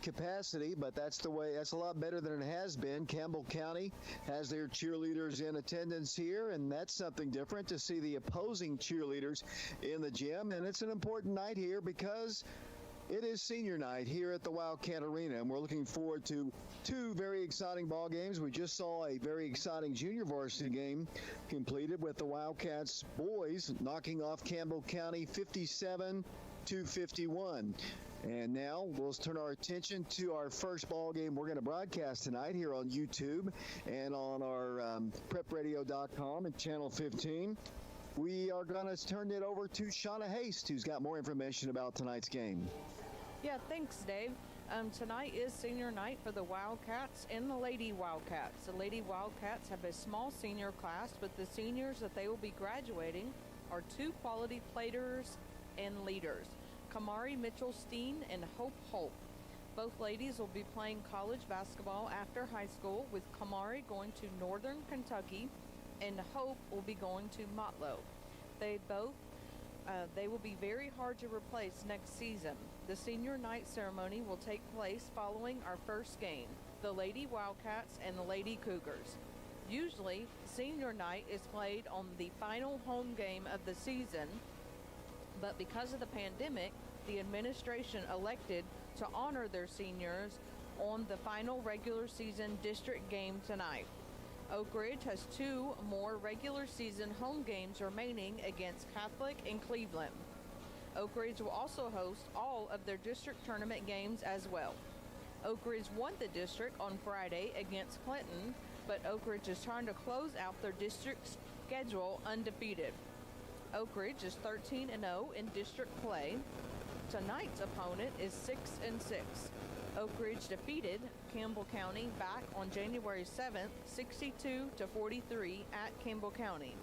capacity, but that's a lot better than it has been. Campbell County has their cheerleaders in attendance here, and that's something different to see the opposing cheerleaders in the gym. And it's an important night here because it is senior night here at the Wildcat Arena, and we're looking forward to two very exciting ball games. We just saw a very exciting junior varsity game completed with the Wildcats boys knocking off Campbell County 57-51. And now we'll turn our attention to our first ball game we're going to broadcast tonight here on YouTube and on our prepradio.com and Channel 15. We are going to turn it over to Shauna Haste, who's got more information about tonight's game. Yeah, thanks, Dave. Tonight is senior night for the Wildcats and the Lady Wildcats. The Lady Wildcats have a small senior class, but the seniors that they will be graduating are two quality platers and leaders, Kamari Mitchell-Steen and Hope Holt. Both ladies will be playing college basketball after high school, with Kamari going to Northern Kentucky and Hope will be going to Motlow. They will be very hard to replace next season. The senior night ceremony will take place following our first game, the Lady Wildcats and the Lady Cougars. Usually, senior night is played on the final home game of the season, but because of the pandemic, the administration elected to honor their seniors on the final regular season district game tonight. Oak Ridge has two more regular season home games remaining against Catholic and Cleveland. Oak Ridge will also host all of their district tournament games as well. Oak Ridge won the district on Friday against Clinton, but Oak Ridge is trying to close out their district schedule undefeated. Oak Ridge is 13-0 in district play. Tonight's opponent is 6-6. Oak Ridge defeated Campbell County back on January 7th, 62-43 at Campbell County.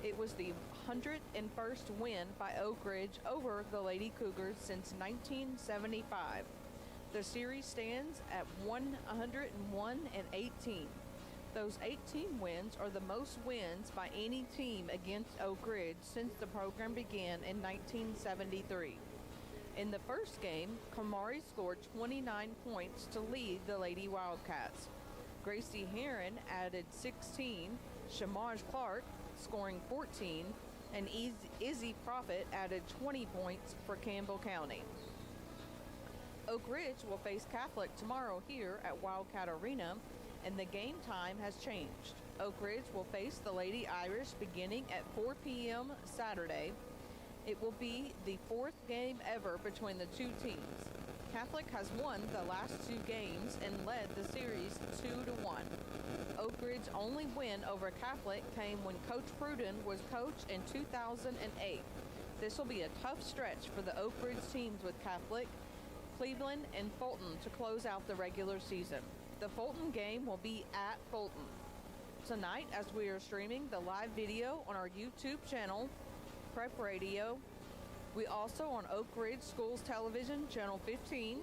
It was the 101st win by Oak Ridge over the Lady Cougars since 1975. The series stands at 101-18. Those 18 wins are the most wins by any team against Oak Ridge since the program began in 1973. In the first game, Kamari scored 29 points to lead the Lady Wildcats. Gracie Heron added 16, Shamaj Clark scoring 14, and Izzy Profit added 20 points for Campbell County. Oak Ridge will face Catholic tomorrow here at Wildcat Arena, and the game time has changed. Oak Ridge will face the Lady Irish beginning at 4 p.m. Saturday. It will be the fourth game ever between the two teams. Catholic has won the last two games and led the series 2-1. Oak Ridge's only win over Catholic came when Coach Pruden was coach in 2008. This will be a tough stretch for the Oak Ridge teams with Catholic, Cleveland, and Fulton to close out the regular season. The Fulton game will be at Fulton. Tonight, as we are streaming the live video on our YouTube channel, Prep Radio, we also on Oak Ridge Schools Television, Channel 15,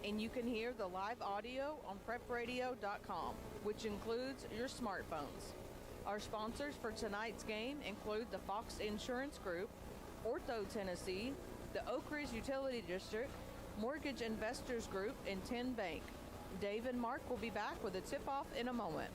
and you can hear the live audio on prepradio.com, which includes your smartphones. Our sponsors for tonight's game include the Fox Insurance Group, Ortho Tennessee, the Oak Ridge Utility District, Mortgage Investors Group, and 10 Bank. Dave and Mark will be back with a tip-off in a moment.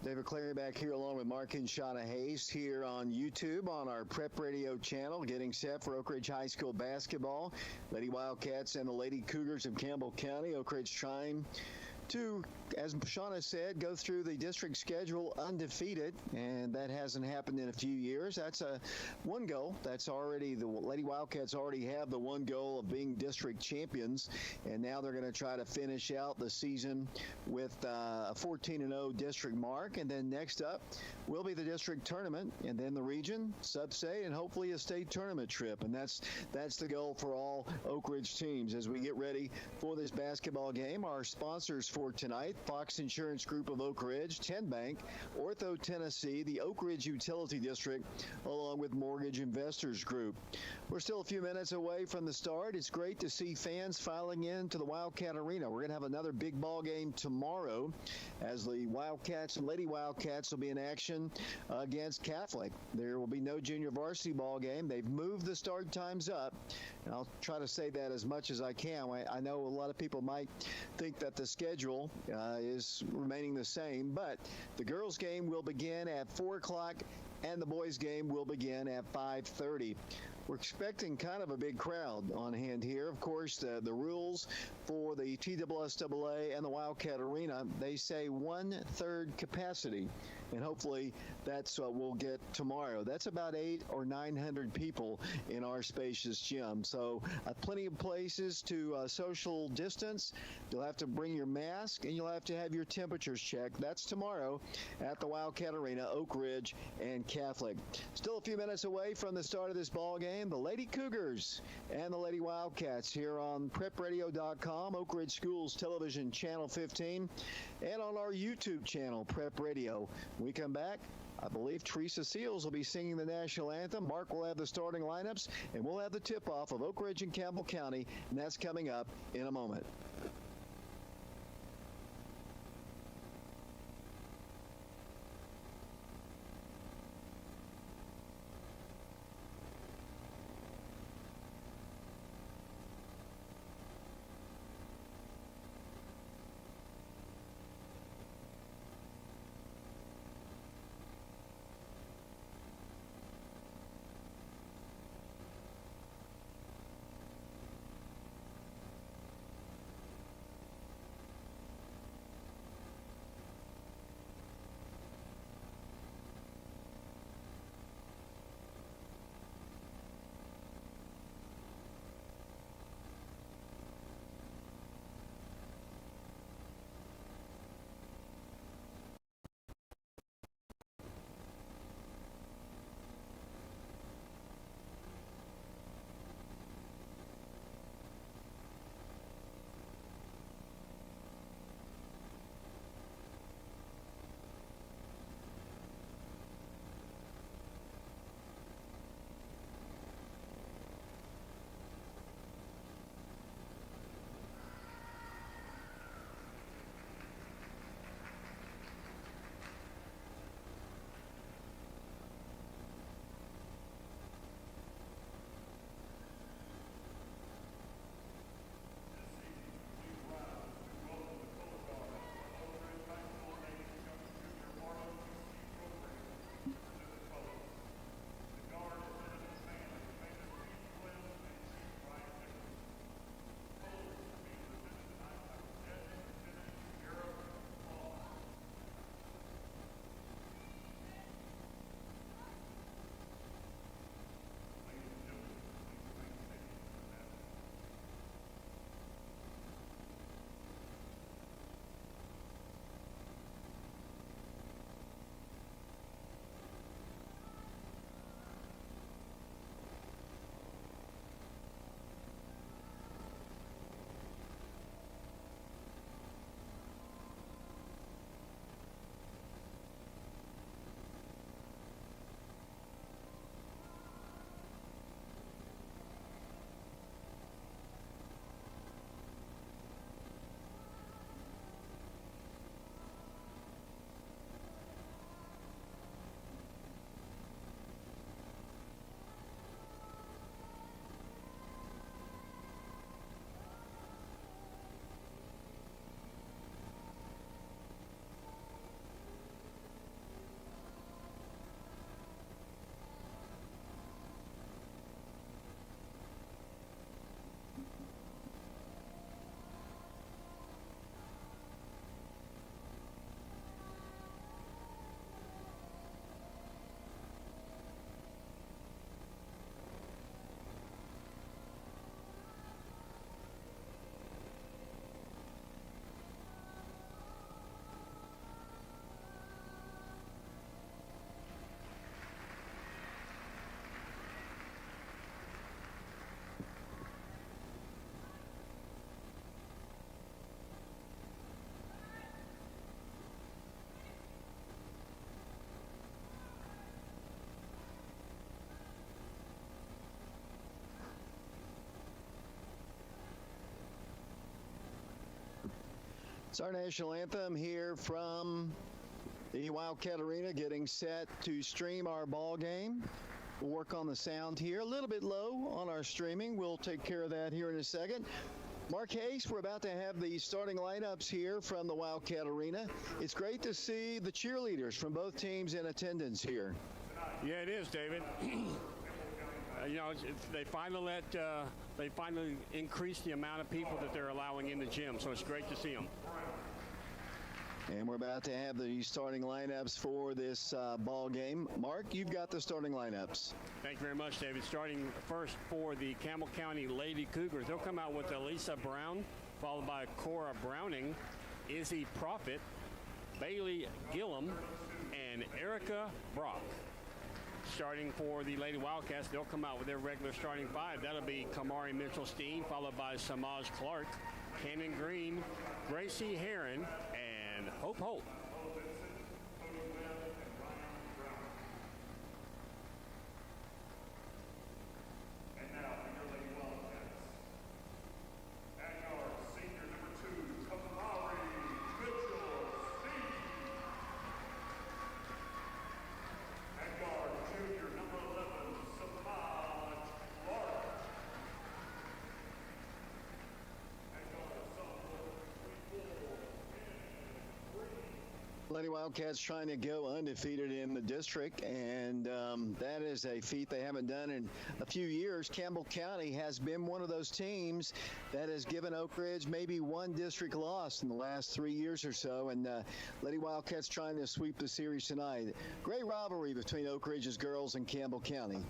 David Clary back here along with Mark and Shauna Hayes here on YouTube on our Prep Radio channel, getting set for Oak Ridge High School basketball. Lady Wildcats and the Lady Cougars of Campbell County. Oak Ridge trying to, as Shauna said, go through the district schedule undefeated, and that hasn't happened in a few years. That's a one goal. That's already, the Lady Wildcats already have the one goal of being district champions, and now they're going to try to finish out the season with a 14-0 district mark, and then next up will be the district tournament, and then the region, sub-state, and hopefully a state tournament trip, and that's the goal for all Oak Ridge teams as we get ready for this basketball game. Our sponsors for tonight: Fox Insurance Group of Oak Ridge, 10 Bank, Ortho Tennessee, the Oak Ridge Utility District, along with Mortgage Investors Group. We're still a few minutes away from the start. It's great to see fans filing into the Wildcat Arena. We're going to have another big ball game tomorrow as the Wildcats and Lady Wildcats will be in action against Catholic. There will be no junior varsity ball game. They've moved the start times up, and I'll try to say that as much as I can. I know a lot of people might think that the schedule is remaining the same, but the girls' game will begin at 4 o'clock and the boys' game will begin at 5:30. We're expecting kind of a big crowd on hand here. Of course, the rules for the TSSAA and the Wildcat Arena, they say 1/3 capacity, and hopefully that's what we'll get tomorrow. That's about 800 or 900 people in our spacious gym. So plenty of places to social distance. You'll have to bring your mask, and you'll have to have your temperatures checked. That's tomorrow at the Wildcat Arena, Oak Ridge and Catholic. Still a few minutes away from the start of this ball game. The Lady Cougars and the Lady Wildcats here on PrepRadio.com, Oak Ridge Schools Television Channel 15, and on our YouTube channel, Prep Radio. When we come back, I believe Teresa Seals will be singing the national anthem. Mark will have the starting lineups, and we'll have the tip-off of Oak Ridge and Campbell County, and that's coming up in a moment. It's our national anthem here from the Wildcat Arena, getting set to stream our ball game. We'll work on the sound here. A little bit low on our streaming. We'll take care of that here in a second. Mark Hayes, we're about to have the starting lineups here from the Wildcat Arena. It's great to see the cheerleaders from both teams in attendance here. Yeah, it is, David. They finally increased the amount of people that they're allowing in the gym, so it's great to see them. And we're about to have the starting lineups for this ball game. Mark, you've got the starting lineups. Thank you very much, David. Starting first for the Campbell County Lady Cougars, they'll come out with Elisa Brown, followed by Cora Browning, Izzy Profit, Bailey Gillum, and Erica Brock. Starting for the Lady Wildcats, they'll come out with their regular starting five. That'll be Kamari Mitchell-Steen, followed by Samaj Clark, Cannon Green, Gracie Heron, and Hope Holt. Lady Wildcats trying to go undefeated in the district, and that is a feat they haven't done in a few years. Campbell County has been one of those teams that has given Oak Ridge maybe one district loss in the last 3 years or so, and Lady Wildcats trying to sweep the series tonight. Great rivalry between Oak Ridge's girls and Campbell County.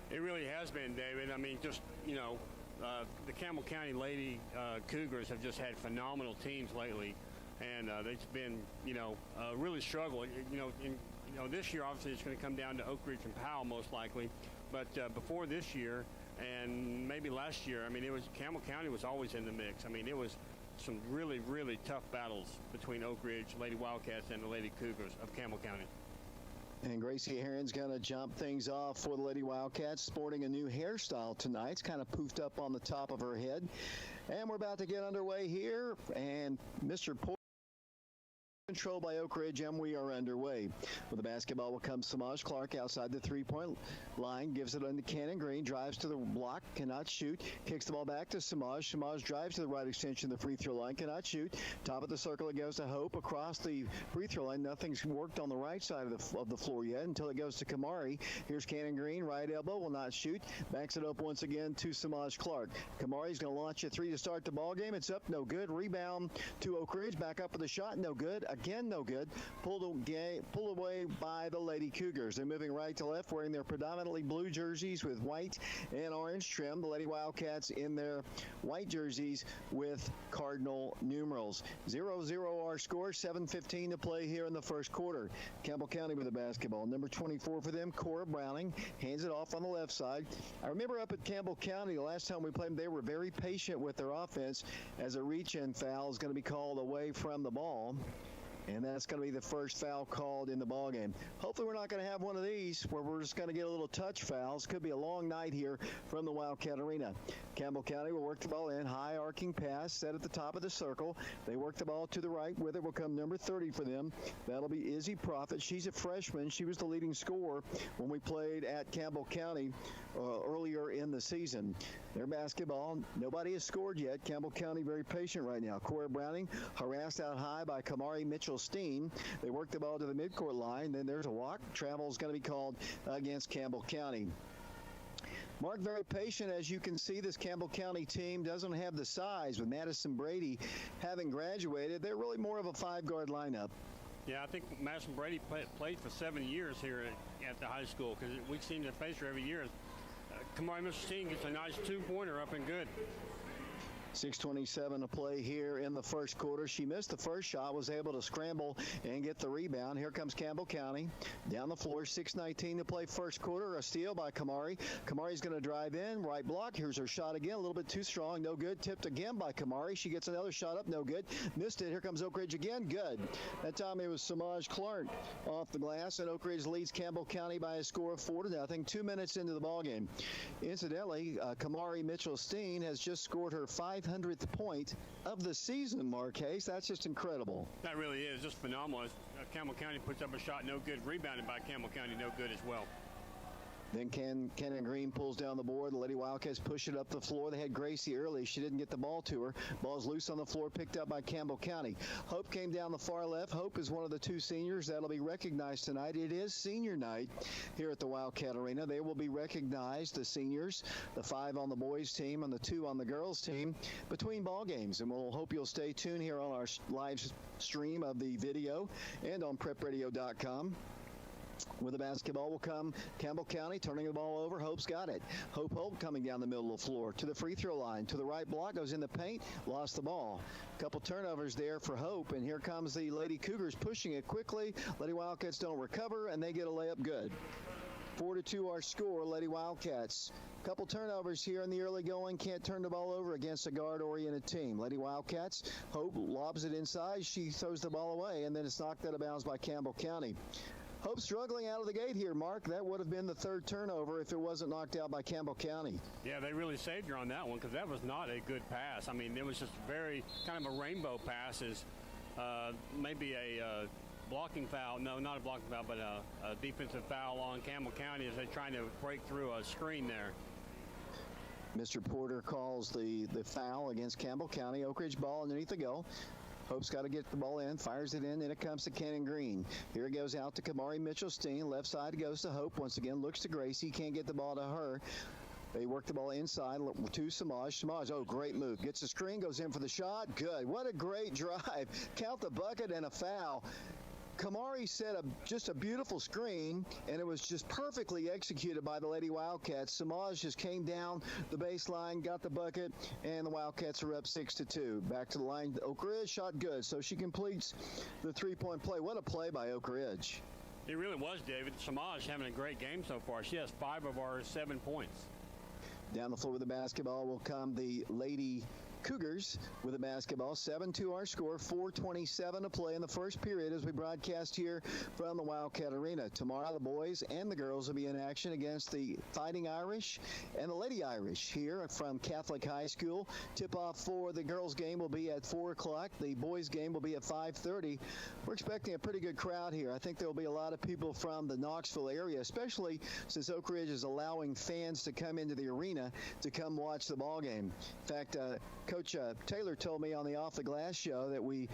It really has been, David. I mean, the Campbell County Lady Cougars have just had phenomenal teams lately. And they've been, really struggling. This year, obviously, it's going to come down to Oak Ridge and Powell most likely. But before this year and maybe last year, I mean, Campbell County was always in the mix. I mean, it was some really, really tough battles between Oak Ridge, Lady Wildcats, and the Lady Cougars of Campbell County. And Gracie Heron's going to jump things off for the Lady Wildcats, sporting a new hairstyle tonight. It's kind of poofed up on the top of her head. And we're about to get underway here. And Mr. Controlled by Oak Ridge, and we are underway. With the basketball will come Samaj Clark outside the three-point line, gives it into Cannon Green, drives to the block, cannot shoot, kicks the ball back to Samaj. Samaj drives to the right extension of the free throw line, cannot shoot. Top of the circle, it goes to Hope across the free throw line. Nothing's worked on the right side of the floor yet until it goes to Kamari. Here's Cannon Green, right elbow, will not shoot. Backs it up once again to Samaj Clark. Kamari's going to launch a three to start the ball game. It's up, no good. Rebound to Oak Ridge, back up with a shot, no good. Again, no good. Pulled away by the Lady Cougars. They're moving right to left, wearing their predominantly blue jerseys with white and orange trim. The Lady Wildcats in their white jerseys with cardinal numerals. 0-0 our score, 7:15 to play here in the first quarter. Campbell County with the basketball. Number 24 for them, Cora Browning, hands it off on the left side. I remember up at Campbell County, the last time we played them, they were very patient with their offense, as a reach-in foul is going to be called away from the ball. And that's going to be the first foul called in the ballgame. Hopefully we're not going to have one of these where we're just going to get a little touch fouls. Could be a long night here from the Wildcat Arena. Campbell County will work the ball in. High arcing pass set at the top of the circle. They work the ball to the right. With it will come number 30 for them. That'll be Izzy Profit. She's a freshman. She was the leading scorer when we played at Campbell County earlier in the season. Their basketball, nobody has scored yet. Campbell County very patient right now. Cora Browning harassed out high by Kamari Mitchell-Steen. They work the ball to the midcourt line. Then there's a walk. Travel is going to be called against Campbell County. Mark, very patient. As you can see, this Campbell County team doesn't have the size. With Madison Brady having graduated, they're really more of a five-guard lineup. Yeah, I think Madison Brady played for 7 years here at the high school, because we seem to face her every year. Kamari Mitchell-Steen gets a nice two-pointer up and good. 6:27 to play here in the first quarter. She missed the first shot, was able to scramble and get the rebound. Here comes Campbell County down the floor. 6:19 to play first quarter. A steal by Kamari. Kamari's going to drive in, right block. Here's her shot again, a little bit too strong, no good. Tipped again by Kamari. She gets another shot up, no good. Missed it. Here comes Oak Ridge again, good. That time it was Samaj Clark off the glass, and Oak Ridge leads Campbell County by a score of 4-0. 2 minutes into the ballgame. Incidentally, Kamari Mitchell-Steen has just scored her 5 500th point of the season, Marquez. That's just incredible. That really is just phenomenal. Campbell County puts up a shot, no good. Rebounded by Campbell County, no good as well. Then Cannon Green pulls down the board. The Lady Wildcats push it up the floor. They had Gracie early. She didn't get the ball to her. Ball's loose on the floor, picked up by Campbell County. Hope came down the far left. Hope is one of the two seniors that'll be recognized tonight. It is senior night here at the Wildcat Arena. They will be recognized, the seniors, the 5 on the boys team and the 2 on the girls team, between ball games. And we'll hope you'll stay tuned here on our live stream of the video and on prepradio.com. With the basketball will come Campbell County turning the ball over. Hope's got it. Hope Holt coming down the middle of the floor to the free throw line. To the right block, goes in the paint, lost the ball. Couple turnovers there for Hope, and here comes the Lady Cougars pushing it quickly. Lady Wildcats don't recover, and they get a layup good. 4-2 our score, Lady Wildcats. Couple turnovers here in the early going. Can't turn the ball over against a guard-oriented team. Lady Wildcats, Hope lobs it inside. She throws the ball away, and then it's knocked out of bounds by Campbell County. Hope struggling out of the gate here, Mark. That would have been the 3rd turnover if it wasn't knocked out by Campbell County. Yeah, they really saved her on that one because that was not a good pass. I mean, it was just very kind of a rainbow pass. Maybe a blocking foul. No, not a blocking foul, but a defensive foul on Campbell County as they're trying to break through a screen there. Mr. Porter calls the foul against Campbell County. Oak Ridge ball underneath the goal. Hope's got to get the ball in, fires it in, then it comes to Cannon Green. Here it goes out to Kamari Mitchell-Steen. Left side goes to Hope. Once again, looks to Gracie. Can't get the ball to her. They work the ball inside to Samaj. Samaj, oh, great move. Gets the screen, goes in for the shot. Good. What a great drive. Count the bucket and a foul. Kamari set just a beautiful screen, and it was just perfectly executed by the Lady Wildcats. Samaj just came down the baseline, got the bucket, and the Wildcats are up 6-2. Back to the line. Oak Ridge shot good, so she completes the 3-point play. What a play by Oak Ridge. It really was, David. Samaj having a great game so far. She has 5 of our 7 points. Down the floor with the basketball will come the Lady Cougars with the basketball. 7-2 our score. 4:27 to play in the first period as we broadcast here from the Wildcat Arena. Tomorrow the boys and the girls will be in action against the Fighting Irish and the Lady Irish here from Catholic High School. Tip-off for the girls game will be at 4 o'clock. The boys game will be at 5:30. We're expecting a pretty good crowd here. I think there will be a lot of people from the Knoxville area, especially since Oak Ridge is allowing fans to come into the arena to come watch the ball game. In fact, Coach Taylor told me on the Off the Glass show that we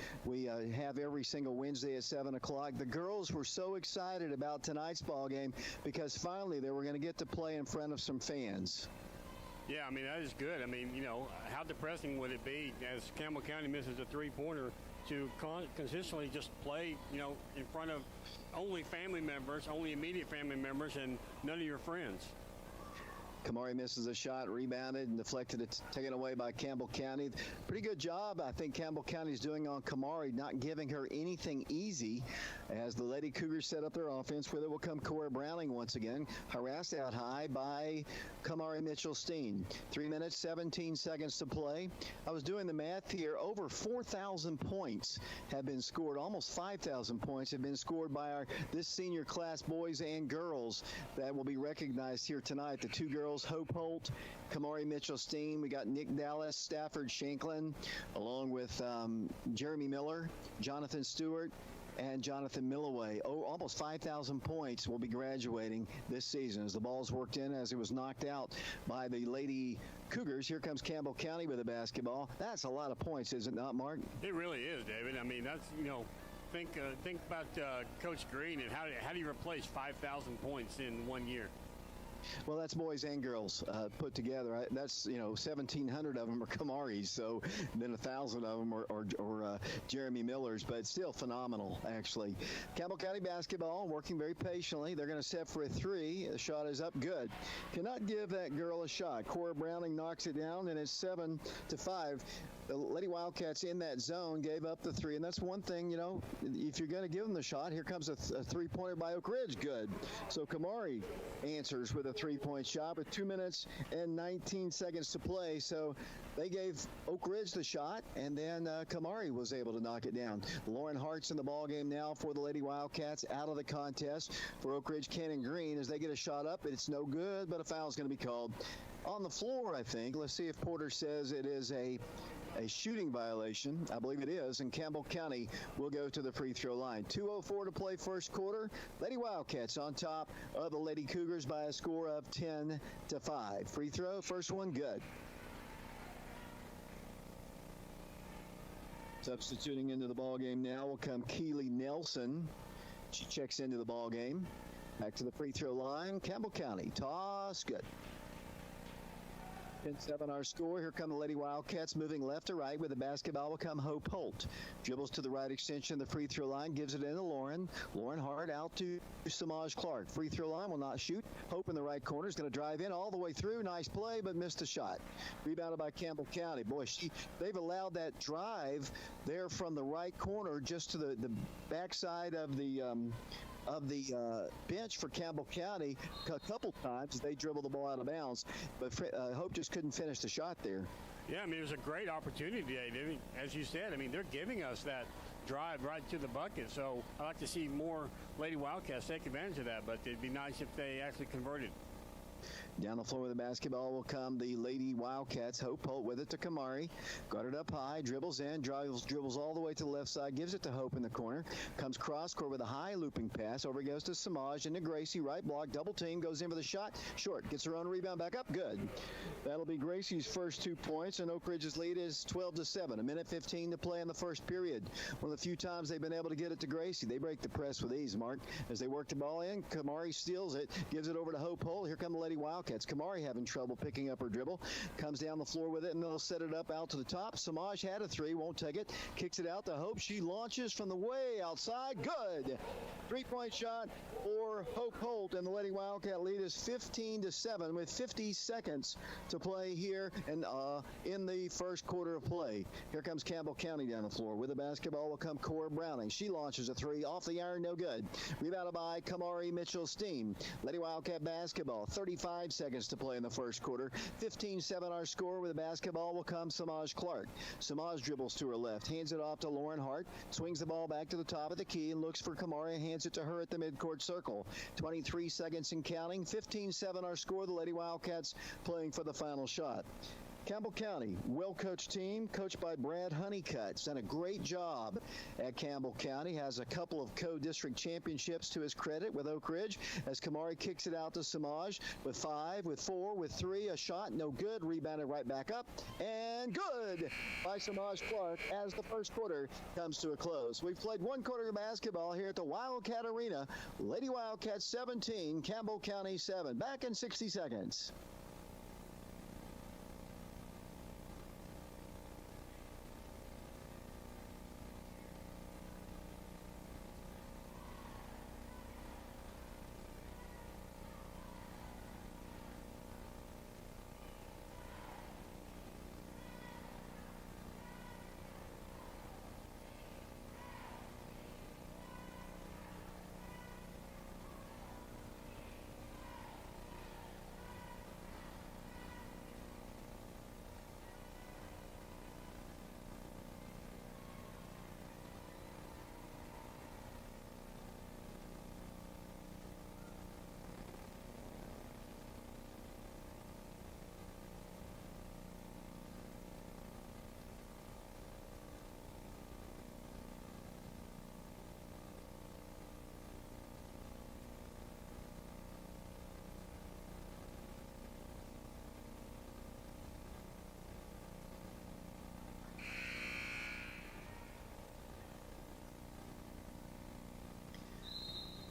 have every single Wednesday at 7 o'clock. The girls were so excited about tonight's ball game because finally they were going to get to play in front of some fans. Yeah, I mean, that is good. I mean, you know, how depressing would it be as Campbell County misses a 3-pointer to consistently just play, you know, in front of only family members, only immediate family members, and none of your friends. Kamari misses a shot, rebounded and deflected it, taken away by Campbell County. Pretty good job, I think, Campbell County is doing on Kamari, not giving her anything easy as the Lady Cougars set up their offense. With it will come Cora Browning once again, harassed out high by Kamari Mitchell-Steen. 3 minutes, 17 seconds to play. I was doing the math here. Over 4,000 points have been scored. Almost 5,000 points have been scored by this senior class boys and girls that will be recognized here tonight. The 2 girls, Hope Holt, Kamari Mitchell-Steen. We got Nick Dallas, Stafford Shanklin, along with Jeremy Miller, Jonathan Stewart, and Jonathan Milloway. Almost 5,000 points will be graduating this season as the ball's worked in as it was knocked out by the Lady Cougars. Here comes Campbell County with the basketball. That's a lot of points, is it not, Mark? It really is, David. I mean, that's, you know, think about Coach Green and how do you replace 5,000 points in 1 year? Well, that's boys and girls put together. That's, 1,700 of them are Kamaris, so then 1,000 of them are Jeremy Millers, but still phenomenal, actually. Campbell County basketball working very patiently. They're going to set for a 3. The shot is up good. Cannot give that girl a shot. Cora Browning knocks it down, and it's 7-5. The Lady Wildcats in that zone gave up the 3, and that's one thing, if you're going to give them the shot, here comes a 3-pointer by Oak Ridge. Good. So Kamari answers with a a three-point shot with 2 minutes and 19 seconds to play. So they gave Oak Ridge the shot, and then Kamari was able to knock it down. Lauren Hart's in the ball game now for the Lady Wildcats, out of the contest for Oak Ridge Cannon Green as they get a shot up. It's no good, but a foul is going to be called on the floor, I think. Let's see if Porter says it is a shooting violation. I believe it is, and Campbell County will go to the free throw line. 2:04 to play first quarter. Lady Wildcats on top of the Lady Cougars by a score of 10-5. Free throw, first one, good. Substituting into the ball game now will come Keely Nelson. She checks into the ball game. Back to the free throw line. Campbell County, toss, good. 10-7 our score. Here come the Lady Wildcats moving left to right with the basketball will come Hope Holt. Dribbles to the right extension of the free throw line, gives it into Lauren. Lauren Hart out to Samaj Clark. Free throw line will not shoot. Hope in the right corner is going to drive in all the way through. Nice play, but missed a shot. Rebounded by Campbell County. Boy, they've allowed that drive there from the right corner just to the backside of the bench for Campbell County a couple times as they dribbled the ball out of bounds, but Hope just couldn't finish the shot there. Yeah, I mean, it was a great opportunity today. As you said, I mean, they're giving us that drive right to the bucket, so I'd like to see more Lady Wildcats take advantage of that, but it'd be nice if they actually converted. Down the floor with the basketball will come the Lady Wildcats. Hope Holt with it to Kamari. Guarded up high, dribbles in, dribbles all the way to the left side, gives it to Hope in the corner. Comes cross court with a high looping pass. Over goes to Samaj into Gracie. Right block, double team, goes in for the shot. Short, gets her own rebound back up. Good. That'll be Gracie's first 2 points, and Oak Ridge's lead is 12-7. A minute 15 to play in the first period. One of the few times they've been able to get it to Gracie. They break the press with ease, Mark. As they work the ball in, Kamari steals it, gives it over to Hope Holt. Here come the Lady Wildcats. Kamari having trouble picking up her dribble. Comes down the floor with it, and they'll set it up out to the top. Samaj had a three, won't take it. Kicks it out to Hope. She launches from the way outside. Good. 3-point shot for Hope Holt, and the Lady Wildcat lead is 15-7 with 50 seconds to play here and in the first quarter of play. Here comes Campbell County down the floor. With the basketball will come Cora Browning. She launches a three off the iron, no good. Rebounded by Kamari Mitchell-Steen. Lady Wildcat basketball, 35 seconds to play in the first quarter. 15-7 our score. With the basketball will come Samaj Clark. Samaj dribbles to her left, hands it off to Lauren Hart, swings the ball back to the top of the key and looks for Kamari, hands it to her at the midcourt circle. 23 seconds and counting. 15-7 our score. The Lady Wildcats playing for the final shot. Campbell County, well-coached team, coached by Brad Honeycutt. Done a great job at Campbell County. Has a couple of co-district championships to his credit with Oak Ridge as Kamari kicks it out to Samaj with 5, with 4, with 3. A shot, no good. Rebounded right back up. And good by Samaj Clark as the first quarter comes to a close. We've played one quarter of basketball here at the Wildcat Arena. Lady Wildcats 17, Campbell County 7. Back in 60 seconds.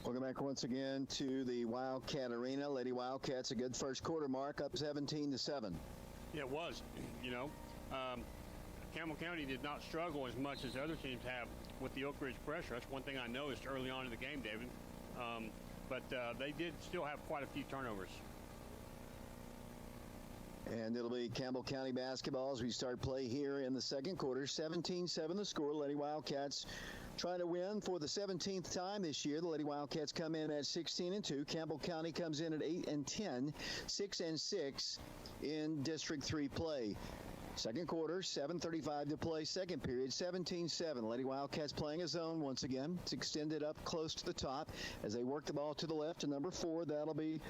Welcome back once again to the Wildcat Arena. Lady Wildcats, a good first quarter, Mark, up 17-7. Yeah, it was. Campbell County did not struggle as much as other teams have with the Oak Ridge pressure. That's one thing I noticed early on in the game, David. But they did still have quite a few turnovers. And it'll be Campbell County basketball as we start play here in the second quarter. 17-7 the score. Lady Wildcats trying to win for the 17th time this year. The Lady Wildcats come in at 16-2. Campbell County comes in at 8-10, 6-6 in District 3 play. Second quarter, 7:35 to play. Second period, 17-7. Lady Wildcats playing a zone once again. It's extended up close to the top as they work the ball to the left to number 4. That'll be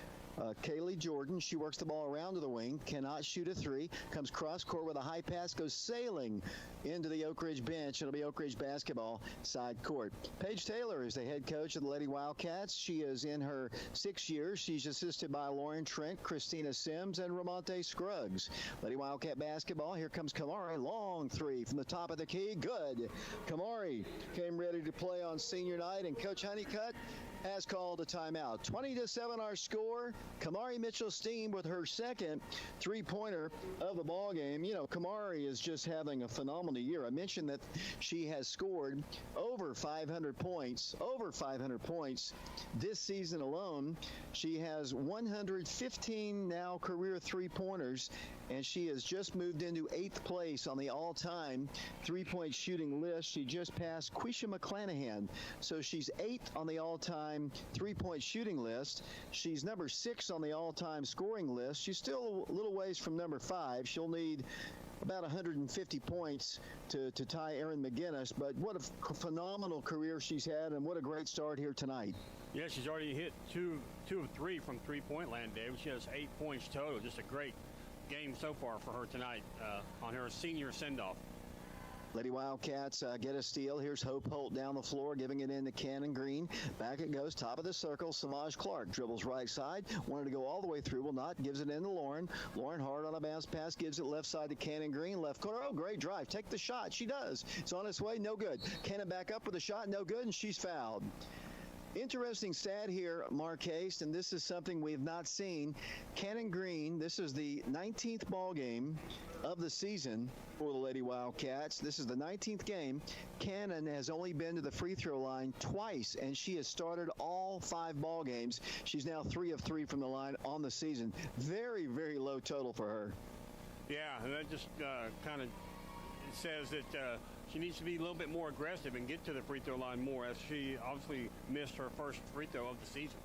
Kaylee Jordan. She works the ball around to the wing, cannot shoot a three, comes cross court with a high pass, goes sailing into the Oak Ridge bench. It'll be Oak Ridge basketball side court. Paige Taylor is the head coach of the Lady Wildcats. She is in her 6th year. She's assisted by Lauren Trent, Christina Sims, and Ramonte Scruggs. Lady Wildcat basketball. Here comes Kamari. Long three from the top of the key. Good. Kamari came ready to play on senior night, and Coach Honeycutt has called a timeout. 20-7 our score. Kamari Mitchell-Steen with her second three-pointer of the ball game. You know, Kamari is just having a phenomenal year. I mentioned that she has scored over 500 points this season alone. She has 115 now career three-pointers, and she has just moved into 8th place on the all-time three-point shooting list. She just passed Quisha McClanahan, so she's 8th on the all-time three-point shooting list. She's number 6 on the all-time scoring list. She's still a little ways from number 5. She'll need about 150 points to tie Erin McGinnis, but what a phenomenal career she's had, and what a great start here tonight. Yeah, she's already hit two of 3 from three-point land, David. She has 8 points total. Just a great game so far for her tonight on her senior send-off. Lady Wildcats get a steal. Here's Hope Holt down the floor, giving it in to Cannon Green. Back it goes, top of the circle. Samaj Clark dribbles right side. Wanted to go all the way through, will not. Gives it in to Lauren. Lauren hard on a bounce pass, gives it left side to Cannon Green. Left corner, oh, great drive. Take the shot. She does. It's on its way, no good. Cannon back up with a shot, no good, and she's fouled. Interesting stat here, Marquez, and this is something we have not seen. Cannon Green, this is the 19th ball game of the season for the Lady Wildcats. This is the 19th game. Cannon has only been to the free throw line twice, and she has started all 5 ball games. She's now 3 of 3 from the line on the season. Very, very low total for her. Yeah, and that just kind of says that she needs to be a little bit more aggressive and get to the free throw line more, as she obviously missed her first free throw of the season.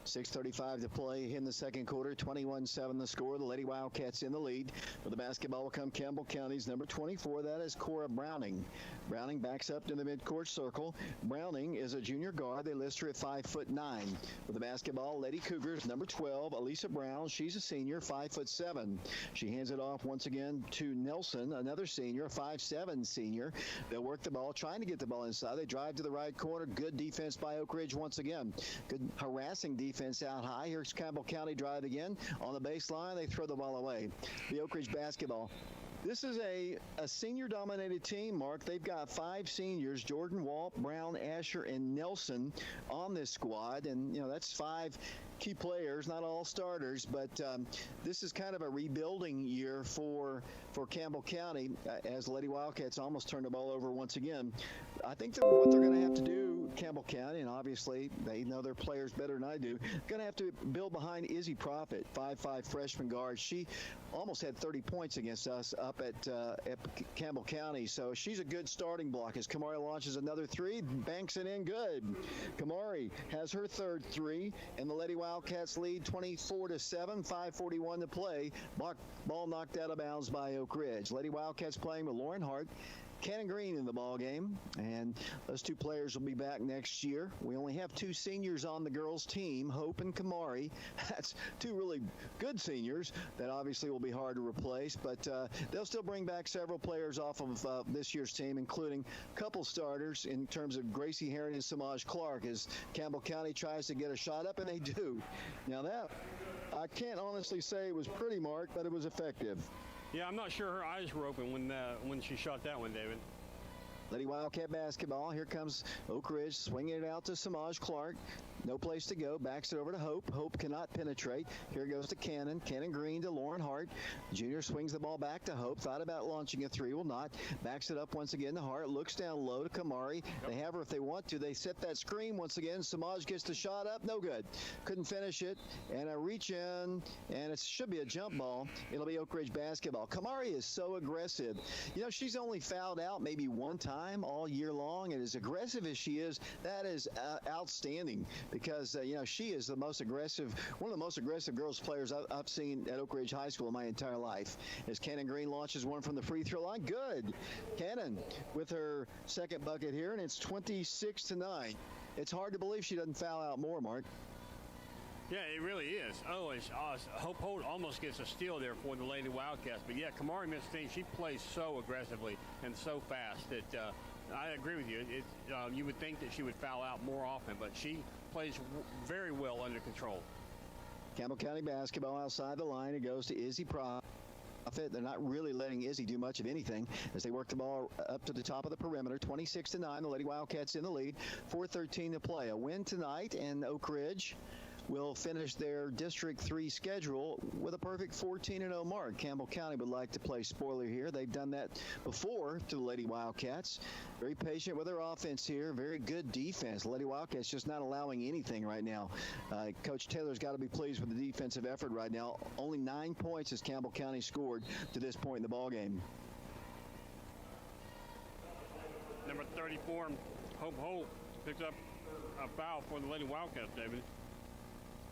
6:35 to play in the second quarter. 21-7 the score. The Lady Wildcats in the lead. For the basketball will come Campbell County's number 24. That is Cora Browning. Browning backs up to the midcourt circle. Browning is a junior guard. They list her at 5'9". For the basketball, Lady Cougars, number 12, Elisa Brown. She's a senior, 5'7". She hands it off once again to Nelson, another senior, 5'7" senior. They'll work the ball, trying to get the ball inside. They drive to the right corner. Good defense by Oak Ridge once again. Good harassing defense out high. Here's Campbell County drive again. On the baseline, they throw the ball away. The Oak Ridge basketball. This is a senior-dominated team, Mark. They've got 5 seniors, Jordan, Walt, Brown, Asher, and Nelson on this squad. And, you know, that's 5 key players, not all starters, but this is kind of a rebuilding year for Campbell County as the Lady Wildcats almost turned the ball over once again. I think that what they're going to have to do, Campbell County, and obviously they know their players better than I do, going to have to build behind Izzy Profit, 5'5" freshman guard. She almost had 30 points against us up at Campbell County, so she's a good starting block as Kamari launches another 3, banks it in good. Kamari has her third 3, and the Lady Wildcats lead 24-7, 5:41 to play. Ball knocked out of bounds by Oak Ridge. Lady Wildcats playing with Lauren Hart, Cannon Green in the ball game, and those 2 players will be back next year. We only have 2 seniors on the girls' team, Hope and Kamari. That's 2 really good seniors that obviously will be hard to replace, but they'll still bring back several players off of this year's team, including a couple starters in terms of Gracie Herring and Samaj Clark, as Campbell County tries to get a shot up, and they do. Now that, I can't honestly say it was pretty, Mark, but it was effective. Yeah, I'm not sure her eyes were open when she shot that one, David. Lady Wildcat basketball. Here comes Oak Ridge, swinging it out to Samaj Clark. No place to go. Backs it over to Hope. Hope cannot penetrate. Here it goes to Cannon. Cannon Green to Lauren Hart. Junior swings the ball back to Hope. Thought about launching a 3. Will not. Backs it up once again to Hart. Looks down low to Kamari. They have her if they want to. They set that screen once again. Samaj gets the shot up. No good. Couldn't finish it. And a reach in. And it should be a jump ball. It'll be Oak Ridge basketball. Kamari is so aggressive. You know, she's only fouled out maybe one time time all year long, and as aggressive as she is, that is outstanding because, she is one of the most aggressive girls players I've seen at Oak Ridge High School in my entire life. As Cannon Green launches one from the free throw line, good. Cannon with her second bucket here, and it's 26-9. It's hard to believe she doesn't foul out more, Mark. Yeah, it really is. Hope Holt almost gets a steal there for the Lady Wildcats. But, yeah, Kamari Mitchell, she plays so aggressively and so fast that I agree with you. You would think that she would foul out more often, but she plays very well under control. Campbell County basketball outside the line. It goes to Izzy Profit. They're not really letting Izzy do much of anything as they work the ball up to the top of the perimeter. 26-9, the Lady Wildcats in the lead. 4:13 to play. A win tonight, and Oak Ridge will finish their District 3 schedule with a perfect 14-0 mark. Campbell County would like to play spoiler here. They've done that before to the Lady Wildcats. Very patient with their offense here. Very good defense. The Lady Wildcats just not allowing anything right now. Coach Taylor's got to be pleased with the defensive effort right now. Only 9 points has Campbell County scored to this point in the ballgame. Number 34, Hope Holt, picks up a foul for the Lady Wildcats, David.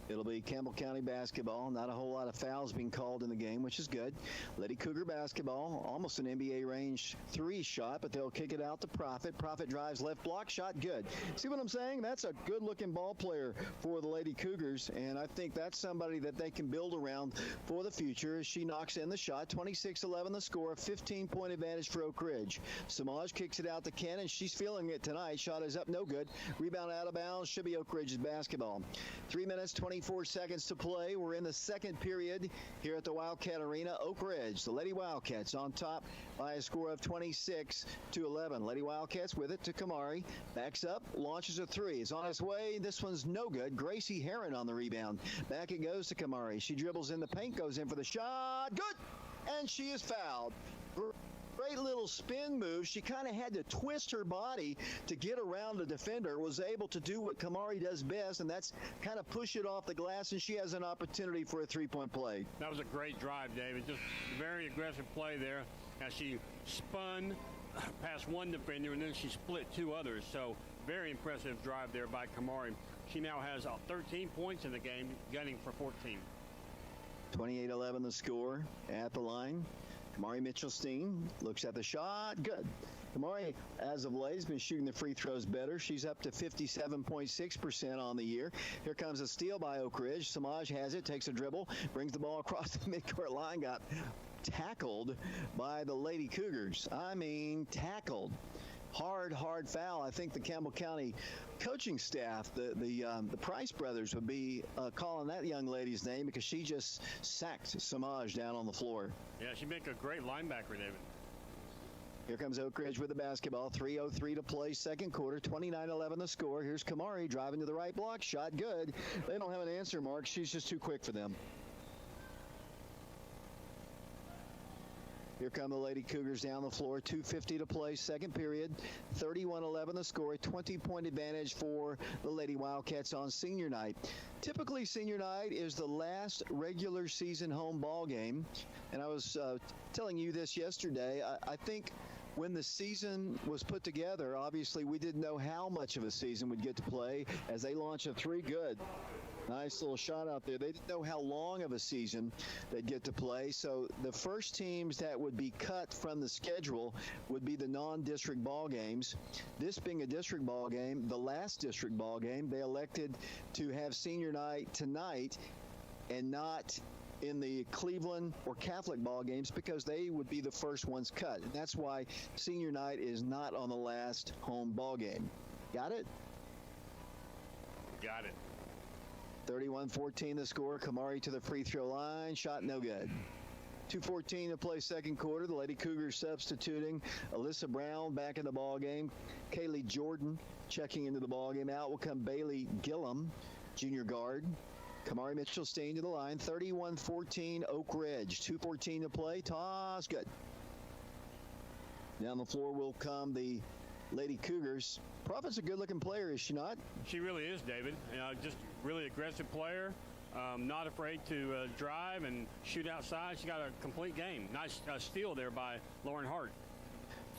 It'll be Campbell County basketball. Not a whole lot of fouls being called in the game, which is good. Lady Cougar basketball, almost an NBA range 3 shot, but they'll kick it out to Profit. Profit drives left block shot, good. See what I'm saying? That's a good-looking ball player for the Lady Cougars, and I think that's somebody that they can build around for the future as she knocks in the shot. 26-11 the score, a 15-point advantage for Oak Ridge. Samaj kicks it out to Cannon. She's feeling it tonight. Shot is up, no good. Rebound out of bounds, should be Oak Ridge's basketball. 3 minutes, 24 seconds to play. We're in the second period here at the Wildcat Arena. Oak Ridge, the Lady Wildcats on top by a score of 26-11. Lady Wildcats with it to Kamari. Backs up, launches a three. It's on its way. This one's no good. Gracie Heron on the rebound. Back it goes to Kamari. She dribbles in the paint, goes in for the shot. Good! And she is fouled. Great little spin move. She kind of had to twist her body to get around the defender, was able to do what Kamari does best, and that's kind of push it off the glass, and she has an opportunity for a three-point play. That was a great drive, David. Just very aggressive play there as she spun past one defender, and then she split 2 others. So very impressive drive there by Kamari. She now has 13 points in the game, gunning for 14. 28-11 the score at the line. Kamari Mitchell-Steen looks at the shot. Good. Kamari, as of late, has been shooting the free throws better. She's up to 57.6% on the year. Here comes a steal by Oak Ridge. Samaj has it, takes a dribble, brings the ball across the midcourt line, got tackled by the Lady Cougars. I mean, tackled. Hard foul. I think the Campbell County coaching staff, the Price brothers, would be calling that young lady's name because she just sacked Samaj down on the floor. Yeah, she make a great linebacker, David. Here comes Oak Ridge with the basketball. 3:03 to play, second quarter. 29-11 the score. Here's Kamari driving to the right block. Shot good. They don't have an answer, Mark. She's just too quick for them. Here come the Lady Cougars down the floor. 2:50 to play, second period. 31-11 the score. A 20-point advantage for the Lady Wildcats on senior night. Typically, senior night is the last regular season home ball game. And I was telling you this yesterday. I think when the season was put together, obviously we didn't know how much of a season we'd get to play as they launch a three. Good. Nice little shot out there. They didn't know how long of a season they'd get to play. So the first teams that would be cut from the schedule would be the non-district ball games. This being a district ball game, the last district ball game, they elected to have senior night tonight and not in the Cleveland or Catholic ball games because they would be the first ones cut. And that's why senior night is not on the last home ball game. Got it? Got it. 31-14 the score. Kamari to the free throw line. Shot no good. 2:14 to play second quarter. The Lady Cougars substituting. Alyssa Brown back in the ball game. Kaylee Jordan checking into the ball game. Out will come Bailey Gillum, junior guard. Kamari Mitchell-Steen to the line. 31-14 Oak Ridge. 2:14 to play. Toss good. Down the floor will come the Lady Cougars. Prophet's a good-looking player, is she not? She really is, David. Just really aggressive player. Not afraid to drive and shoot outside. She got a complete game. Nice steal there by Lauren Hart.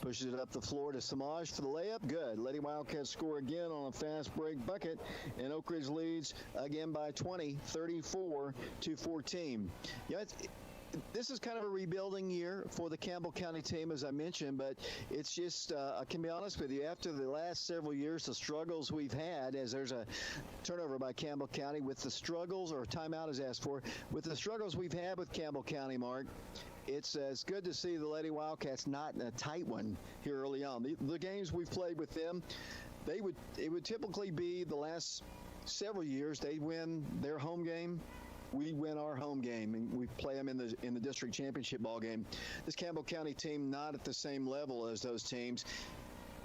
Pushes it up the floor to Samaj for the layup. Good. Lady Wildcats score again on a fast break bucket, and Oak Ridge leads again by 20, 34-14. Yeah, this is kind of a rebuilding year for the Campbell County team, as I mentioned, but it's just, I can be honest with you, after the last several years, the struggles we've had, as there's a turnover by Campbell County, with the struggles, or timeout is asked for, with the struggles we've had with Campbell County, Mark, it's good to see the Lady Wildcats not in a tight one here early on. The games we've played with them, it would typically be the last several years, they'd win their home game, we win our home game, and we play them in the district championship ball game. This Campbell County team not at the same level as those teams.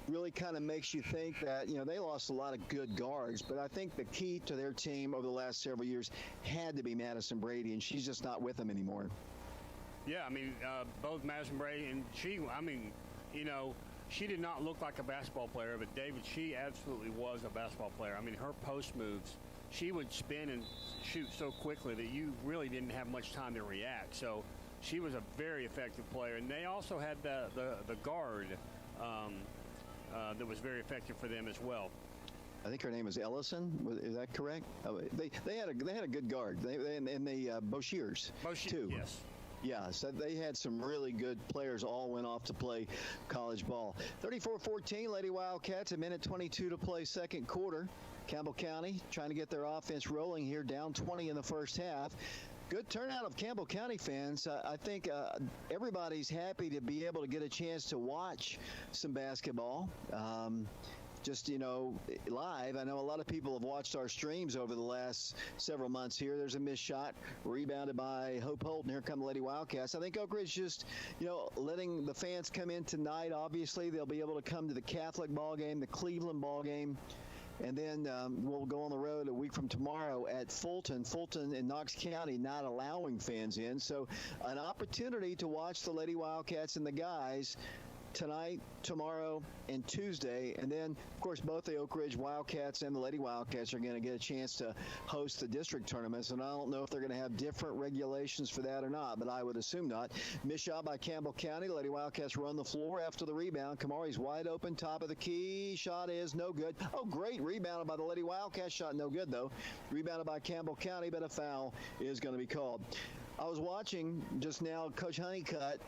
Really kind of makes you think that, they lost a lot of good guards, but I think the key to their team over the last several years had to be Madison Brady, and she's just not with them anymore. Yeah, both Madison Brady and she did not look like a basketball player, but David, she absolutely was a basketball player. Her post moves, she would spin and shoot so quickly that you really didn't have much time to react. So she was a very effective player. And they also had the guard that was very effective for them as well. I think her name is Ellison. Is that correct? They had a good guard. And Boshiers too. Yes. Yeah, so they had some really good players, all went off to play college ball. 34-14, Lady Wildcats, a minute 22 to play second quarter. Campbell County trying to get their offense rolling here, down 20 in the first half. Good turnout of Campbell County fans. I think everybody's happy to be able to get a chance to watch some basketball. Live. I know a lot of people have watched our streams over the last several months here. There's a missed shot, rebounded by Hope Holt, and here come the Lady Wildcats. I think Oak Ridge just, letting the fans come in tonight. Obviously, they'll be able to come to the Catholic ball game, the Cleveland ball game, and then we'll go on the road a week from tomorrow at Fulton. Fulton in Knox County not allowing fans in. So an opportunity to watch the Lady Wildcats and the guys tonight, tomorrow, and Tuesday. And then, of course, both the Oak Ridge Wildcats and the Lady Wildcats are going to get a chance to host the district tournaments. And I don't know if they're going to have different regulations for that or not, but I would assume not. Missed shot by Campbell County. The Lady Wildcats run the floor after the rebound. Kamari's wide open, top of the key. Shot is no good. Oh, great rebound by the Lady Wildcats. Shot no good, though. Rebounded by Campbell County, but a foul is going to be called. I was watching just now Coach Honeycutt.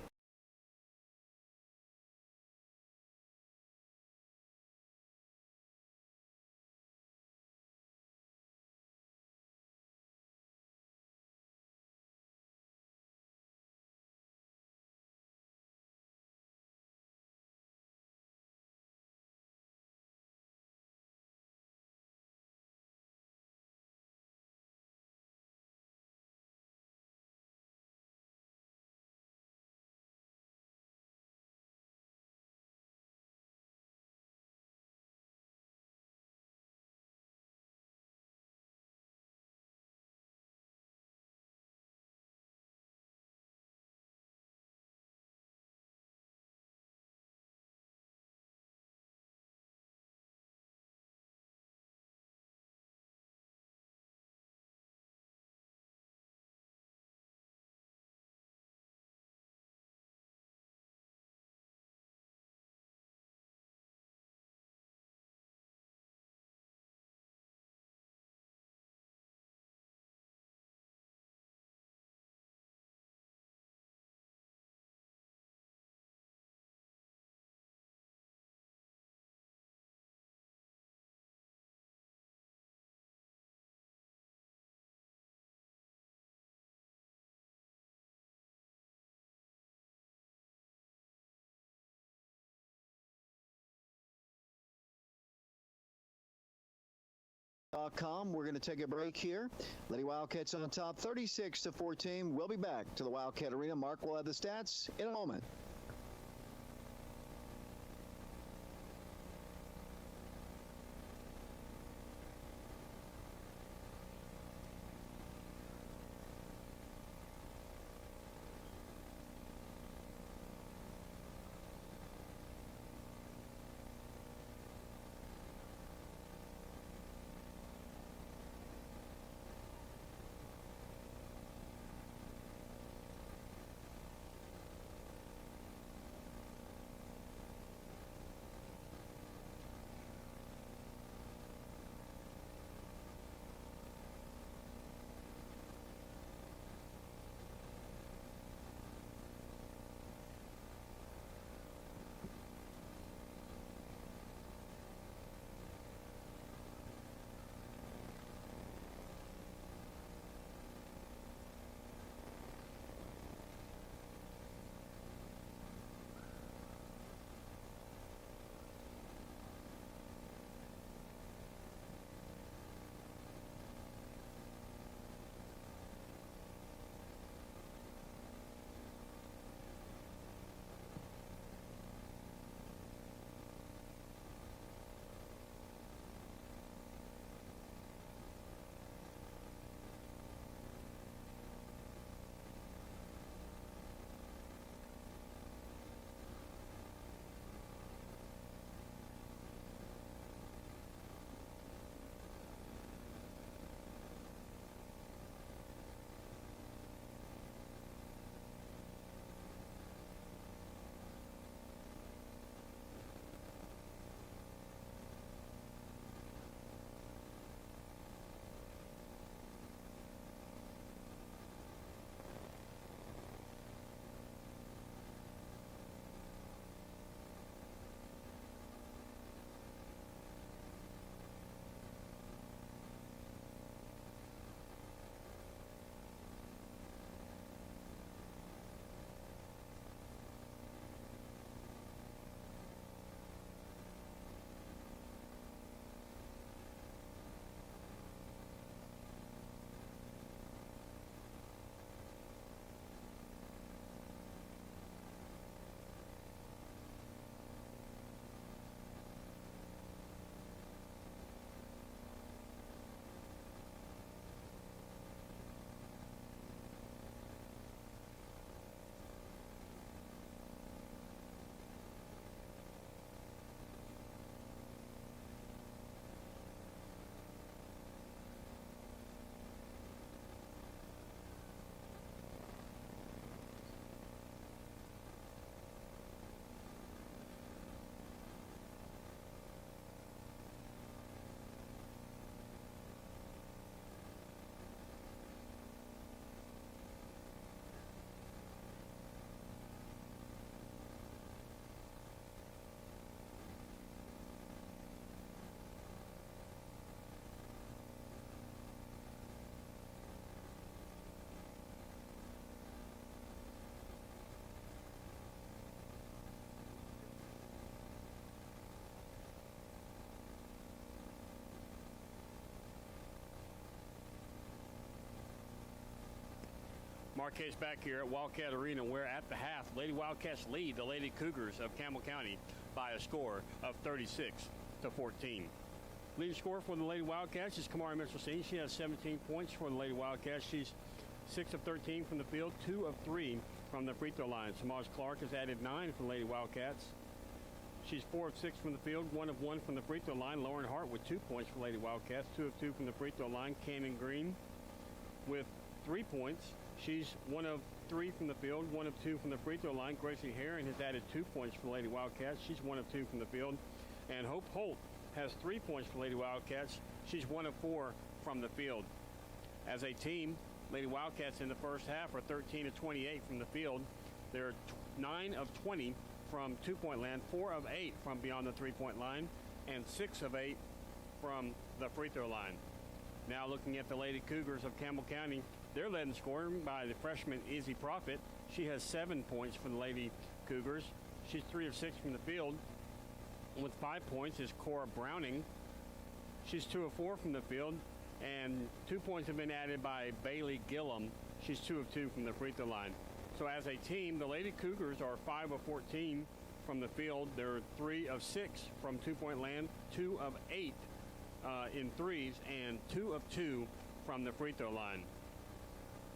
We're going to take a break here. Lady Wildcats on top, 36-14. We'll be back to the Wildcat Arena. Mark will have the stats in a moment. Marquez back here at Wildcat Arena, where at the half, Lady Wildcats lead the Lady Cougars of Campbell County by a score of 36-14. Leading scorer for the Lady Wildcats is Kamari Mitchell-Steen. She has 17 points for the Lady Wildcats. She's 6 of 13 from the field, 2 of 3 from the free throw line. Samaj Clark has added 9 for the Lady Wildcats. She's 4 of 6 from the field, 1 of 1 from the free throw line. Lauren Hart with 2 points for Lady Wildcats, 2 of 2 from the free throw line. Cannon Green with 3 points. She's 1 of 3 from the field, 1 of 2 from the free throw line. Gracie Herring has added 2 points for the Lady Wildcats. She's 1 of 2 from the field. And Hope Holt has 3 points for Lady Wildcats. She's 1 of 4 from the field. As a team, Lady Wildcats in the first half are 13 of 28 from the field. They're 9 of 20 from two-point land, 4 of 8 from beyond the three-point line, and 6 of 8 from the free throw line. Now looking at the Lady Cougars of Campbell County, they're led in scoring by the freshman Izzy Profit. She has 7 points for the Lady Cougars. She's 3 of 6 from the field. With 5 points is Cora Browning. She's 2 of 4 from the field, and 2 points have been added by Bailey Gillum. She's 2 of 2 from the free throw line. So as a team, the Lady Cougars are 5 of 14 from the field. They're 3 of 6 from two-point land, 2 of 8 in threes, and 2 of 2 from the free throw line.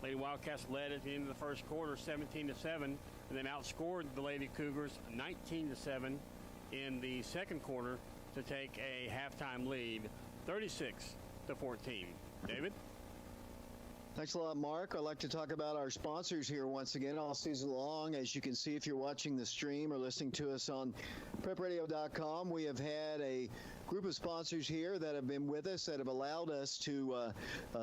Lady Wildcats led at the end of the first quarter 17-7, and then outscored the Lady Cougars 19-7 in the second quarter to take a halftime lead 36-14. David? Thanks a lot, Mark. I'd like to talk about our sponsors here once again all season long. As you can see, if you're watching the stream or listening to us on prepradio.com, we have had a group of sponsors here that have been with us that have allowed us to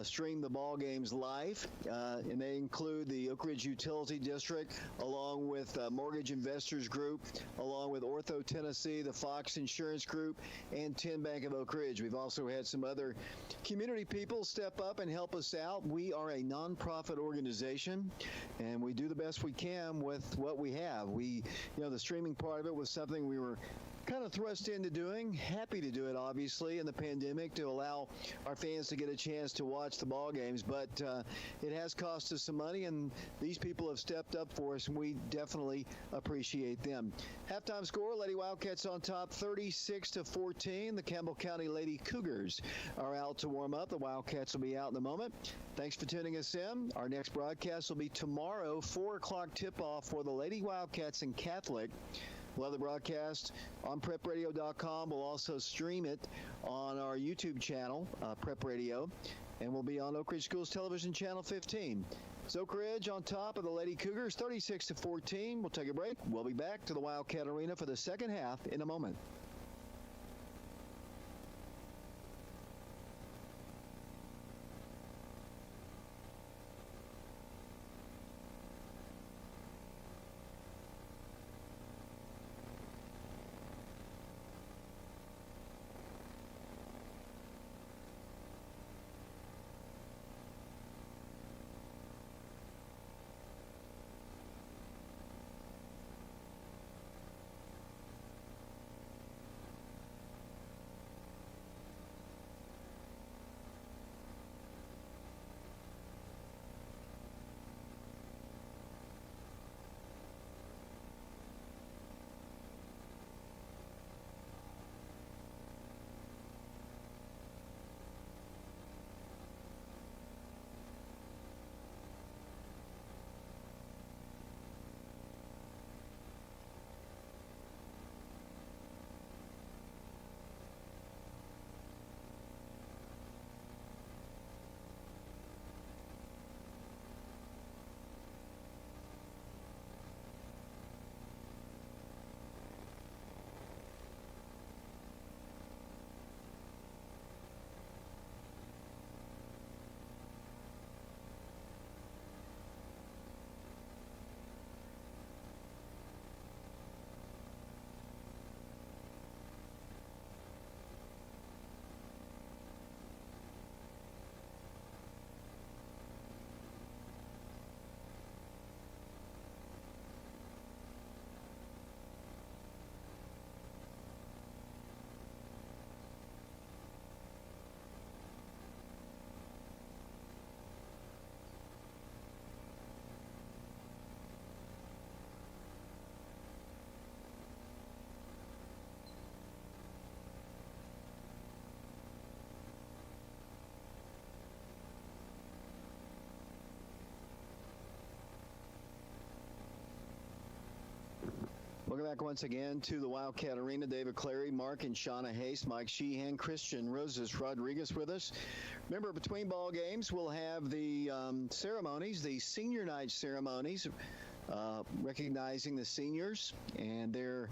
stream the ball games live, and they include the Oak Ridge Utility District, along with Mortgage Investors Group, along with Ortho Tennessee, the Fox Insurance Group, and 10 Bank of Oak Ridge. We've also had some other community people step up and help us out. We are a nonprofit organization, and we do the best we can with what we have. The streaming part of it was something we were kind of thrust into doing. Happy to do it, obviously, in the pandemic to allow our fans to get a chance to watch the ball games. But it has cost us some money, and these people have stepped up for us, and we definitely appreciate them. Halftime score, Lady Wildcats on top, 36-14. The Campbell County Lady Cougars are out to warm up. The Wildcats will be out in a moment. Thanks for tuning us in. Our next broadcast will be tomorrow, 4 o'clock tip-off for the Lady Wildcats and Catholic. We'll have the broadcast on prepradio.com. We'll also stream it on our YouTube channel, Prep Radio, and we'll be on Oak Ridge Schools Television Channel 15. It's Oak Ridge on top of the Lady Cougars, 36-14. We'll take a break. We'll be back to the Wildcat Arena for the second half in a moment. back once again to the Wildcat Arena. David Clary, Mark and Shauna Hayes, Mike Sheehan, Christian Roses Rodriguez with us. Remember, between ball games, we'll have the ceremonies, the senior night ceremonies, recognizing the seniors and their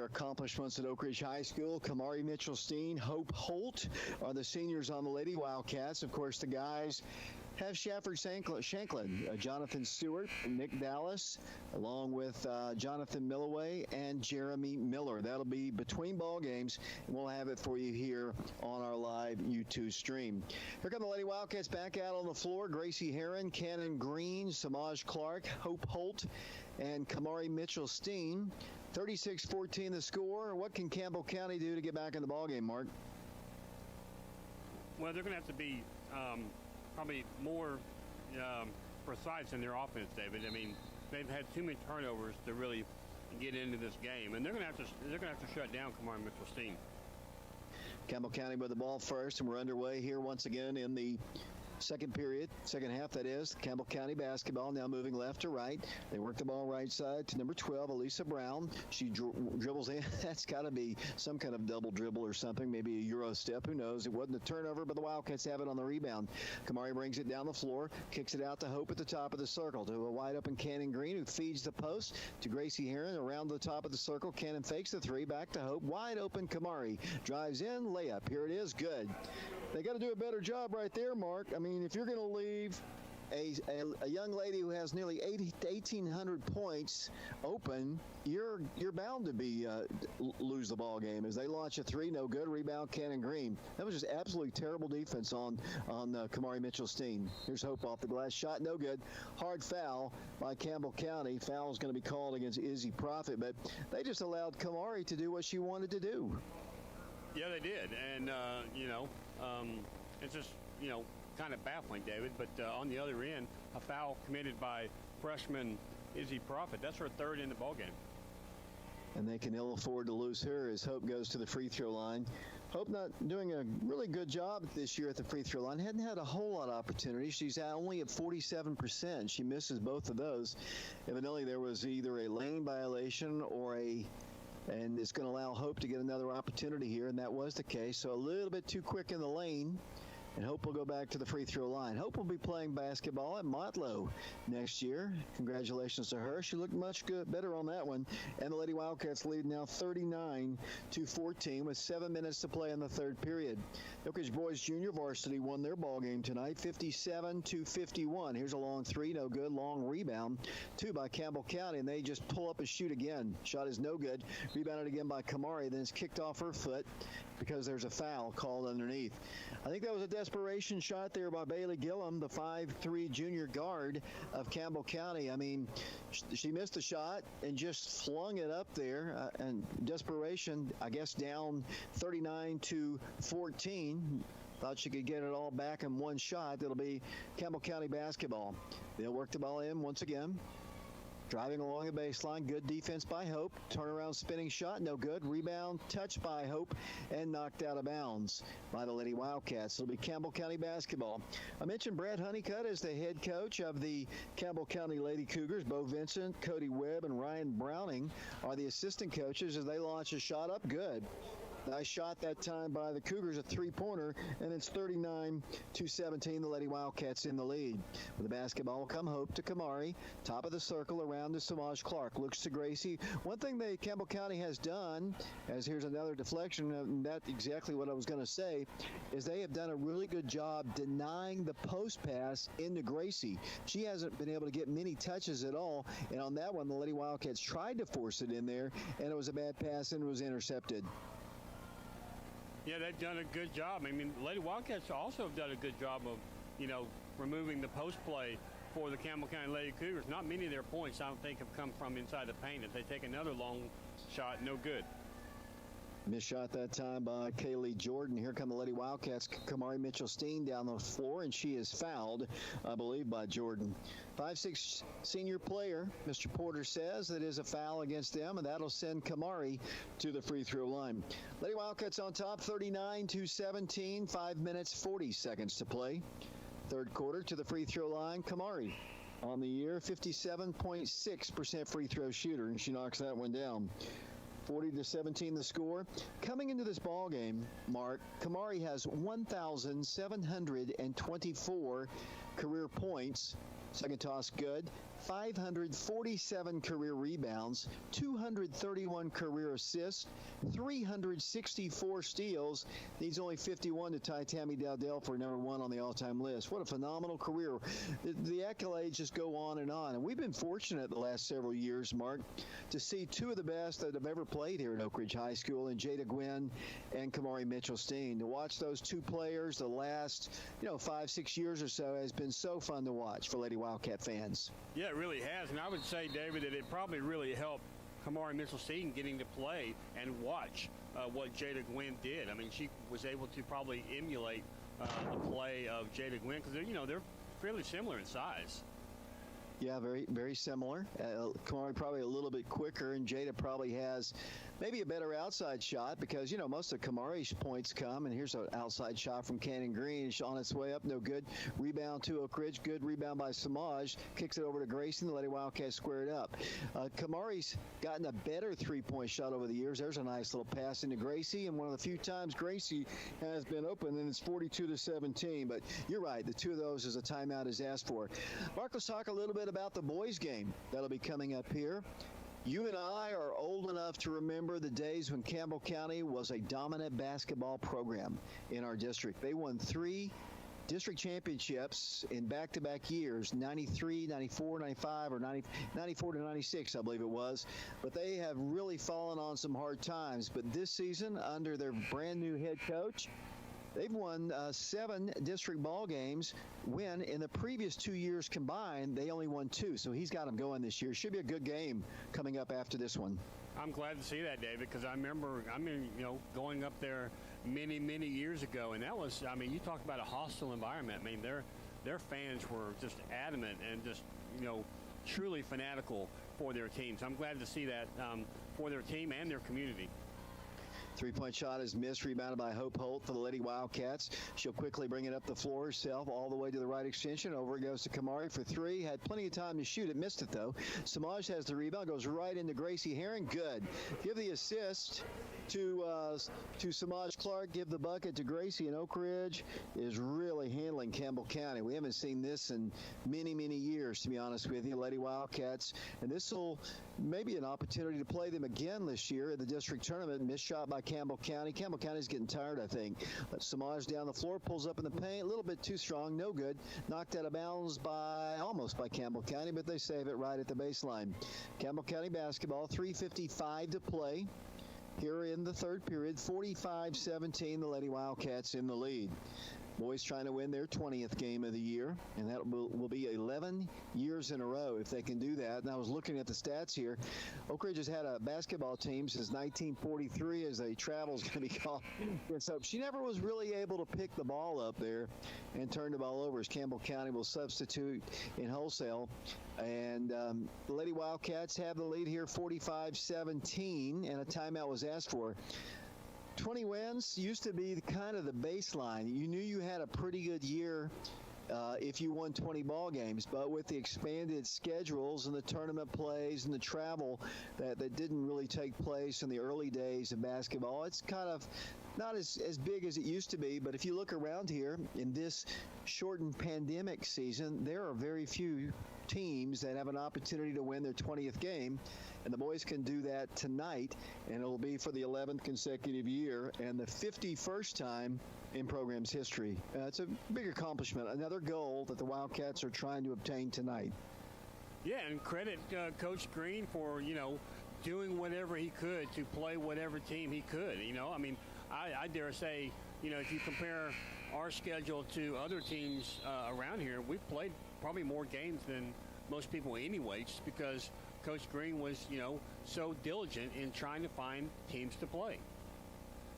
accomplishments at Oak Ridge High School. Kamari Mitchell-Steen, Hope Holt are the seniors on the Lady Wildcats. Of course, the guys have Shafford Shanklin, Jonathan Stewart, Nick Dallas, along with Jonathan Milloway and Jeremy Miller. That'll be between ball games, and we'll have it for you here on our live YouTube stream. Here come the Lady Wildcats back out on the floor. Gracie Herron, Cannon Green, Samaj Clark, Hope Holt, and Kamari Mitchell-Steen. 36-14 the score. What can Campbell County do to get back in the ball game, Mark? Well, they're going to have to be probably more precise in their offense, David. I mean, they've had too many turnovers to really get into this game, and they're going to have to shut down Kamari Mitchell-Steen. Campbell County with the ball first, and we're underway here once again in the second period, second half that is. Campbell County basketball now moving left to right. They work the ball right side to number 12, Elisa Brown. She dribbles in. That's got to be some kind of double dribble or something, maybe a Euro step. Who knows? It wasn't a turnover, but the Wildcats have it on the rebound. Kamari brings it down the floor, kicks it out to Hope at the top of the circle to a wide open Cannon Green, who feeds the post to Gracie Herron around the top of the circle. Cannon fakes the three, back to Hope. Wide open Kamari drives in, layup. Here it is, good. They got to do a better job right there, Mark. I mean, if you're going to leave a young lady who has nearly 1,800 points open, you're bound to be lose the ball game. As they launch a three, no good. Rebound, Cannon Green. That was just absolutely terrible defense on Kamari Mitchell-Steen. Here's Hope off the glass shot, no good. Hard foul by Campbell County. Foul is going to be called against Izzy Profit, but they just allowed Kamari to do what she wanted to do. Yeah, they did, and it's just kind of baffling, David. But on the other end, a foul committed by freshman Izzy Profit. That's her third in the ballgame. And they can ill afford to lose her as Hope goes to the free throw line. Hope not doing a really good job this year at the free throw line. Hadn't had a whole lot of opportunities. She's only at 47%. She misses both of those. Evidently, there was either a lane violation or and it's going to allow Hope to get another opportunity here, and that was the case. So a little bit too quick in the lane, and Hope will go back to the free throw line. Hope will be playing basketball at Motlow next year. Congratulations to her. She looked much better on that one. And the Lady Wildcats lead now 39-14 with 7 minutes to play in the third period. Oak Ridge Boys Junior Varsity won their ball game tonight, 57-51. Here's a long three, no good. Long rebound, two by Campbell County, and they just pull up a shoot again. Shot is no good. Rebounded again by Kamari, then it's kicked off her foot because there's a foul called underneath. I think that was a desperation shot there by Bailey Gillum, the 5'3" junior guard of Campbell County. I mean, she missed the shot and just flung it up there. And desperation, I guess, down 39-14. Thought she could get it all back in one shot. It'll be Campbell County basketball. They'll work the ball in once again. Driving along the baseline, good defense by Hope. Turnaround spinning shot, no good. Rebound, touched by Hope, and knocked out of bounds by the Lady Wildcats. It'll be Campbell County basketball. I mentioned Brad Honeycutt as the head coach of the Campbell County Lady Cougars. Bo Vincent, Cody Webb, and Ryan Browning are the assistant coaches as they launch a shot up good. Nice shot that time by the Cougars, a three-pointer, and it's 39-17. The Lady Wildcats in the lead. With the basketball will come Hope to Kamari. Top of the circle around to Samaj Clark. Looks to Gracie. One thing Campbell County has done, as here's another deflection, and that's exactly what I was going to say, is they have done a really good job denying the post pass into Gracie. She hasn't been able to get many touches at all, and on that one, the Lady Wildcats tried to force it in there, and it was a bad pass and it was intercepted. Yeah, they've done a good job. I mean, the Lady Wildcats also have done a good job of, removing the post play for the Campbell County Lady Cougars. Not many of their points, I don't think, have come from inside the paint. If they take another long shot, no good. Missed shot that time by Kaylee Jordan. Here come the Lady Wildcats. Kamari Mitchell-Steen down the floor, and she is fouled, I believe, by Jordan. 5'6" senior player, Mr. Porter says that is a foul against them, and that'll send Kamari to the free throw line. Lady Wildcats on top, 39-17, 5 minutes, 40 seconds to play. Third quarter to the free throw line, Kamari. on the year, 57.6% free throw shooter, and she knocks that one down. 40-17 the score. Coming into this ball game, Mark, Kamari has 1,724 career points. Second toss good. 547 career rebounds, 231 career assists, 364 steals. Needs only 51 to tie Tammy Dowdell for number one on the all-time list. What a phenomenal career. The accolades just go on. And we've been fortunate the last several years, Mark, to see two of the best that have ever played here at Oak Ridge High School, in Jada Gwynn and Kamari Mitchell-Steen. To watch those two players the last, 5-6 years or so has been so fun to watch for Lady Wildcat fans. Yeah, it really has. And I would say, David, that it probably really helped Kamari Mitchell-Steen getting to play and watch what Jada Gwynn did. I mean, she was able to probably emulate the play of Jada Gwynn because they're fairly similar in size. Yeah, very, very similar. Kamari probably a little bit quicker, and Jada probably has maybe a better outside shot because, most of Kamari's points come, and here's an outside shot from Cannon Green. It's on its way up, no good. Rebound to Oak Ridge, good rebound by Samaj. Kicks it over to Grayson, the Lady Wildcats square it up. Kamari's gotten a better three-point shot over the years. There's a nice little pass into Gracie, and one of the few times Gracie has been open, and it's 42-17. But you're right, the two of those is a timeout is asked for. Mark, let's talk a little bit about the boys' game that'll be coming up here. You and I are old enough to remember the days when Campbell County was a dominant basketball program in our district. They won 3 district championships in back-to-back years, 93, 94, 95, or 94 to 96, I believe it was. But they have really fallen on some hard times. But this season, under their brand-new head coach, they've won 7 district ball games when in the previous 2 years combined, they only won 2. So he's got them going this year. Should be a good game coming up after this one. I'm glad to see that, David, because I remember, going up there many, many years ago, and that was, you talk about a hostile environment. I mean, their fans were just adamant and just, truly fanatical for their teams. I'm glad to see that for their team and their community. Three-point shot is missed, rebounded by Hope Holt for the Lady Wildcats. She'll quickly bring it up the floor herself, all the way to the right extension. Over it goes to Kamari for 3. Had plenty of time to shoot it, missed it though. Samaj has the rebound, goes right into Gracie Herring. Good. Give the assist to Samaj Clark. Give the bucket to Gracie, and Oak Ridge is really handling Campbell County. We haven't seen this in many, many years, to be honest with you, Lady Wildcats. And this will maybe an opportunity to play them again this year at the district tournament. Missed shot by Campbell County. Campbell County's getting tired, I think. But Samaj down the floor, pulls up in the paint, a little bit too strong, no good. Knocked out of bounds almost by Campbell County, but they save it right at the baseline. Campbell County basketball, 3:55 to play here in the third period. 45-17, the Lady Wildcats in the lead. Boys trying to win their 20th game of the year, and that will be 11 years in a row if they can do that. And I was looking at the stats here. Oak Ridge has had a basketball team since 1943 as a travel is going to be called. So she never was really able to pick the ball up there and turn the ball over, as Campbell County will substitute in wholesale. And the Lady Wildcats have the lead here, 45-17, and a timeout was asked for. 20 wins used to be kind of the baseline. You knew you had a pretty good year if you won 20 ball games, but with the expanded schedules and the tournament plays and the travel that didn't really take place in the early days of basketball, it's kind of not as big as it used to be. But if you look around here in this shortened pandemic season, there are very few teams that have an opportunity to win their 20th game. And the boys can do that tonight, and it'll be for the 11th consecutive year and the 51st time in program's history. It's a big accomplishment, another goal that the Wildcats are trying to obtain tonight. Yeah, and credit Coach Green for, doing whatever he could to play whatever team he could. I dare say, if you compare our schedule to other teams around here, we've played probably more games than most people anyway, just because Coach Green was, so diligent in trying to find teams to play.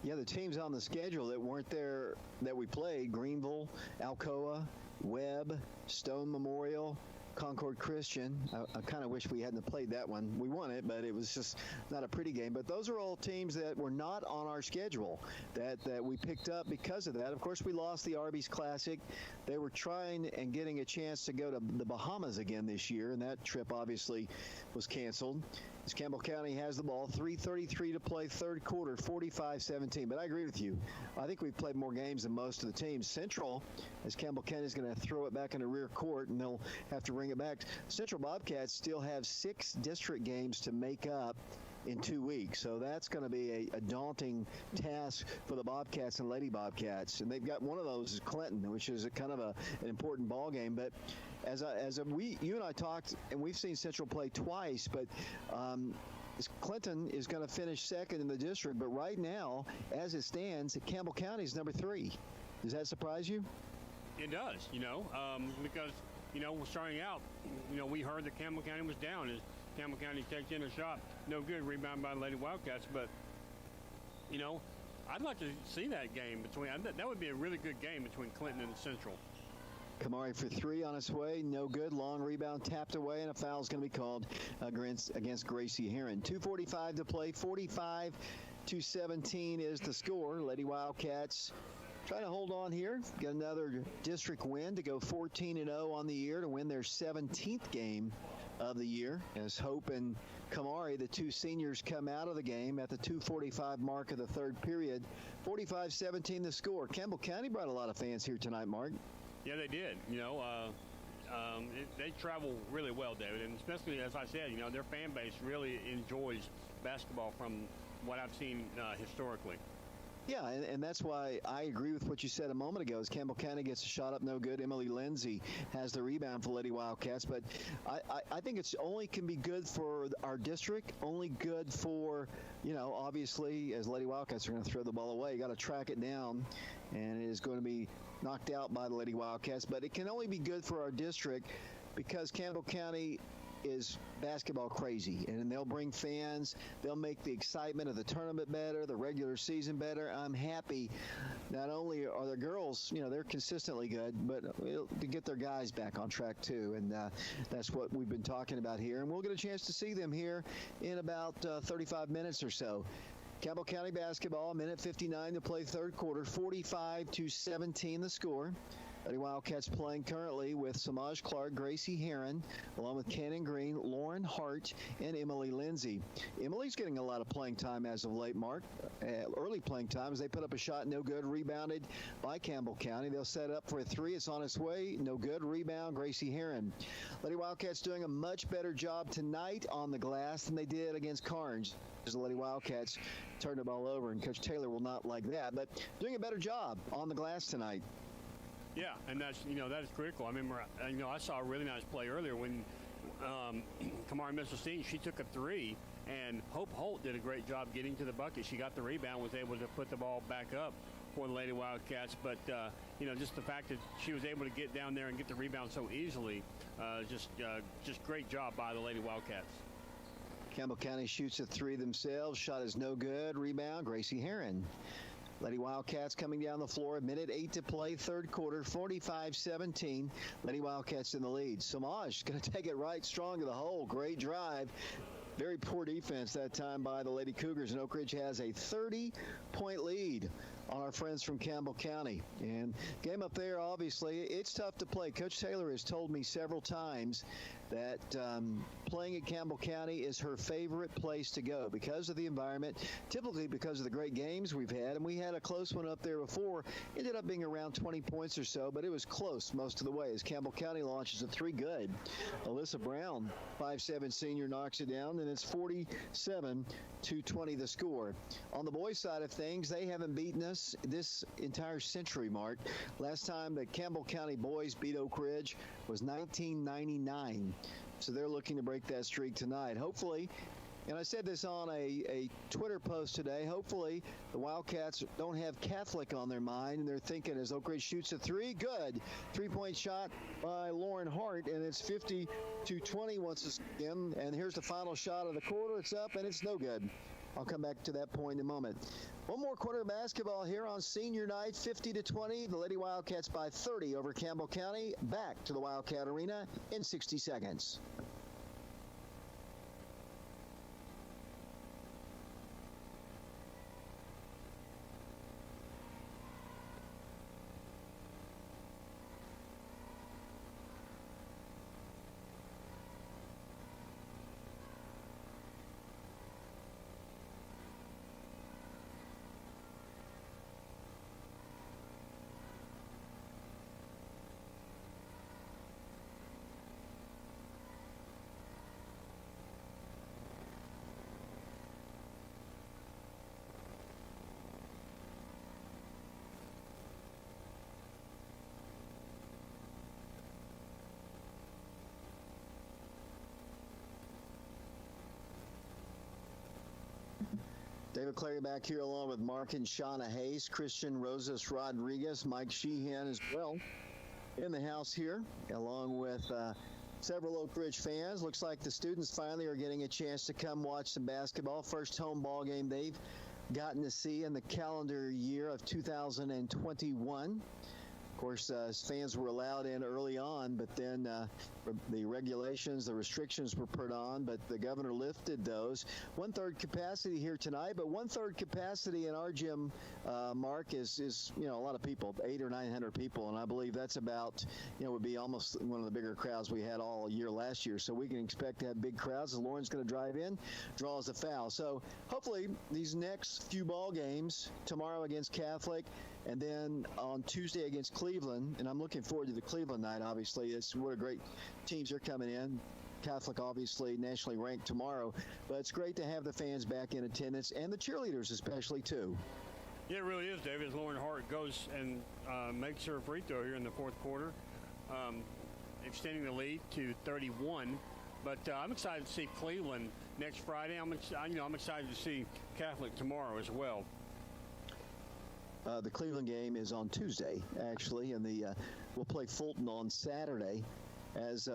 Yeah, the teams on the schedule that weren't there that we played, Greenville, Alcoa, Webb, Stone Memorial, Concord Christian. I kind of wish we hadn't played that one. We won it, but it was just not a pretty game. But those are all teams that were not on our schedule that we picked up because of that. Of course, we lost the Arby's Classic. They were trying and getting a chance to go to the Bahamas again this year, and that trip obviously was canceled. As Campbell County has the ball, 3:33 to play, third quarter, 45-17. But I agree with you. I think we've played more games than most of the teams. Central, as Campbell County is going to throw it back into rear court, and they'll have to bring it back. Central Bobcats still have 6 district games to make up in 2 weeks. So that's going to be a daunting task for the Bobcats and Lady Bobcats. And they've got one of those is Clinton, which is a kind of an important ball game. But you and I talked, and we've seen Central play twice, but Clinton is going to finish second in the district. But right now, as it stands, Campbell County is number 3. Does that surprise you? It does, because, we're starting out, we heard that Campbell County was down. As Campbell County takes in a shot, no good, rebound by the Lady Wildcats. But, I'd like to see that game that would be a really good game between Clinton and Central. Kamari for 3 on its way. No good. Long rebound tapped away, and a foul is going to be called against Gracie Heron. 2:45 to play. 45-17 is the score. Lady Wildcats trying to hold on here. Get another district win to go 14-0 on the year to win their 17th game of the year. As Hope and Kamari, the 2 seniors, come out of the game at the 2:45 mark of the third period. 45-17 the score. Campbell County brought a lot of fans here tonight, Mark. Yeah, they did. They travel really well, David, and especially, as I said, their fan base really enjoys basketball from what I've seen historically. Yeah, and that's why I agree with what you said a moment ago. As Campbell County gets a shot up, no good. Emily Lindsay has the rebound for Lady Wildcats. But I think it's only can be good for our district, only good for, obviously, as Lady Wildcats are going to throw the ball away. You got to track it down, and it is going to be knocked out by the Lady Wildcats. But it can only be good for our district because Campbell County is basketball crazy, and they'll bring fans. They'll make the excitement of the tournament better, the regular season better. I'm happy. Not only are the girls, they're consistently good, but to get their guys back on track too, and that's what we've been talking about here. And we'll get a chance to see them here in about 35 minutes or so. Campbell County basketball, 1:59 to play, third quarter, 45-17 the score. Lady Wildcats playing currently with Samaj Clark, Gracie Heron, along with Cannon Green, Lauren Hart, and Emily Lindsay. Emily's getting a lot of playing time as of late, Mark. Early playing time as they put up a shot, no good, rebounded by Campbell County. They'll set up for a 3. It's on its way, no good, rebound, Gracie Heron. Lady Wildcats doing a much better job tonight on the glass than they did against Carnes. As the Lady Wildcats turned the ball over, and Coach Taylor will not like that, but doing a better job on the glass tonight. Yeah, and that is critical. I remember, I saw a really nice play earlier when Kamari missed a steam. She took a 3, and Hope Holt did a great job getting to the bucket. She got the rebound, was able to put the ball back up for the Lady Wildcats. But, just the fact that she was able to get down there and get the rebound so easily, just great job by the Lady Wildcats. Campbell County shoots a 3 themselves. Shot is no good. Rebound, Gracie Heron. Lady Wildcats coming down the floor. 1:08 to play, third quarter, 45-17. Lady Wildcats in the lead. Samaj going to take it right strong to the hole. Great drive. Very poor defense that time by the Lady Cougars, and Oak Ridge has a 30-point lead on our friends from Campbell County. And game up there, obviously, it's tough to play. Coach Taylor has told me several times that playing at Campbell County is her favorite place to go because of the environment, typically because of the great games we've had. And we had a close one up there before. Ended up being around 20 points or so, but it was close most of the way as Campbell County launches a 3 good. Alyssa Brown, 5'7" senior, knocks it down, and it's 47-20 the score. On the boys' side of things, they haven't beaten us this entire century, Mark. Last time the Campbell County boys beat Oak Ridge was 1999. So they're looking to break that streak tonight. Hopefully, and I said this on a Twitter post today, hopefully the Wildcats don't have Catholic on their mind, and they're thinking as Oak Ridge shoots a 3, good. 3-point shot by Lauren Hart, and it's 50-20 once again. And here's the final shot of the quarter. It's up, and it's no good. I'll come back to that point in a moment. One more quarter of basketball here on senior night, 50-20. The Lady Wildcats by 30 over Campbell County. Back to the Wildcat Arena in 60 seconds. David Clary back here along with Mark and Shauna Hayes, Christian Rosas Rodriguez, Mike Sheehan as well in the house here, along with several Oak Ridge fans. Looks like the students finally are getting a chance to come watch some basketball. First home ball game they've gotten to see in the calendar year of 2021. Of course, fans were allowed in early on, but then the regulations, the restrictions were put on, but the governor lifted those. 1/3 capacity here tonight, but 1/3 capacity in our gym, Mark, is a lot of people, 800 or 900 people, and I believe that's about, would be almost one of the bigger crowds we had all year last year. So we can expect to have big crowds as Lauren's going to drive in, draws a foul. So hopefully these next few ball games, tomorrow against Catholic, and then on Tuesday against Cleveland, and I'm looking forward to the Cleveland night, obviously. What a great teams are coming in. Catholic, obviously, nationally ranked tomorrow. But it's great to have the fans back in attendance, and the cheerleaders especially, too. Yeah, it really is, David. As Lauren Hart goes and makes her free throw here in the fourth quarter, extending the lead to 31. But I'm excited to see Cleveland next Friday. I'm excited to see Catholic tomorrow as well. The Cleveland game is on Tuesday, actually, and we'll play Fulton on Saturday as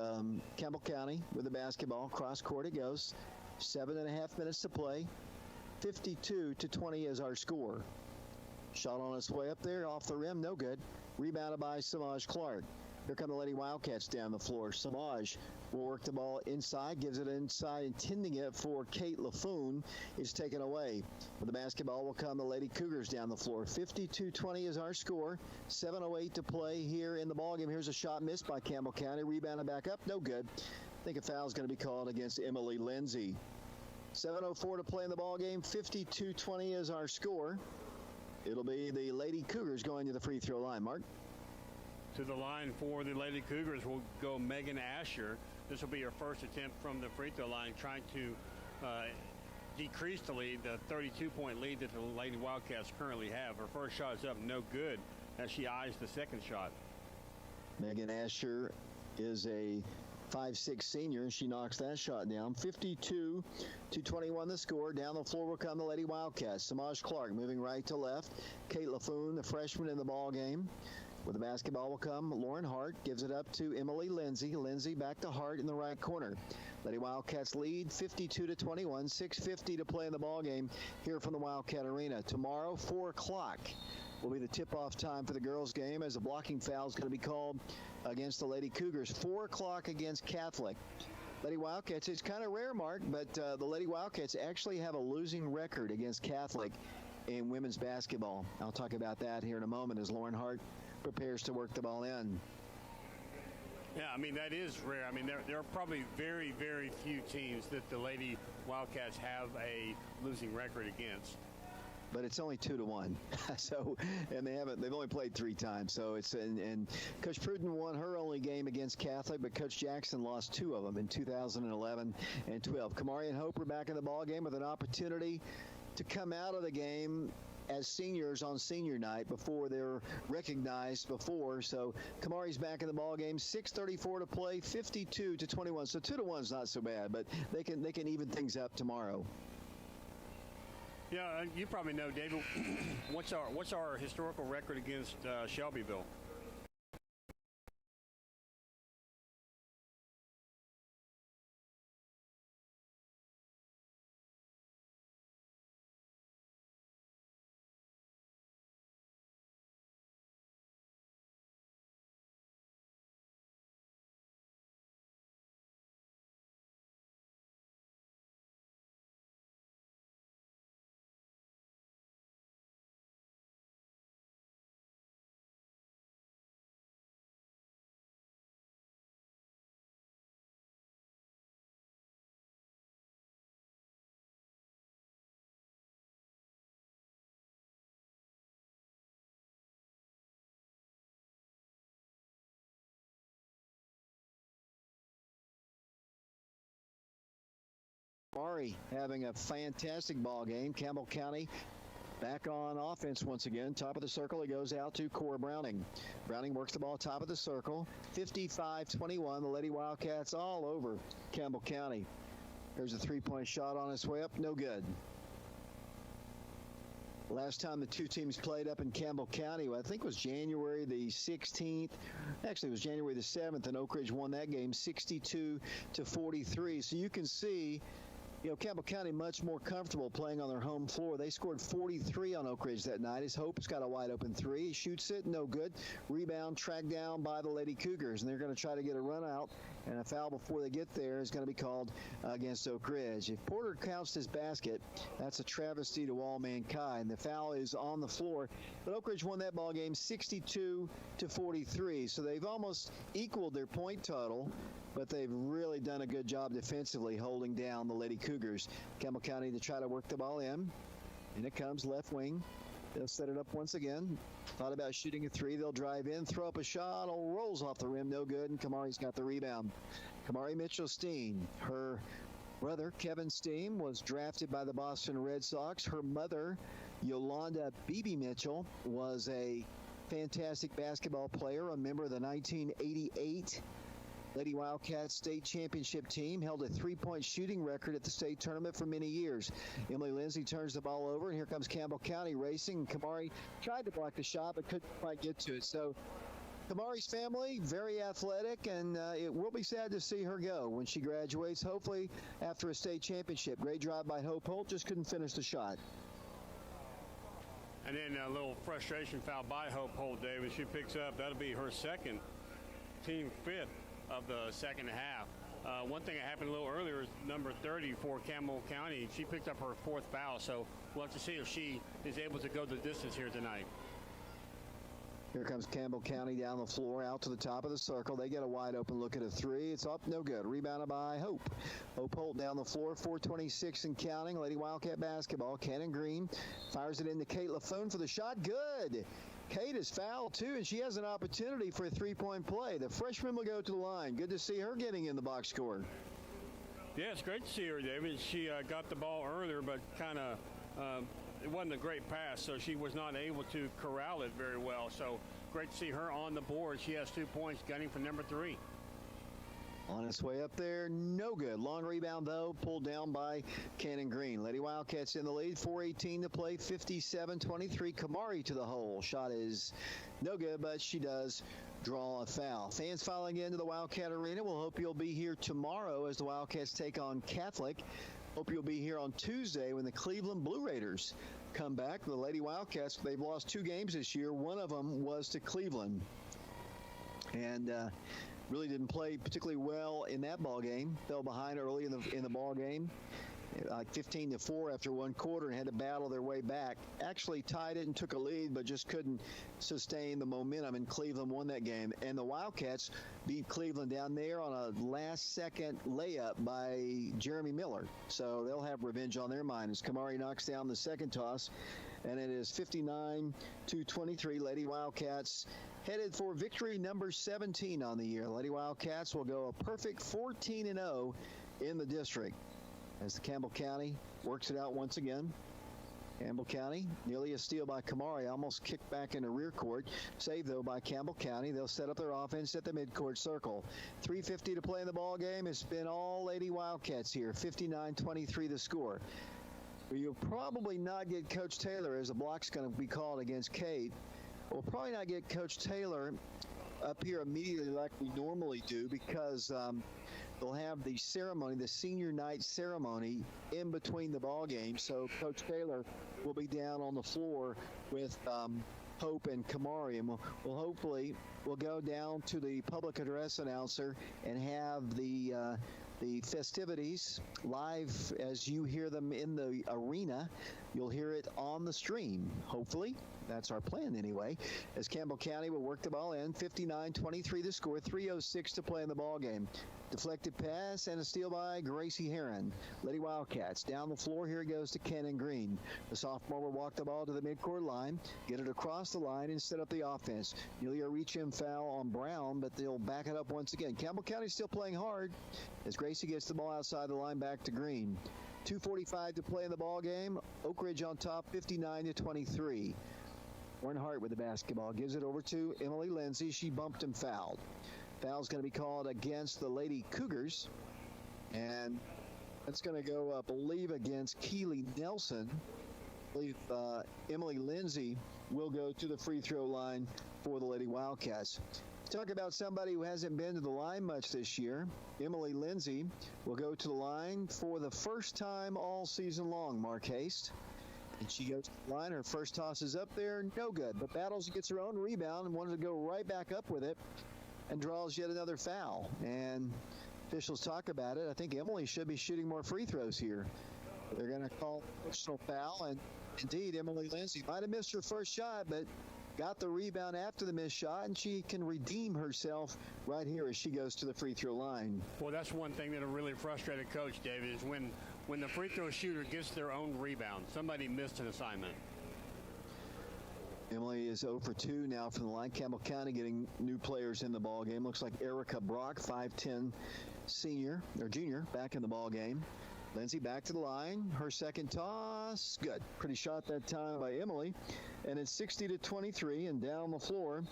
Campbell County with the basketball. Cross court it goes. 7.5 minutes to play. 52-20 is our score. Shot on its way up there, off the rim, no good. Rebounded by Samaj Clark. Here come the Lady Wildcats down the floor. Samaj will work the ball inside, gives it inside, intending it for Kate LaFoon. It's taken away. With the basketball will come the Lady Cougars down the floor. 52-20 is our score. 7:08 to play here in the ballgame. Here's a shot missed by Campbell County. Rebounded back up, no good. I think a foul is going to be called against Emily Lindsay. 7:04 to play in the ballgame. 52-20 is our score. It'll be the Lady Cougars going to the free throw line. Mark? To the line for the Lady Cougars will go Megan Asher. This will be her first attempt from the free throw line, trying to decrease the lead, the 32-point lead that the Lady Wildcats currently have. Her first shot is up, no good, as she eyes the second shot. Megan Asher is a 5'6" senior, and she knocks that shot down. 52-21 the score. Down the floor will come the Lady Wildcats. Samaj Clark moving right to left. Kate LaFoon, the freshman in the ball game. With the basketball will come Lauren Hart, gives it up to Emily Lindsay. Lindsay back to Hart in the right corner. Lady Wildcats lead 52-21, 6:50 to play in the ball game here from the Wildcat Arena. Tomorrow, 4 o'clock will be the tip-off time for the girls' game, as a blocking foul is going to be called against the Lady Cougars. 4 o'clock against Catholic. Lady Wildcats, it's kind of rare, Mark, but the Lady Wildcats actually have a losing record against Catholic in women's basketball. I'll talk about that here in a moment as Lauren Hart prepares to work the ball in. Yeah, I mean, that is rare. I mean, there are probably very, very few teams that the Lady Wildcats have a losing record against. But it's only 2-1. So, and they've only played 3 times. So it's, and Coach Pruden won her only game against Catholic, but Coach Jackson lost 2 of them in 2011 and 12. Kamari and Hope are back in the ball game with an opportunity to come out of the game as seniors on senior night before they're recognized before. So Kamari's back in the ball game. 6:34 to play, 52-21. So 2-1 is not so bad, but they can even things up tomorrow. Yeah, you probably know, David. What's our historical record against Shelbyville? Kamari having a fantastic ball game. Campbell County back on offense once again. Top of the circle, it goes out to Cora Browning. Browning works the ball top of the circle. 55-21. The Lady Wildcats all over Campbell County. There's a three-point shot on its way up. No good. Last time the two teams played up in Campbell County, I think was January the 16th. Actually, it was January the 7th, and Oak Ridge won that game 62-43. So you can see, Campbell County much more comfortable playing on their home floor. They scored 43 on Oak Ridge that night. His Hope's got a wide open three. He shoots it, no good. Rebound tracked down by the Lady Cougars, and they're going to try to get a run out, and a foul before they get there is going to be called against Oak Ridge. If Porter counts his basket, that's a travesty to all mankind. The foul is on the floor, but Oak Ridge won that ball game 62-43, so they've almost equaled their point total, but they've really done a good job defensively holding down the Lady Cougars. Campbell County to try to work the ball in, and it comes left wing. They'll set it up once again. Thought about shooting a three. They'll drive in, throw up a shot. Rolls off the rim, no good, and Kamari's got the rebound. Kamari Mitchell-Steen, her brother, Kevin Steen, was drafted by the Boston Red Sox. Her mother, Yolanda Beebe Mitchell, was a fantastic basketball player, a member of the 1988 Lady Wildcats state championship team, held a three-point shooting record at the state tournament for many years. Emily Lindsay turns the ball over, and here comes Campbell County racing. And Kamari tried to block the shot, but couldn't quite get to it. So Kamari's family, very athletic, and it will be sad to see her go when she graduates, hopefully after a state championship. Great drive by Hope Holt, just couldn't finish the shot. And then a little frustration foul by Hope Holt, David. She picks up, that'll be her second, team fifth of the second half. One thing that happened a little earlier is number 30 for Campbell County. She picked up her fourth foul, so we'll have to see if she is able to go the distance here tonight. Here comes Campbell County down the floor, out to the top of the circle. They get a wide open look at a three. It's up, no good. Rebounded by Hope. Hope Holt down the floor, 4:26 and counting. Lady Wildcat basketball. Cannon Green fires it into Kate LaFoon for the shot. Good. Kate is fouled, too, and she has an opportunity for a three-point play. The freshman will go to the line. Good to see her getting in the box score. Yeah, it's great to see her, David. She got the ball earlier, but kind of it wasn't a great pass, so she was not able to corral it very well. So great to see her on the board. She has 2 points, gunning for number 3. On its way up there, no good. Long rebound, though, pulled down by Cannon Green. Lady Wildcats in the lead, 4:18 to play, 57-23. Kamari to the hole. Shot is no good, but she does draw a foul. Fans filing into the Wildcat Arena. We'll hope you'll be here tomorrow as the Wildcats take on Catholic. Hope you'll be here on Tuesday when the Cleveland Blue Raiders come back. The Lady Wildcats, they've lost 2 games this year. One of them was to Cleveland. And really didn't play particularly well in that ball game. Fell behind early in the ball game, like 15-4 after one quarter, and had to battle their way back. Actually tied it and took a lead, but just couldn't sustain the momentum, and Cleveland won that game. And the Wildcats beat Cleveland down there on a last-second layup by Jeremy Miller. So they'll have revenge on their mind as Kamari knocks down the second toss, and it is 59-23. Lady Wildcats headed for victory number 17 on the year. Lady Wildcats will go a perfect 14-0 in the district as the Campbell County works it out once again. Campbell County, nearly a steal by Kamari, almost kicked back into rear court. Saved, though, by Campbell County. They'll set up their offense at the midcourt circle. 3:50 to play in the ball game. It's been all Lady Wildcats here. 59-23 the score. You'll probably not get Coach Taylor, as the block's going to be called against Kate. We'll probably not get Coach Taylor up here immediately like we normally do, because they'll have the ceremony, the senior night ceremony, in between the ball games. So Coach Taylor will be down on the floor with Hope and Kamari, and we'll hopefully go down to the public address announcer and have the festivities live as you hear them in the arena. You'll hear it on the stream, hopefully. That's our plan anyway, as Campbell County will work the ball in. 59-23 the score, 3:06 to play in the ball game. Deflected pass and a steal by Gracie Heron. Lady Wildcats down the floor. Here it goes to Cannon Green. The sophomore will walk the ball to the midcourt line, get it across the line, and set up the offense. Nearly a reach-in foul on Brown, but they'll back it up once again. Campbell County still playing hard as Gracie Gracie gets the ball outside the line, back to Green. 2:45 to play in the ball game. Oak Ridge on top, 59-23. Warren Hart with the basketball gives it over to Emily Lindsay. She bumped and fouled. Foul's going to be called against the Lady Cougars, and that's going to go, I believe, against Keely Nelson. I believe Emily Lindsay will go to the free throw line for the Lady Wildcats. Talk about somebody who hasn't been to the line much this year. Emily Lindsay will go to the line for the first time all season long, Mark Haste. And she goes to the line. Her first toss is up there, no good. But battles, gets her own rebound and wanted to go right back up with it and draws yet another foul. And officials talk about it. I think Emily should be shooting more free throws here. They're going to call personal foul. And indeed, Emily Lindsay might have missed her first shot, but got the rebound after the missed shot, and she can redeem herself right here as she goes to the free throw line. Well, that's one thing that really frustrated Coach David is when the free throw shooter gets their own rebound. Somebody missed an assignment. Emily is 0 for 2 now from the line. Campbell County getting new players in the ball game. Looks like Erica Brock, 5'10", junior, back in the ball game. Lindsay back to the line. Her second toss, good. Pretty shot that time by Emily. And it's 60-23, and down the floor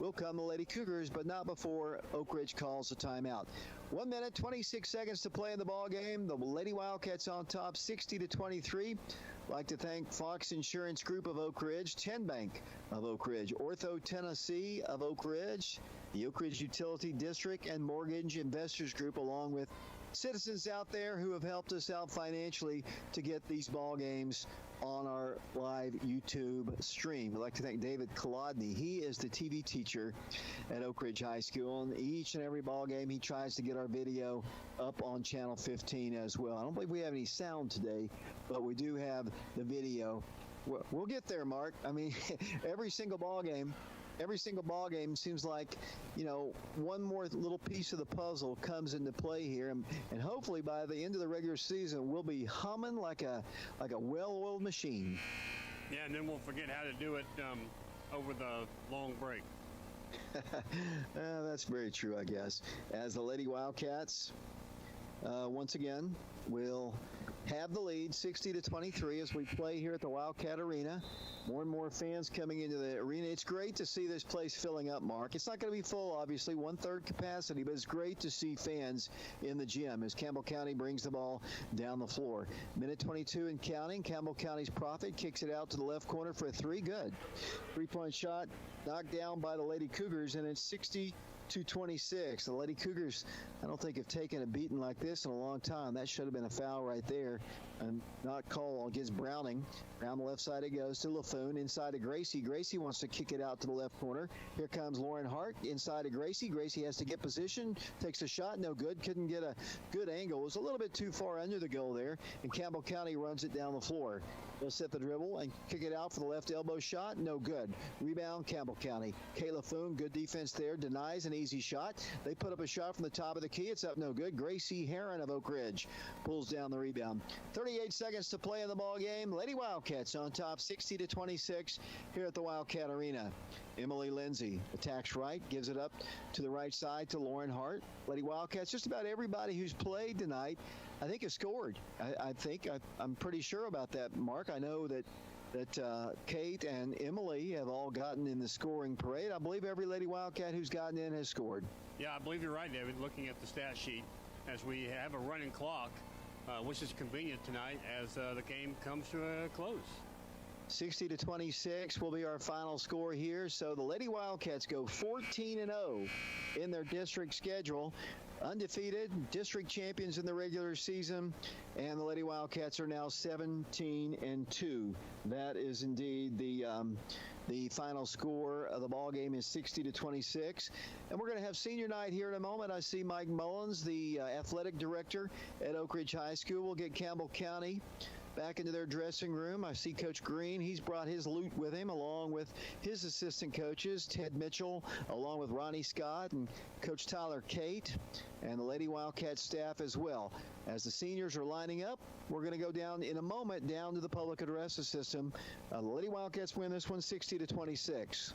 will come the Lady Cougars, but not before Oak Ridge calls a timeout. 1 minute, 26 seconds to play in the ball game. The Lady Wildcats on top, 60-23. Like to thank Fox Insurance Group of Oak Ridge, Ten Bank of Oak Ridge, Ortho Tennessee of Oak Ridge, the Oak Ridge Utility District, and Mortgage Investors Group, along with citizens out there who have helped us out financially to get these ball games on our live YouTube stream. I'd like to thank David Kolodny. He is the TV teacher at Oak Ridge High School, and each and every ball game he tries to get our video up on Channel 15 as well. I don't believe we have any sound today, but we do have the video. We'll get there, Mark. I mean, every single ball game seems like, one more little piece of the puzzle comes into play here, and hopefully by the end of the regular season we'll be humming like a well-oiled machine. Yeah, and then we'll forget how to do it over the long break. That's very true, I guess. As the Lady Wildcats once again will have the lead, 60-23, as we play here at the Wildcat Arena. More and more fans coming into the arena. It's great to see this place filling up, Mark. It's not going to be full, obviously, 1/3 capacity, but it's great to see fans in the gym as Campbell County brings the ball down the floor. Minute 22 and counting. Campbell County's Prophet kicks it out to the left corner for a three. Good. Three-point shot knocked down by the Lady Cougars, and it's 60-26. The Lady Cougars, I don't think, have taken a beating like this in a long time. That should have been a foul right there, and not called against Browning. Around the left side it goes to LaFoon, inside to Gracie. Gracie wants to kick it out to the left corner. Here comes Lauren Hart inside to Gracie. Gracie has to get position, takes a shot, no good. Couldn't get a good angle. It was a little bit too far under the goal there, and Campbell County runs it down the floor. They'll set the dribble and kick it out for the left elbow shot, no good. Rebound, Campbell County. Kayla Foon, good defense there, denies an easy shot. They put up a shot from the top of the key. It's up, no good. Gracie Heron of Oak Ridge pulls down the rebound. 38 seconds to play in the ball game. Lady Wildcats on top, 60-26 here at the Wildcat Arena. Emily Lindsay attacks right, gives it up to the right side to Lauren Hart. Lady Wildcats, just about everybody who's played tonight, I think, has scored. I'm pretty sure about that, Mark. I know that Kate and Emily have all gotten in the scoring parade. I believe every Lady Wildcat who's gotten in has scored. Yeah, I believe you're right, David, looking at the stat sheet as we have a running clock, which is convenient tonight as the game comes to a close. 60-26 will be our final score here. So the Lady Wildcats go 14-0 in their district schedule. Undefeated, district champions in the regular season, and the Lady Wildcats are now 17-2. That is indeed the final score of the ball game is 60-26. And we're going to have senior night here in a moment. I see Mike Mullins, the athletic director at Oak Ridge High School, will get Campbell County back into their dressing room. I see Coach Green. He's brought his loot with him, along with his assistant coaches, Ted Mitchell, along with Ronnie Scott and Coach Tyler Kate, and the Lady Wildcat staff as well. As the seniors are lining up, we're going to go down in a moment down to the public address system. The Lady Wildcats win this one 60-26.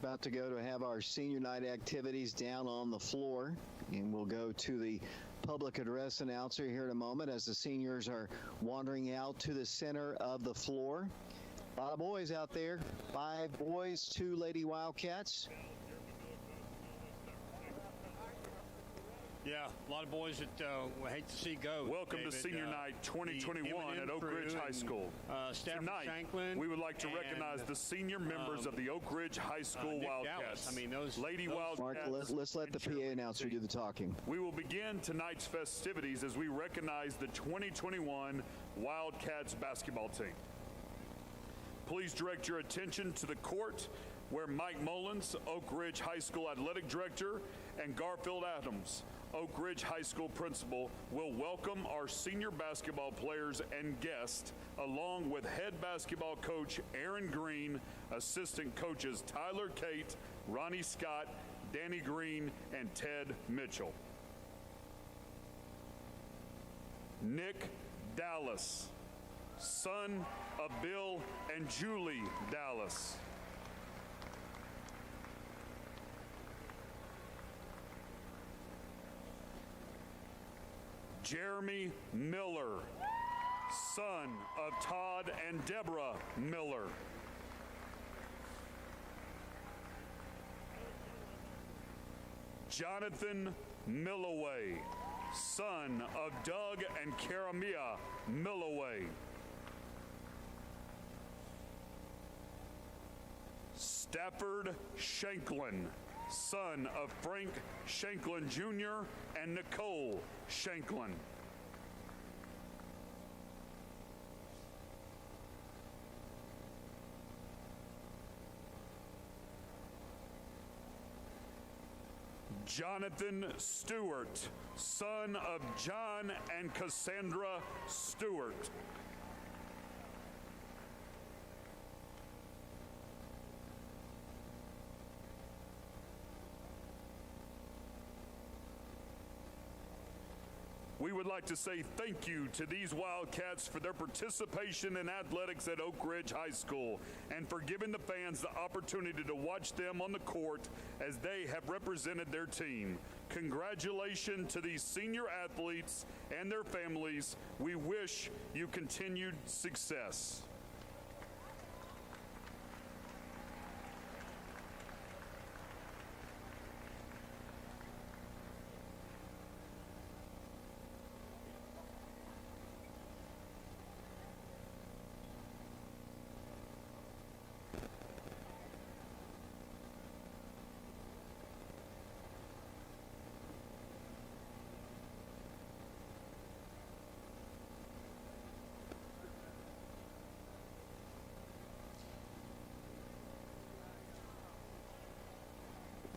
About to go to have our senior night activities down on the floor, and we'll go to the public address announcer here in a moment as the seniors are wandering out to the center of the floor. A lot of boys out there. 5 boys, 2 Lady Wildcats. Yeah, a lot of boys that we hate to see go. Welcome David. to Senior Night 2021 at Oak Ridge High School. Tonight, Shanklin we would like to recognize the senior members of the Oak Ridge High School Nick Wildcats. Dallas. I mean, those Wildcats. Mark, let's let the PA announcer do the talking. We will begin tonight's festivities as we recognize the 2021 Wildcats basketball team. Please direct your attention to the court where Mike Mullins, Oak Ridge High School Athletic Director, and Garfield Adams, Oak Ridge High School Principal, will welcome our senior basketball players and guests, along with head basketball coach Aaron Green, assistant coaches Tyler Cate, Ronnie Scott, Danny Green, and Ted Mitchell. Nick Dallas, son of Bill and Julie Dallas. Jeremy Miller, son of Todd and Deborah Miller. Jonathan Milloway, son of Doug and Karamia Milloway. Stafford Shanklin, son of Frank Shanklin Jr. and Nicole Shanklin. Jonathan Stewart, son of John and Cassandra Stewart. We would like to say thank you to these Wildcats for their participation in athletics at Oak Ridge High School and for giving the fans the opportunity to watch them on the court as they have represented their team. Congratulations to these senior athletes and their families. We wish you continued success.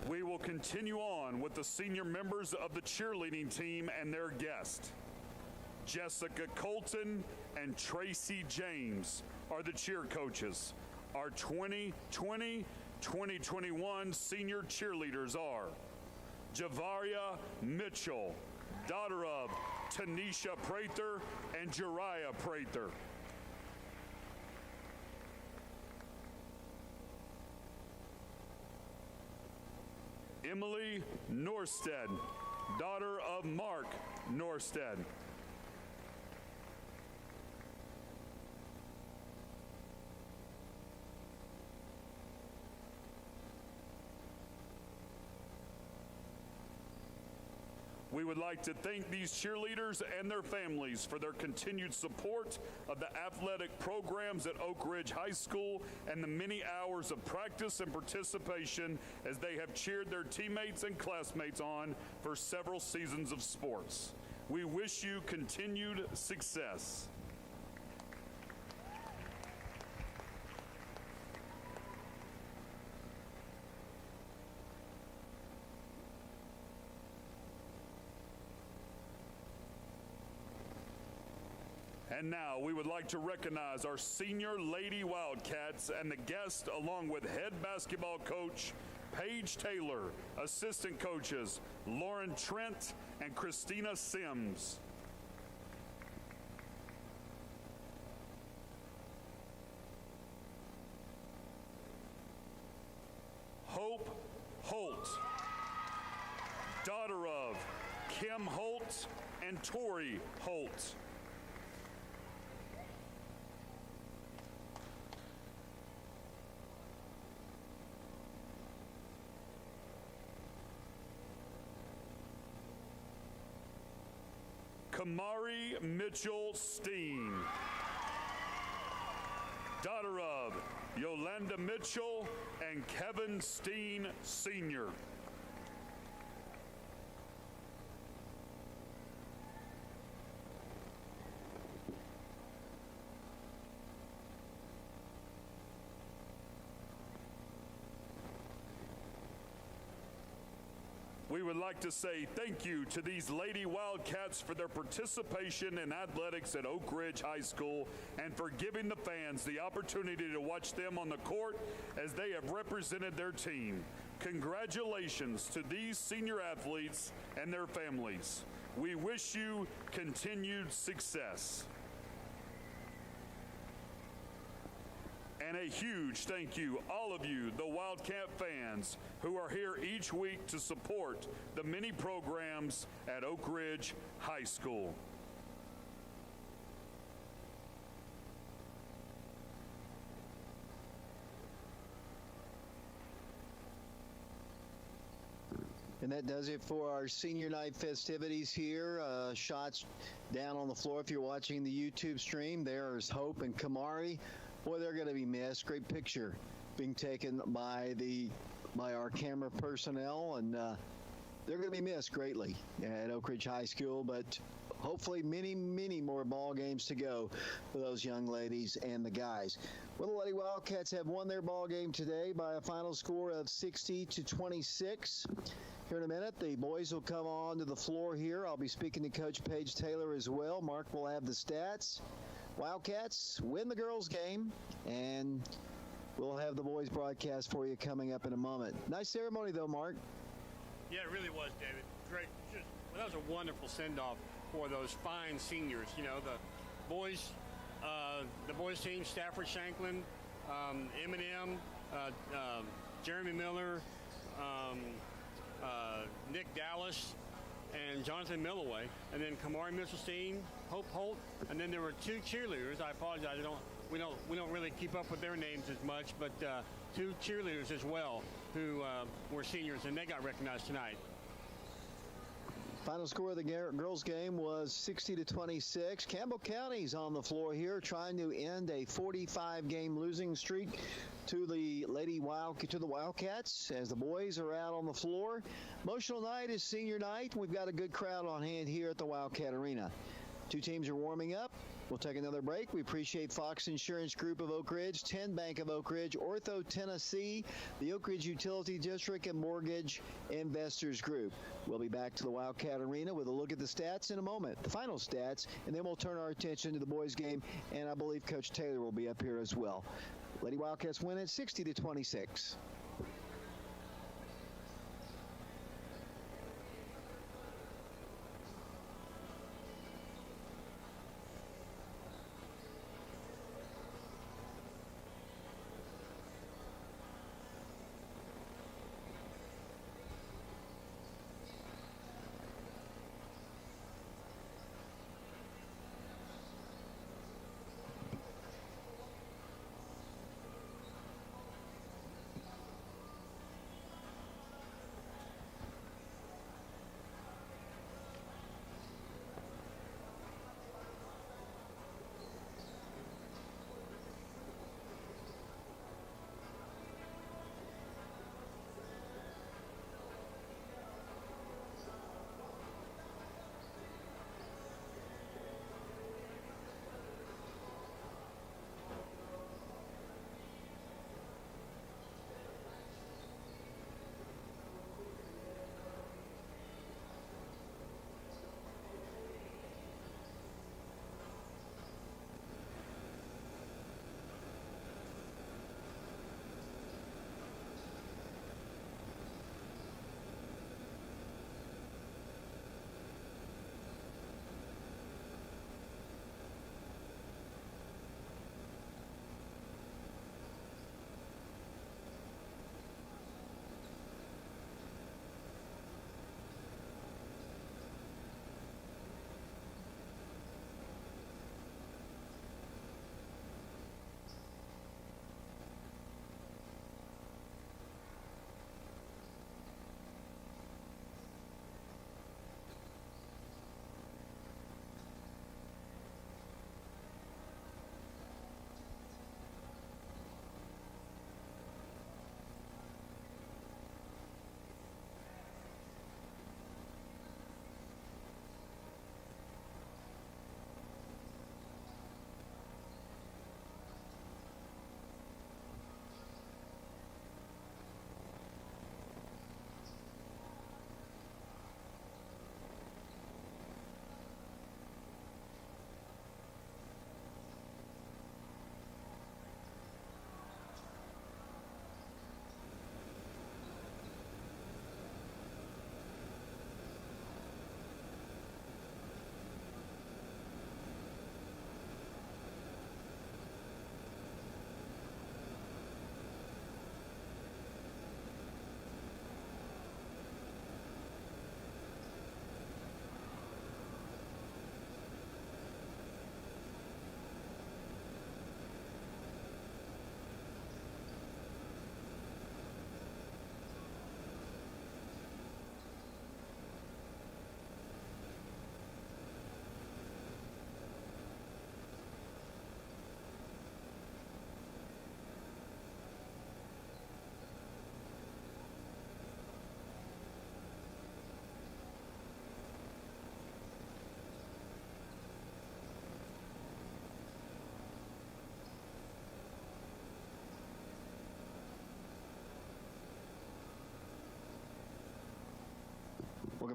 We will continue on with the senior members of the cheerleading team and their guest. Jessica Colton and Tracy James are the cheer coaches. Our 2020-2021 senior cheerleaders are Javaria Mitchell, daughter of Tanisha Prather and Jariah Prather. Emily Norstead, daughter of Mark Norstead. We would like to thank these cheerleaders and their families for their continued support of the athletic programs at Oak Ridge High School and the many hours of practice and participation as they have cheered their teammates and classmates on for several seasons of sports. We wish you continued success. And now we would like to recognize our senior Lady Wildcats and the guest, along with head basketball coach Paige Taylor, assistant coaches Lauren Trent and Christina Sims. Holt, daughter of Kim Holt and Tori Holt. Kamari Mitchell Steen, daughter of Yolanda Mitchell and Kevin Steen Sr. We would like to say thank you to these Lady Wildcats for their participation in athletics at Oak Ridge High School and for giving the fans the opportunity to watch them on the court as they have represented their team. Congratulations to these senior athletes and their families. We wish you continued success. And a huge thank you, all of you, the Wildcat fans, who are here each week to support the many programs at Oak Ridge High School. And that does it for our senior night festivities here. Shots down on the floor. If you're watching the YouTube stream, there's Hope and Kamari. Boy, they're going to be missed. Great picture being taken by our camera personnel, and they're going to be missed greatly at Oak Ridge High School. But hopefully, many, many more ball games to go for those young ladies and the guys. Well, the Lady Wildcats have won their ball game today by a final score of 60-26. Here in a minute, the boys will come on to the floor here. I'll be speaking to Coach Paige Taylor as well. Mark will have the stats. Wildcats win the girls' game, and we'll have the boys' broadcast for you coming up in a moment. Nice ceremony, though, Mark. Yeah, it really was, David. Great. That was a wonderful send-off for those fine seniors. You know, the boys team, Stafford Shanklin, Eminem, Jeremy Miller, Nick Dallas, and Jonathan Milloway, and then Kamari Mitchell-Steen, Hope Holt, and then there were two cheerleaders. I apologize, we don't really keep up with their names as much, but two cheerleaders as well who were seniors, and they got recognized tonight. Final score of the girls' game was 60-26. Campbell County's on the floor here, trying to end a 45-game losing streak to the Wildcats as the boys are out on the floor. Emotional night is senior night. We've got a good crowd on hand here at the Wildcat Arena. Two teams are warming up. We'll take another break. We appreciate Fox Insurance Group of Oak Ridge, 10 Bank of Oak Ridge, Ortho Tennessee, the Oak Ridge Utility District, and Mortgage Investors Group. We'll be back to the Wildcat Arena with a look at the stats in a moment, the final stats, and then we'll turn our attention to the boys' game, and I believe Coach Taylor will be up here as well. Lady Wildcats win it 60-26.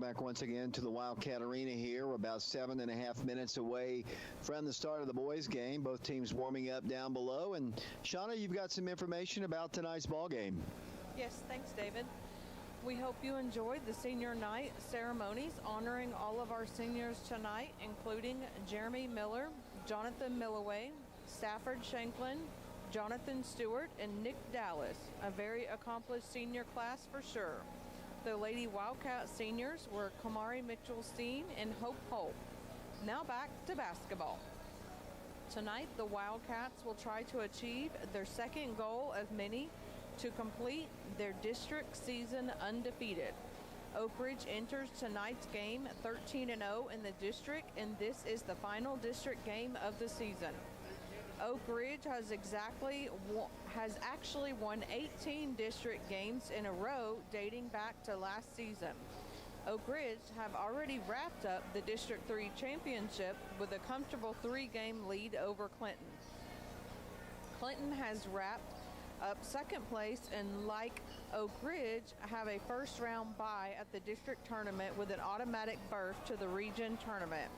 back once again to the Wildcat Arena here. We're about 7.5 minutes away from the start of the boys' game. Both teams warming up down below. And Shauna, you've got some information about tonight's ball game. Yes, thanks, David. We hope you enjoyed the senior night ceremonies honoring all of our seniors tonight, including Jeremy Miller, Jonathan Milloway, Stafford Shanklin, Jonathan Stewart, and Nick Dallas, a very accomplished senior class for sure. The Lady Wildcat seniors were Kamari Mitchell-Steen and Hope Holt. Now back to basketball. Tonight, the Wildcats will try to achieve their second goal of many to complete their district season undefeated. Oak Ridge enters tonight's game 13-0 in the district, and this is the final district game of the season. Oak Ridge has actually won 18 district games in a row dating back to last season. Oak Ridge have already wrapped up the District 3 championship with a comfortable 3-game lead over Clinton. Clinton has wrapped up second place and, like Oak Ridge, have a first-round bye at the district tournament with an automatic berth to the region tournament.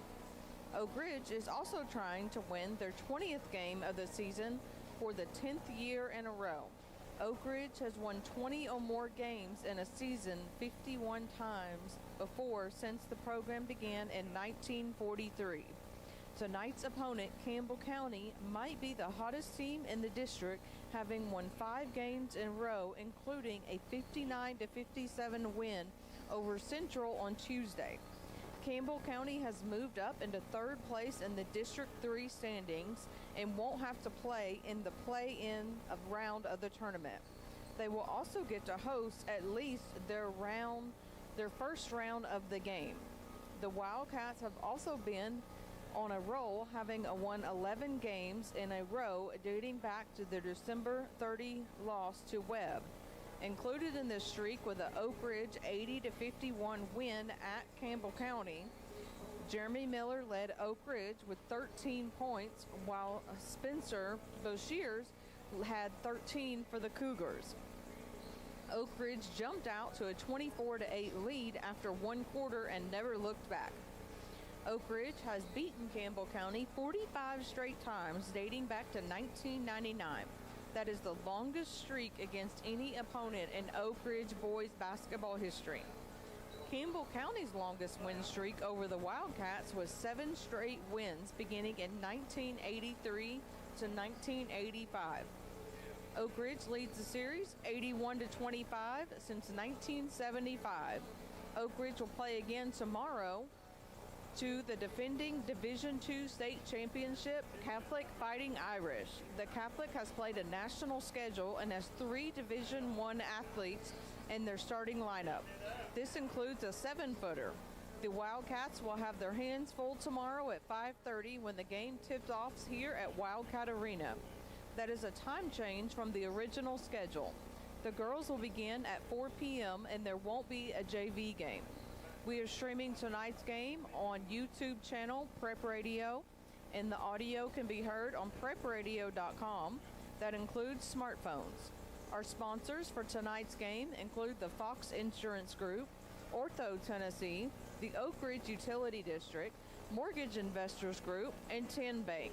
Oak Ridge is also trying to win their 20th game of the season for the 10th year in a row. Oak Ridge has won 20 or more games in a season 51 times before since the program began in 1943. Tonight's opponent, Campbell County, might be the hottest team in the district, having won 5 games in a row, including a 59-57 win over Central on Tuesday. Campbell County has moved up into 3rd place in the District 3 standings and won't have to play in the play-in round of the tournament. They will also get to host at least their first round of the game. The Wildcats have also been on a roll, having won 11 games in a row dating back to their December 30 loss to Webb. Included in this streak with the Oak Ridge 80-51 win at Campbell County. Jeremy Miller led Oak Ridge with 13 points, while Spencer Boshiers had 13 for the Cougars. Oak Ridge jumped out to a 24-8 lead after 1 quarter and never looked back. Oak Ridge has beaten Campbell County 45 straight times dating back to 1999. That is the longest streak against any opponent in Oak Ridge boys basketball history. Campbell County's longest win streak over the Wildcats was 7 straight wins beginning in 1983 to 1985. Oak Ridge leads the series 81-25 since 1975. Oak Ridge will play again tomorrow to the defending Division II state championship, Catholic Fighting Irish. The Catholic has played a national schedule and has 3 Division I athletes in their starting lineup. This includes a 7-footer. The Wildcats will have their hands full tomorrow at 5:30 when the game tips off here at Wildcat Arena. That is a time change from the original schedule. The girls will begin at 4 p.m. and there won't be a JV game. We are streaming tonight's game on YouTube channel Prep Radio, and the audio can be heard on prepradio.com. That includes smartphones. Our sponsors for tonight's game include the Fox Insurance Group, Ortho Tennessee, the Oak Ridge Utility District, Mortgage Investors Group, and Tin Bank.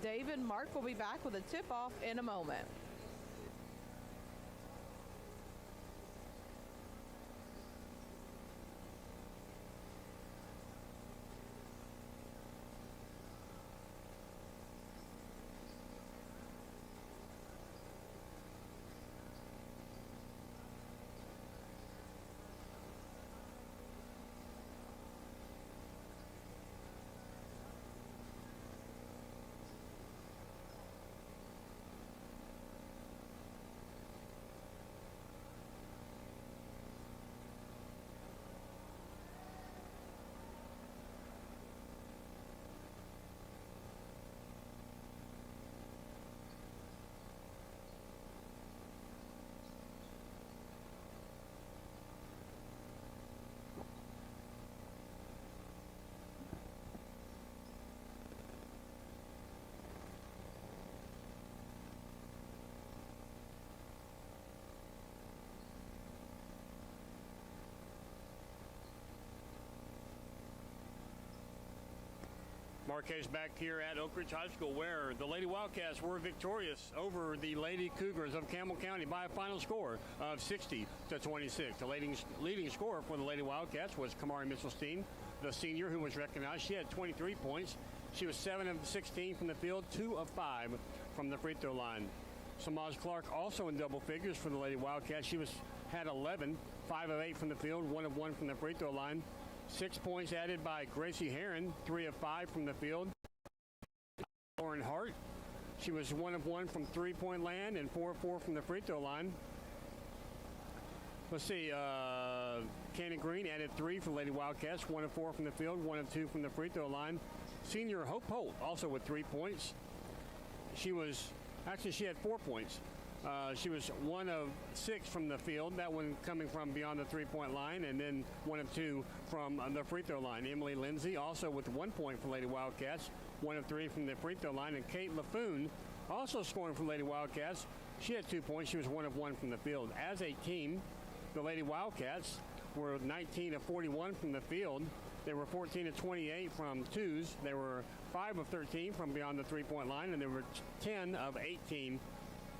Dave and Mark will be back with a tip-off in a moment. Mark Hayes back here at Oak Ridge High School, where the Lady Wildcats were victorious over the Lady Cougars of Campbell County by a final score of 60-26. The leading scorer for the Lady Wildcats was Kamari Mitchell-Steen, the senior who was recognized. She had 23 points. She was 7 of 16 from the field, 2 of 5 from the free throw line. Samaj Clark also in double figures for the Lady Wildcats. She had 11, 5 of 8 from the field, 1 of 1 from the free throw line. 6 points added by Gracie Heron, 3 of 5 from the field. Lauren Hart, she was 1 of 1 from three-point land and 4 of 4 from the free throw line. Let's see, Cannon Green added 3 for Lady Wildcats, 1 of 4 from the field, 1 of 2 from the free throw line. Senior Hope Holt also with 3 points. She had 4 points. She was 1 of 6 from the field, that one coming from beyond the three-point line, and then 1 of 2 from the free throw line. Emily Lindsay also with 1 point for Lady Wildcats, 1 of 3 from the free throw line, and Kate LaFoon also scoring for Lady Wildcats. She had 2 points. She was 1 of 1 from the field. As a team, the Lady Wildcats were 19 of 41 from the field. They were 14 of 28 from twos. They were 5 of 13 from beyond the three-point line, and they were 10 of 18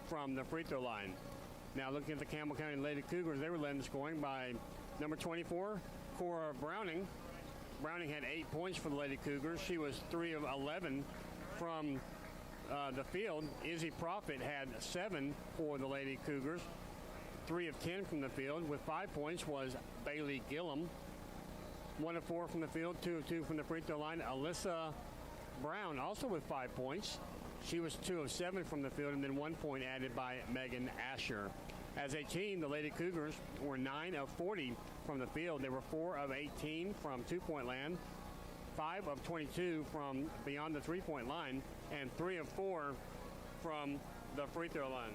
from the free throw line. Now looking at the Campbell County Lady Cougars, they were led in scoring by number 24, Cora Browning. Browning had 8 points for the Lady Cougars. She was 3 of 11 from the field. Izzy Profit had 7 for the Lady Cougars. 3 of 10 from the field. With 5 points was Bailey Gillum. 1 of 4 from the field, 2 of 2 from the free throw line. Alyssa Brown also with 5 points. She was 2 of 7 from the field, and then 1 point added by Megan Asher. As a team, the Lady Cougars were 9 of 40 from the field. They were 4 of 18 from two-point land, 5 of 22 from beyond the three-point line, and 3 of 4 from the free throw line.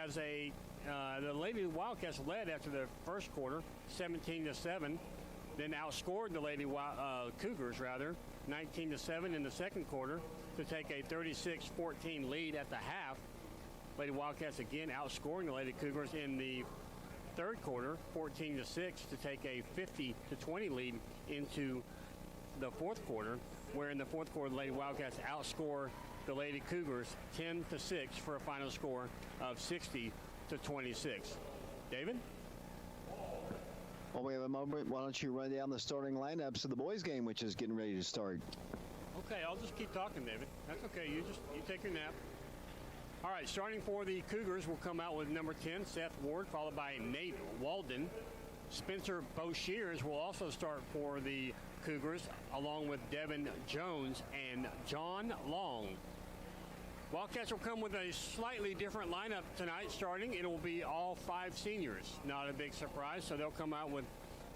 The Lady Wildcats led after the first quarter, 17-7. Then outscored the Lady Cougars, 19-7 in the second quarter to take a 36-14 lead at the half. Lady Wildcats again outscoring the Lady Cougars in the third quarter, 14-6 to take a 50-20 lead into the fourth quarter, where in the fourth quarter the Lady Wildcats outscore the Lady Cougars 10-6 for a final score of 60-26. David? Well, we have a moment. Why don't you run down the starting lineups of the boys' game, which is getting ready to start? Okay, I'll just keep talking, David. That's okay. You take your nap. All right, starting for the Cougars, will come out with number 10, Seth Ward, followed by Nate Walden. Spencer Boshears will also start for the Cougars, along with Devin Jones and John Long. Wildcats will come with a slightly different lineup tonight starting. It will be all 5 seniors. Not a big surprise, so they'll come out with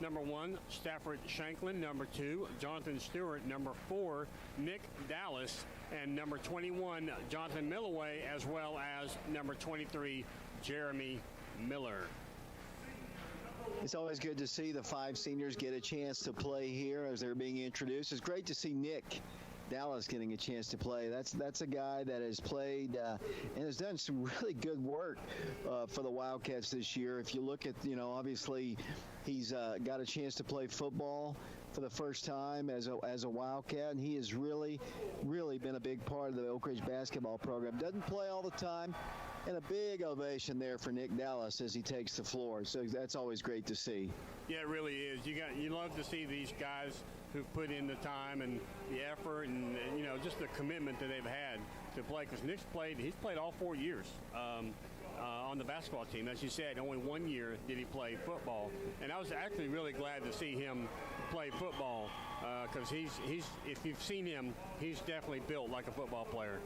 number 1, Stafford Shanklin, number 2, Jonathan Stewart, number 4, Nick Dallas, and number 21, Jonathan Milloway, as well as number 23, Jeremy Miller. It's always good to see the 5 seniors get a chance to play here as they're being introduced. It's great to see Nick Dallas getting a chance to play. That's a guy that has played and has done some really good work for the Wildcats this year. If you look at, obviously he's got a chance to play football for the first time as a Wildcat, and he has really, really been a big part of the Oak Ridge basketball program. Doesn't play all the time, and a big ovation there for Nick Dallas as he takes the floor. So that's always great to see. Yeah, it really is. You love to see these guys who've put in the time and the effort and just the commitment that they've had to play. Because he's played all 4 years on the basketball team. As you said, only 1 year did he play football, and I was actually really glad to see him play football because he's if you've seen him, he's definitely built like a football player.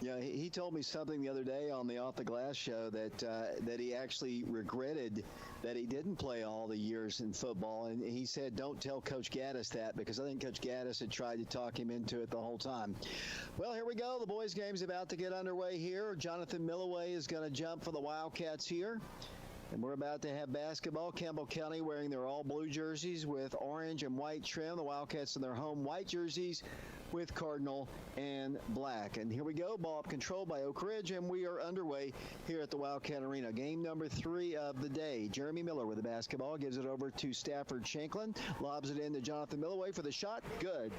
Yeah, he told me something the other day on the Off the Glass show that he actually regretted that he didn't play all the years in football. And he said, don't tell Coach Gaddis that, because I think Coach Gaddis had tried to talk him into it the whole time. Well, here we go. The boys' game's about to get underway here. Jonathan Milloway is going to jump for the Wildcats here. And we're about to have basketball. Campbell County wearing their all-blue jerseys with orange and white trim. The Wildcats in their home white jerseys with cardinal and black. And here we go. Ball up controlled by Oak Ridge, and we are underway here at the Wildcat Arena. Game number 3 of the day. Jeremy Miller with the basketball. Gives it over to Stafford Shanklin. Lobs it in to Jonathan Milloway for the shot. Good.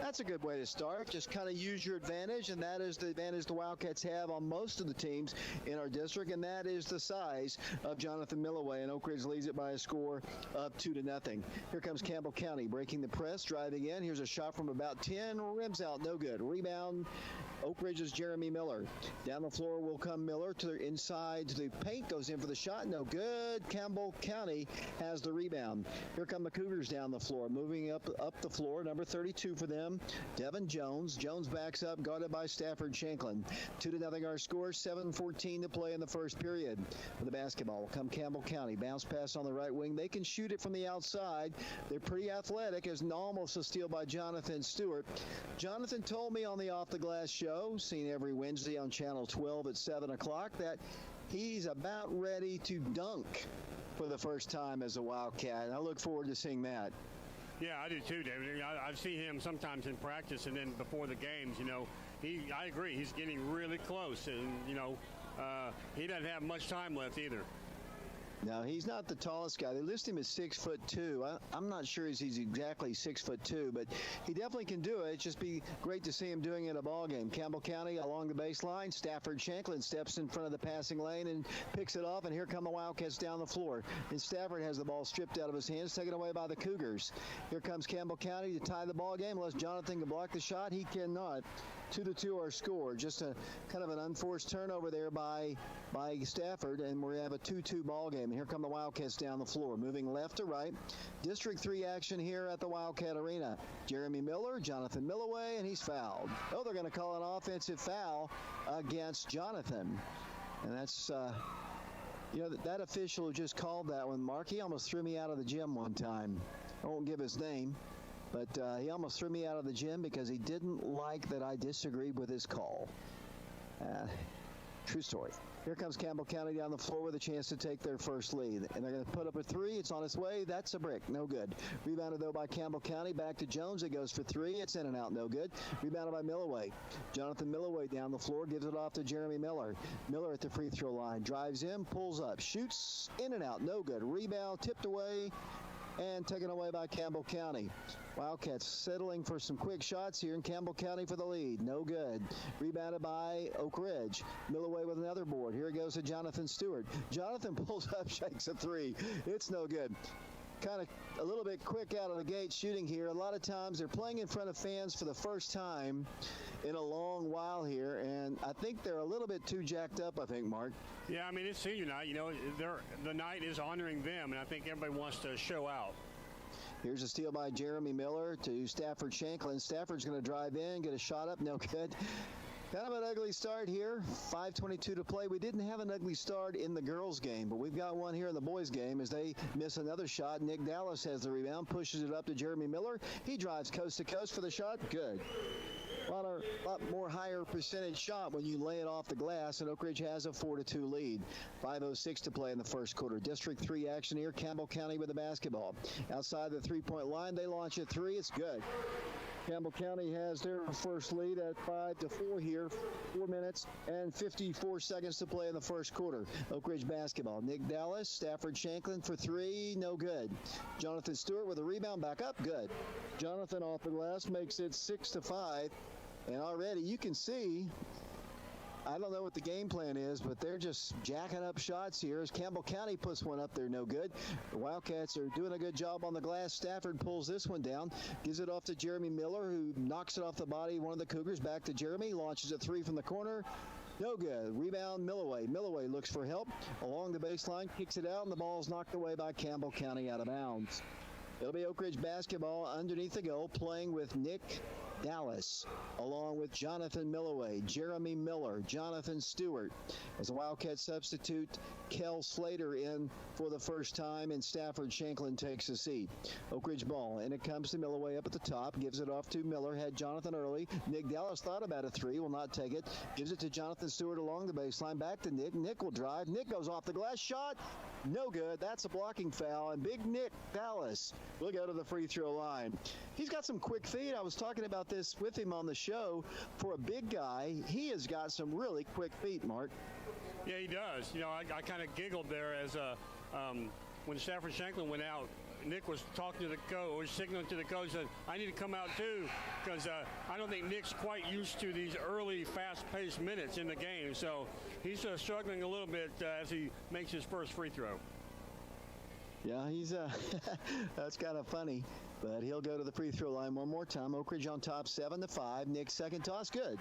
That's a good way to start. Just kind of use your advantage, and that is the advantage the Wildcats have on most of the teams in our district, and that is the size of Jonathan Milloway. And Oak Ridge leads it by a score of 2-0. Here comes Campbell County breaking the press, driving in. Here's a shot from about 10. Rims out, no good. Rebound, Oak Ridge's Jeremy Miller. Down the floor will come Miller to the inside to the paint, goes in for the shot, no good. Campbell County has the rebound. Here come the Cougars down the floor, moving up the floor. Number 32 for them, Devin Jones. Jones backs up, guarded by Stafford Shanklin. 2-0 our score, 7:14 to play in the first period. For the basketball will come Campbell County. Bounce pass on the right wing. They can shoot it from the outside. They're pretty athletic, as almost a steal by Jonathan Stewart. Jonathan told me on the Off the Glass show, seen every Wednesday on Channel 12 at 7 o'clock, that he's about ready to dunk for the first time as a Wildcat. And I look forward to seeing that. Yeah, I do too, David. I've seen him sometimes in practice and then before the games, I agree. He's getting really close, and, he doesn't have much time left either. No, he's not the tallest guy. They list him as 6'2". I'm not sure he's exactly 6'2", but he definitely can do it. It's just be great to see him doing it in a ball game. Campbell County along the baseline. Stafford Shanklin steps in front of the passing lane and picks it off, and here come the Wildcats down the floor. And Stafford has the ball stripped out of his hands, taken away by the Cougars. Here comes Campbell County to tie the ball game. Unless Jonathan can block the shot, he cannot. 2-2 our score. Just a kind of an unforced turnover there by Stafford, and we have a 2-2 ball game. And here come the Wildcats down the floor, moving left to right. District 3 action here at the Wildcat Arena. Jeremy Miller, Jonathan Milloway, and he's fouled. Oh, they're going to call an offensive foul against Jonathan. And that's, that official who just called that one, Mark, he almost threw me out of the gym one time. I won't give his name. But he almost threw me out of the gym because he didn't like that I disagreed with his call. True story. Here comes Campbell County down the floor with a chance to take their first lead. And they're going to put up a 3. It's on its way. That's a brick. No good. Rebounded, though, by Campbell County. Back to Jones. It goes for 3. It's in and out. No good. Rebounded by Milloway. Jonathan Milloway down the floor. Gives it off to Jeremy Miller. Miller at the free throw line. Drives in. Pulls up. Shoots. In and out. No good. Rebound. Tipped away. And taken away by Campbell County. Wildcats settling for some quick shots here in Campbell County for the lead. No good. Rebounded by Oak Ridge. Milloway with another board. Here it goes to Jonathan Stewart. Jonathan pulls up, shakes a 3. It's no good. Kind of a little bit quick out of the gate shooting here. A lot of times they're playing in front of fans for the first time in a long while here, and I think they're a little bit too jacked up, I think, Mark. Yeah, I mean, it's senior night. The night is honoring them, and I think everybody wants to show out. Here's a steal by Jeremy Miller to Stafford Shanklin. Stafford's going to drive in, get a shot up, no good. Kind of an ugly start here. 5:22 to play. We didn't have an ugly start in the girls' game, but we've got one here in the boys' game as they miss another shot. Nick Dallas has the rebound, pushes it up to Jeremy Miller. He drives coast to coast for the shot. Good. A lot more higher percentage shot when you lay it off the glass, and Oak Ridge has a 4-2 lead. 5:06 to play in the first quarter. District 3 action here. Campbell County with the basketball. Outside the three-point line, they launch a 3. It's good. Campbell County has their first lead at 5-4 here. 4 minutes and 54 seconds to play in the first quarter. Oak Ridge basketball. Nick Dallas, Stafford Shanklin for 3, no good. Jonathan Stewart with a rebound, back up, good. Jonathan off the glass makes it 6-5. And already you can see, I don't know what the game plan is, but they're just jacking up shots here as Campbell County puts one up there, no good. The Wildcats are doing a good job on the glass. Stafford pulls this one down, gives it off to Jeremy Miller, who knocks it off the body of one of the Cougars. Back to Jeremy, launches a 3 from the corner. No good. Rebound, Milloway. Milloway looks for help along the baseline, kicks it out, and the ball's knocked away by Campbell County out of bounds. It'll be Oak Ridge basketball underneath the goal, playing with Nick Dallas, along with Jonathan Milloway, Jeremy Miller, Jonathan Stewart. As a Wildcat substitute, Kel Slater in for the first time, and Stafford Shanklin takes a seat. Oak Ridge ball, and it comes to Milloway up at the top, gives it off to Miller, had Jonathan early. Nick Dallas thought about a three, will not take it. Gives it to Jonathan Stewart along the baseline, back to Nick. Nick will drive. Nick goes off the glass, shot, no good. That's a blocking foul, and big Nick Dallas will go to the free throw line. He's got some quick feet. I was talking about this with him on the show. For a big guy, he has got some really quick feet, Mark. Yeah, he does. You know, I kind of giggled there as when Stafford Shanklin went out. Nick was talking to the coach, or signaling to the coach that I need to come out too, because I don't think Nick's quite used to these early, fast-paced minutes in the game. So he's struggling a little bit as he makes his first free throw. Yeah, he's that's kind of funny, but he'll go to the free throw line one more time. Oak Ridge on top, 7-5. Nick's second toss, good.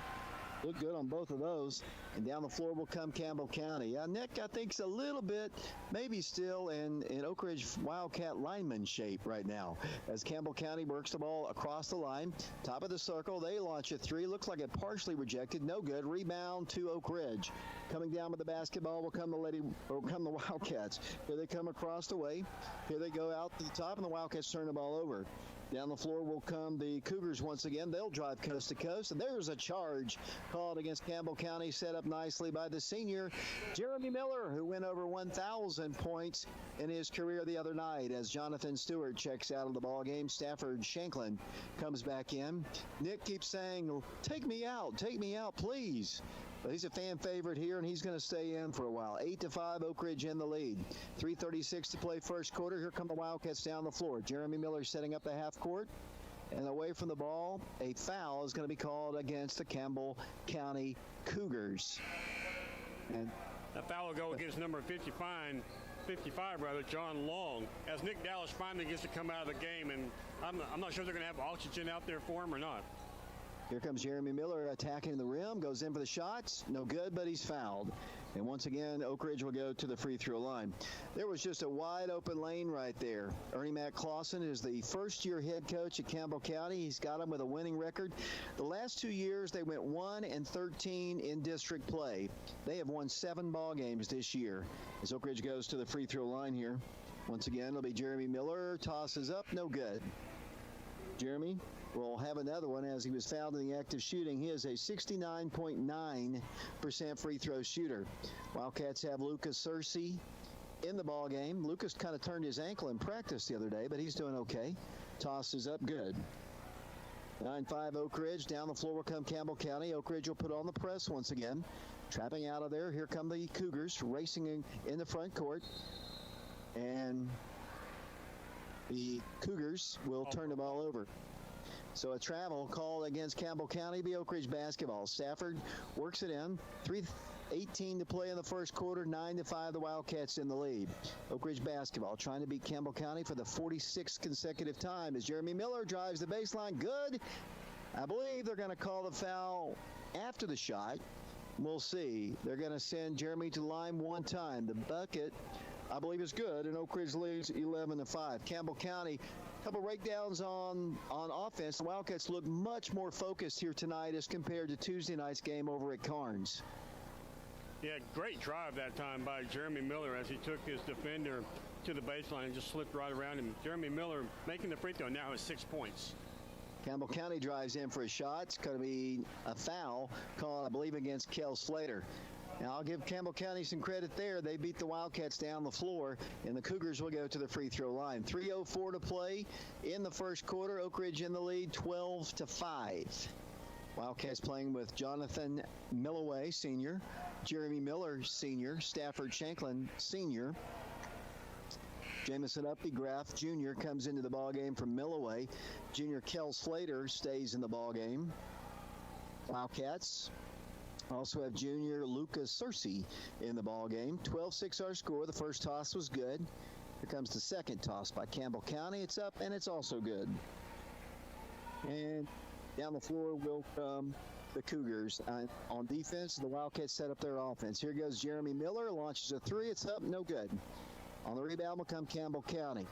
Look good on both of those. And down the floor will come Campbell County. Nick, I think, is a little bit, maybe still in Oak Ridge Wildcat lineman shape right now. As Campbell County works the ball across the line, top of the circle, they launch a three. Looks like it partially rejected. No good. Rebound to Oak Ridge. Coming down with the basketball will come the Wildcats. Here they come across the way. Here they go out to the top, and the Wildcats turn the ball over. Down the floor will come the Cougars once again. They'll drive coast to coast, and there's a charge called against Campbell County, set up nicely by the senior, Jeremy Miller, who went over 1,000 points in his career the other night as Jonathan Stewart checks out of the ball game. Stafford Shanklin comes back in. Nick keeps saying, take me out, please. But he's a fan favorite here, and he's going to stay in for a while. 8-5, Oak Ridge in the lead. 3:36 to play first quarter. Here come the Wildcats down the floor. Jeremy Miller setting up the half court. And away from the ball, a foul is going to be called against the Campbell County Cougars. And that foul will go against number 55, John Long, as Nick Dallas finally gets to come out of the game. And I'm not sure they're going to have oxygen out there for him or not. Here comes Jeremy Miller attacking the rim, goes in for the shots. No good, but he's fouled. And once again, Oak Ridge will go to the free throw line. There was just a wide open lane right there. Ernie Mac Clausen is the first-year head coach at Campbell County. He's got them with a winning record. The last 2 years, they went 1-13 in district play. They have won 7 ball games this year. As Oak Ridge goes to the free throw line here, once again, it'll be Jeremy Miller. Tosses up, no good. Jeremy will have another one as he was fouled in the act of shooting. He is a 69.9% free throw shooter. Wildcats have Lucas Searcy in the ball game. Lucas kind of turned his ankle in practice the other day, but he's doing okay. Tosses up, good. 9-5 Oak Ridge. Down the floor will come Campbell County. Oak Ridge will put on the press once again. Trapping out of there. Here come the Cougars racing in the front court. And the Cougars will turn the ball over. So a travel call against Campbell County, be Oak Ridge basketball. Stafford works it in. 3:18 to play in the first quarter. 9-5, the Wildcats in the lead. Oak Ridge basketball trying to beat Campbell County for the 46th consecutive time as Jeremy Miller drives the baseline. Good. I believe they're going to call the foul after the shot. We'll see. They're going to send Jeremy to the line one time. The bucket, I believe, is good, and Oak Ridge leads 11-5. Campbell County, a couple breakdowns on offense. The Wildcats look much more focused here tonight as compared to Tuesday night's game over at Carnes. Yeah, great drive that time by Jeremy Miller as he took his defender to the baseline and just slipped right around him. Jeremy Miller making the free throw now has 6 points. Campbell County drives in for a shot. It's going to be a foul called, I believe, against Kel Slater. Now, I'll give Campbell County some credit there. They beat the Wildcats down the floor, and the Cougars will go to the free throw line. 3:04 to play in the first quarter. Oak Ridge in the lead, 12-5. Wildcats playing with Jonathan Milloway, senior, Jeremy Miller, senior, Stafford Shanklin, senior. Jamison Uppygraff, Jr. comes into the ballgame from Milloway. Junior Kel Slater stays in the ballgame. Wildcats also have junior Lucas Searcy in the ballgame. 12-6 our score. The first toss was good. Here comes the second toss by Campbell County. It's up, and it's also good. And down the floor will come the Cougars. On defense, the Wildcats set up their offense. Here goes Jeremy Miller. Launches a three. It's up, no good. On the rebound will come Campbell County.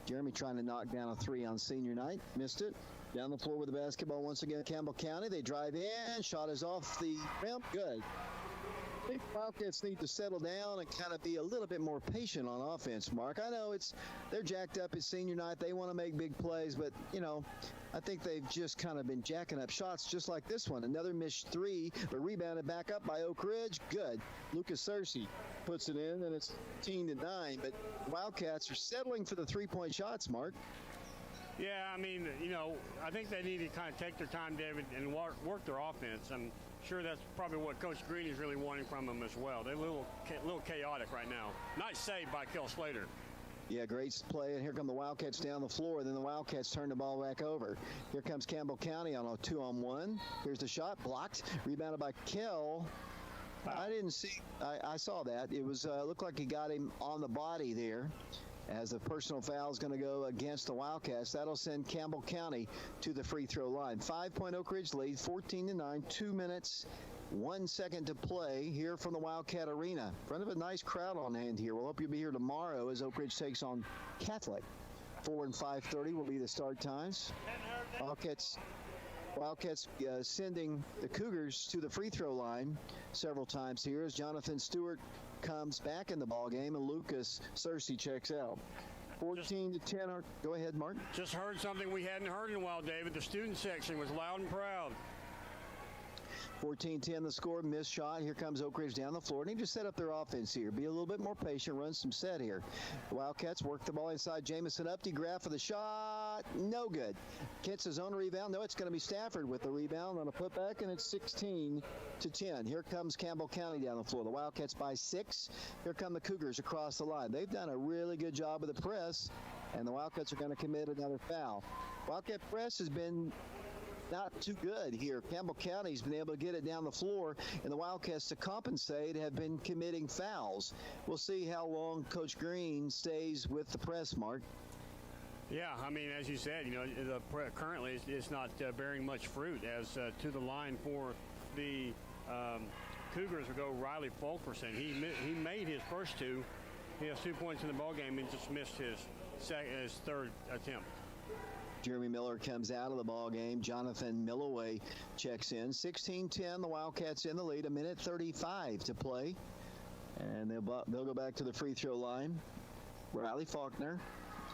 Jeremy trying to knock down a three on senior night. Missed it. Down the floor with the basketball once again, Campbell County. They drive in. Shot is off the rim. Good. I think Wildcats need to settle down and kind of be a little bit more patient on offense, Mark. I know they're jacked up at senior night. They want to make big plays, but, I think they've just kind of been jacking up shots just like this one. Another missed three, but rebounded back up by Oak Ridge. Good. Lucas Searcy puts it in, and it's 15-9. But Wildcats are settling for the three-point shots, Mark. Yeah, I mean, I think they need to kind of take their time, David, and work their offense. I'm sure that's probably what Coach Green is really wanting from them as well. They're a little chaotic right now. Nice save by Kel Slater. Yeah, great play, and here come the Wildcats down the floor. Then the Wildcats turn the ball back over. Here comes Campbell County on a 2-on-1. Here's the shot, blocked, rebounded by Kel. I didn't see. I saw that. It was looked like he got him on the body there. As the personal foul is going to go against the Wildcats, that'll send Campbell County to the free throw line. 5-point Oak Ridge lead, 14-9, 2 minutes. 1 second to play here from the Wildcat Arena. In front of a nice crowd on hand here. We'll hope you'll be here tomorrow as Oak Ridge takes on Catholic. 4 and 5:30 will be the start times. Wildcats sending the Cougars to the free throw line several times here as Jonathan Stewart comes back in the ball game and Lucas Searcy checks out. 14-10. Go ahead, Mark. Just heard something we hadn't heard in a while, David. The student section was loud and proud. 14-10 the score, missed shot. Here comes Oak Ridge down the floor. Need to set up their offense here. Be a little bit more patient, run some set here. The Wildcats work the ball inside. Jamison Updegraff for the shot. No good. Gets his own rebound. No, it's going to be Stafford with the rebound on a putback, and it's 16-10. Here comes Campbell County down the floor. The Wildcats by 6. Here come the Cougars across the line. They've done a really good job of the press, and the Wildcats are going to commit another foul. Wildcat press has been not too good here. Campbell County's been able to get it down the floor, and the Wildcats, to compensate, have been committing fouls. We'll see how long Coach Green stays with the press, Mark. Yeah, I mean, as you said, currently it's not bearing much fruit. As to the line for the Cougars will go Riley Fulkerson. He made his first two. He has 2 points in the ballgame and just missed his third attempt. Jeremy Miller comes out of the ball game. Jonathan Milloway checks in. 16-10, the Wildcats in the lead. 1:35 to play. And they'll go back to the free throw line. Riley Faulkner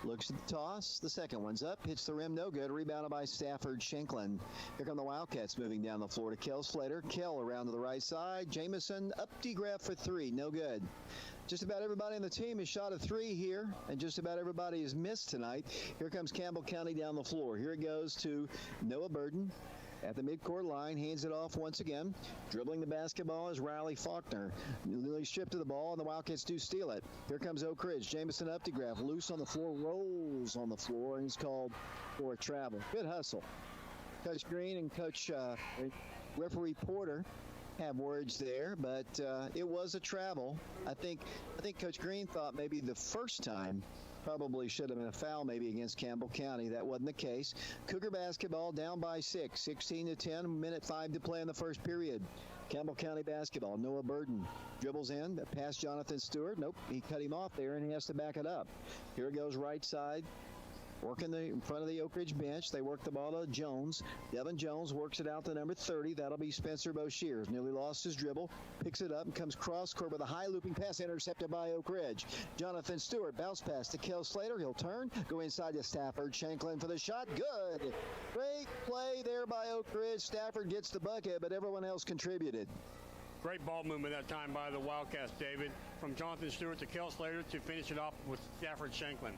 looks at the toss. The second one's up. Hits the rim. No good. Rebounded by Stafford Shanklin. Here come the Wildcats moving down the floor to Kel Slater. Kel around to the right side. Jamison Updegraff for three. No good. Just about everybody on the team has shot a three here, and just about everybody has missed tonight. Here comes Campbell County down the floor. Here it goes to Noah Burden at the midcourt line, hands it off once again. Dribbling the basketball is Riley Faulkner. Nearly stripped to the ball, and the Wildcats do steal it. Here comes Oak Ridge. Jamison Updegraff loose on the floor, rolls on the floor, and he's called for a travel. Good hustle. Coach Green and Coach referee Porter have words there, but it was a travel. I think Coach Green thought maybe the first time probably should have been a foul maybe against Campbell County. That wasn't the case. Cougar basketball down by 6, 16-10, 1:05 to play in the first period. Campbell County basketball. Noah Burden dribbles in, past Jonathan Stewart. Nope, he cut him off there, and he has to back it up. Here it goes right side. Working in front of the Oak Ridge bench. They work the ball to Jones. Devin Jones works it out to number 30. That'll be Spencer Boshears. Nearly lost his dribble. Picks it up and comes cross court with a high looping pass intercepted by Oak Ridge. Jonathan Stewart bounce pass to Kel Slater. He'll turn. Go inside to Stafford Shanklin for the shot. Good. Great play there by Oak Ridge. Stafford gets the bucket, but everyone else contributed. Great ball movement that time by the Wildcats, David. From Jonathan Stewart to Kel Slater to finish it off with Stafford Shanklin.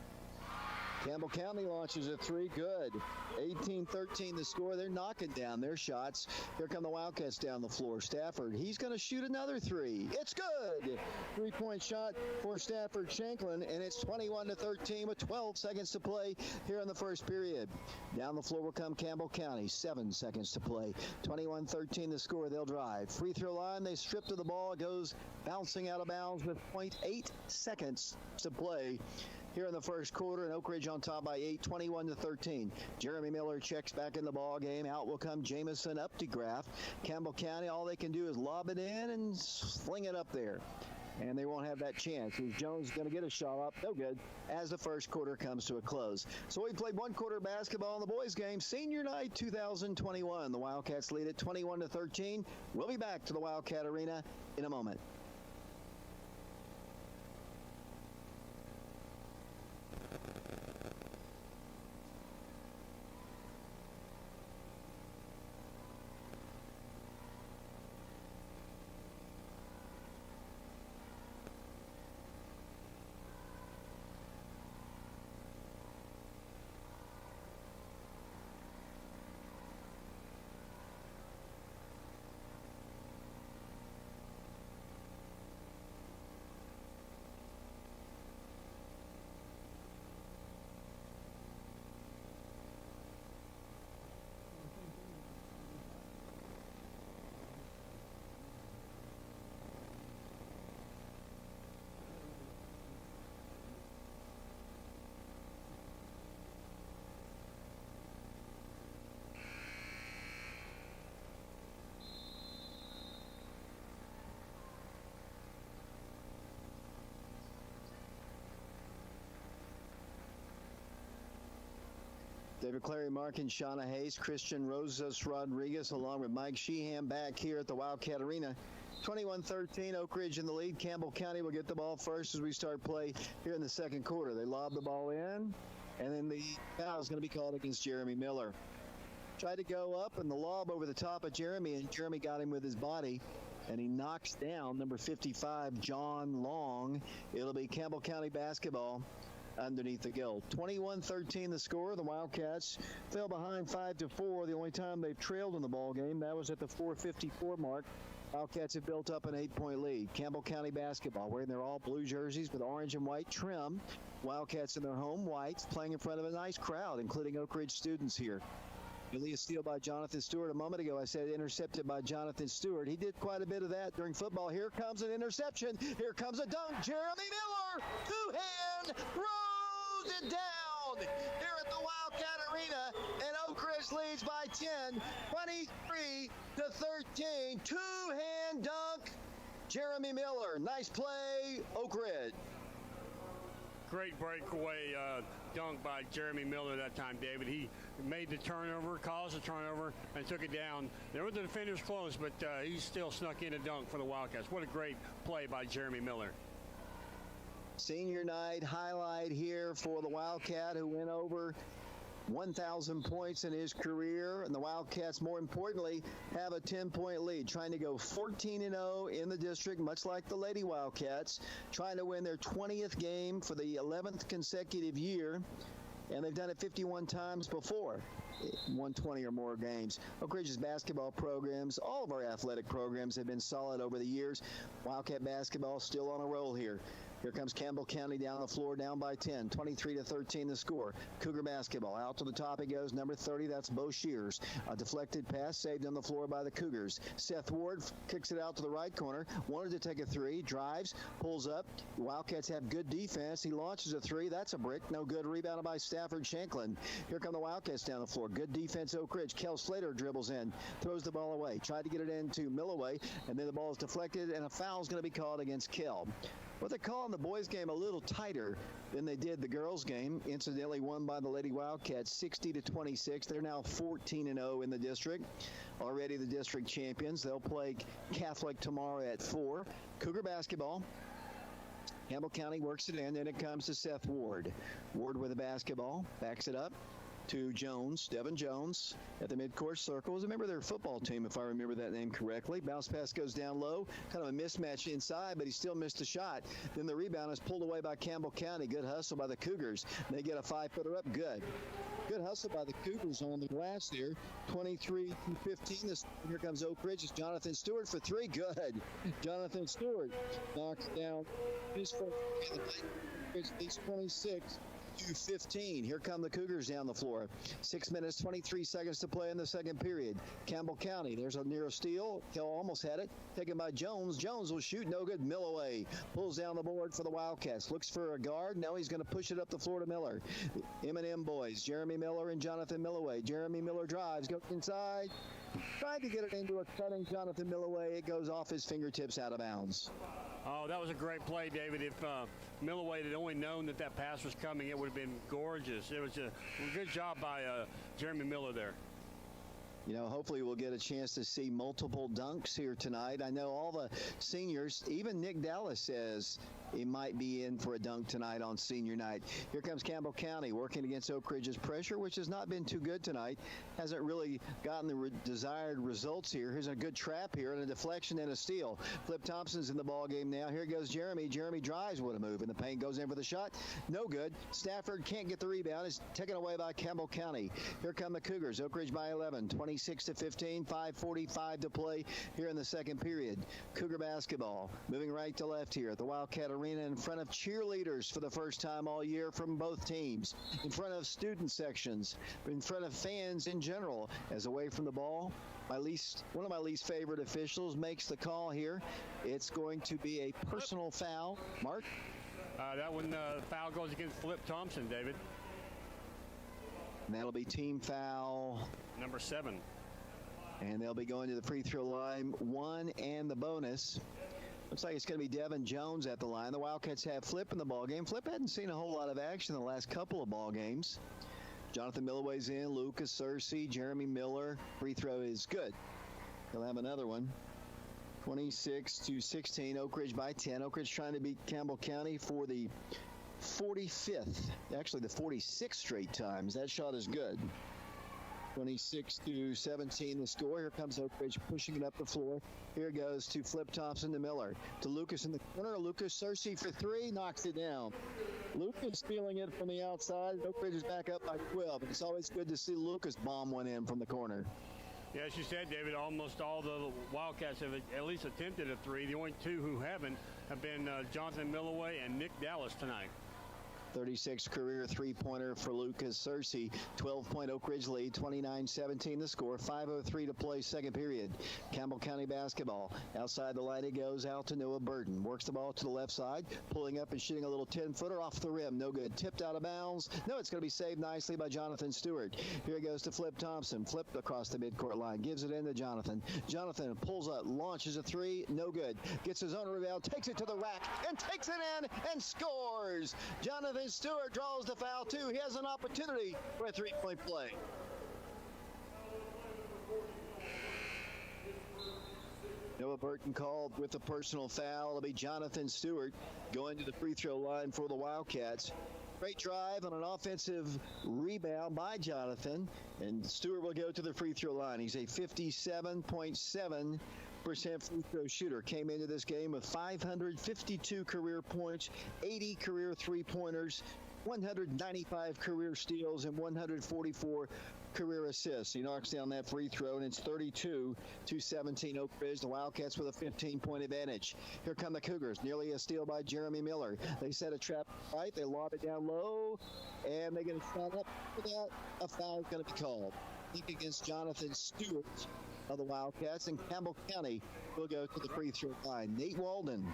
Campbell County launches a three. Good. 18-13 the score. They're knocking down their shots. Here come the Wildcats down the floor. Stafford, he's going to shoot another three. It's good. 3-point shot for Stafford Shanklin, and it's 21-13 with 12 seconds to play here in the first period. Down the floor will come Campbell County. 7 seconds to play. 21-13 the score. They'll drive. Free throw line. They strip to the ball. It goes bouncing out of bounds with 0.8 seconds to play here in the first quarter, and Oak Ridge on top by 8, 21-13. Jeremy Miller checks back in the ball game. Out will come Jamison Updegraff. Campbell County, all they can do is lob it in and fling it up there. and they won't have that chance. Is Jones going to get a shot up? No good as the first quarter comes to a close. So we played one quarter basketball in the boys' game. Senior night 2021. The Wildcats lead it 21-13. We'll be back to the Wildcat Arena in a moment. David Clary, Mark and Shauna Hayes, Christian Rosas Rodriguez, along with Mike Sheehan back here at the Wildcat Arena. 21-13, Oak Ridge in the lead. Campbell County will get the ball first as we start play here in the second quarter. They lob the ball in, and then the foul is going to be called against Jeremy Miller. Tried to go up, and the lob over the top of Jeremy, and Jeremy got him with his body, and he knocks down number 55, John Long. It'll be Campbell County basketball underneath the gill. 21-13 the score. The Wildcats fell behind 5-4. The only time they've trailed in the ball game, that was at the 4:54 mark. Wildcats have built up an 8-point lead. Campbell County basketball wearing their all blue jerseys with orange and white trim. Wildcats in their home whites playing in front of a nice crowd, including Oak Ridge students here. A steal by Jonathan Stewart. A moment ago, I said intercepted by Jonathan Stewart. He did quite a bit of that during football. Here comes an interception. Here comes a dunk. Jeremy Miller, two-hand, rose it down here at the Wildcat Arena, and Oak Ridge leads by 10, 23-13. Two-hand dunk, Jeremy Miller. Nice play, Oak Ridge. Great breakaway dunk by Jeremy Miller that time, David. He made the turnover, caused the turnover, and took it down. There were the defenders close, but he still snuck in a dunk for the Wildcats. What a great play by Jeremy Miller. Senior night highlight here for the Wildcat, who went over 1,000 points in his career, and the Wildcats, more importantly, have a 10-point lead, trying to go 14-0 in the district, much like the Lady Wildcats, trying to win their 20th game for the 11th consecutive year, and they've done it 51 times before, won 20 or more games. Oak Ridge's basketball programs, all of our athletic programs have been solid over the years. Wildcat basketball still on a roll here. Here comes Campbell County down the floor, down by 10, 23-13 the score. Cougar basketball. Out to the top it goes, number 30, that's Bo Shears. A deflected pass saved on the floor by the Cougars. Seth Ward kicks it out to the right corner. Wanted to take a three, drives, pulls up. The Wildcats have good defense. He launches a three. That's a brick. No good. Rebounded by Stafford Shanklin. Here come the Wildcats down the floor. Good defense, Oak Ridge. Kel Slater dribbles in, throws the ball away. Tried to get it into Milloway, and then the ball is deflected, and a foul is going to be called against Kel. What they call in the boys' game a little tighter than they did the girls' game. Incidentally, won by the Lady Wildcats 60-26. They're now 14-0 in the district. Already the district champions. They'll play Catholic tomorrow at 4. Cougar basketball. Campbell County works it in. Then it comes to Seth Ward. Ward with the basketball. Backs it up to Jones, Devin Jones, at the midcourt circle. Was a member of their football team, if I remember that name correctly. Bounce pass goes down low, kind of a mismatch inside, but he still missed a shot. Then the rebound is pulled away by Campbell County. Good hustle by the Cougars. They get a 5-footer up. Good hustle by the Cougars on the glass there. 23-15. Here comes Oak Ridge's Jonathan Stewart for three. Good. Jonathan Stewart knocks down his first. It's 26-15. Here come the Cougars down the floor. 6 minutes, 23 seconds to play in the second period. Campbell County, there's a near steal. Hill almost had it. Taken by Jones. Jones will shoot. No good. Milloway pulls down the board for the Wildcats. Looks for a guard. Now he's going to push it up the floor to Miller. M&M boys, Jeremy Miller and Jonathan Milloway. Jeremy Miller drives, goes inside. Tried to get it into a cutting Jonathan Milloway. It goes off his fingertips out of bounds. Oh, that was a great play, David. If Milloway had only known that that pass was coming, it would have been gorgeous. It was a good job by Jeremy Miller there. You know, hopefully we'll get a chance to see multiple dunks here tonight. I know all the seniors, even Nick Dallas says he might be in for a dunk tonight on senior night. Here comes Campbell County working against Oak Ridge's pressure, which has not been too good tonight. Hasn't really gotten the desired results here. Here's a good trap here and a deflection and a steal. Flip Thompson's in the ball game now. Here goes Jeremy. Jeremy drives with a move, and the paint goes in for the shot. No good. Stafford can't get the rebound. It's taken away by Campbell County. Here come the Cougars. Oak Ridge by 11, 26-15, 5:45 to play here in the second period. Cougar basketball moving right to left here at the Wildcat Arena in front of cheerleaders for the first time all year from both teams, in front of student sections, in front of fans in general. As away from the ball, one of my least favorite officials makes the call here. It's going to be a personal foul. Mark? That one, foul goes against Flip Thompson, David. And that'll be team foul number 7. And they'll be going to the free throw line, 1 and the bonus. Looks like it's going to be Devin Jones at the line. The Wildcats have Flip in the ball game. Flip hadn't seen a whole lot of action in the last couple of ball games. Jonathan Milloway's in, Lucas Searcy, Jeremy Miller. Free throw is good. He'll have another one. 26-16, Oak Ridge by 10. Oak Ridge trying to beat Campbell County for the 45th, actually the 46th straight times. That shot is good. 26-17 the score. Here comes Oak Ridge pushing it up the floor. Here goes to Flip Thompson to Miller. To Lucas in the corner. Lucas Searcy for 3, knocks it down. Lucas feeling it from the outside. Oak Ridge is back up by 12. It's always good to see Lucas bomb one in from the corner. Yeah, as you said, David, almost all the Wildcats have at least attempted a 3. The only 2 who haven't have been Jonathan Milloway and Nick Dallas tonight. 36 career three-pointer for Lucas Searcy. 12-point Oak Ridge lead, 29-17 the score. 5:03 to play, second period. Campbell County basketball. Outside the line it goes out to Noah Burton. Works the ball to the left side, pulling up and shooting a little 10-footer off the rim. No good. Tipped out of bounds. No, it's going to be saved nicely by Jonathan Stewart. Here it goes to Flip Thompson. Flipped across the midcourt line. Gives it in to Jonathan. Jonathan pulls up, launches a 3. No good. Gets his own rebound, takes it to the rack, and takes it in and scores. Jonathan Stewart draws the foul, too. He has an opportunity for a three-point play. Noah Burton called with a personal foul. It'll be Jonathan Stewart going to the free throw line for the Wildcats. Great drive on an offensive rebound by Jonathan, and Stewart will go to the free throw line. He's a 57.7% free throw shooter. Came into this game with 552 career points, 80 career three-pointers, 195 career steals, and 144 career assists. He knocks down that free throw, and it's 32-17 Oak Ridge. The Wildcats with a 15-point advantage. Here come the Cougars. Nearly a steal by Jeremy Miller. They set a trap right. They lob it down low, and they're going to shot up for that. A foul is going to be called. I think against Jonathan Stewart of the Wildcats, and Campbell County will go to the free throw line. Nate Walden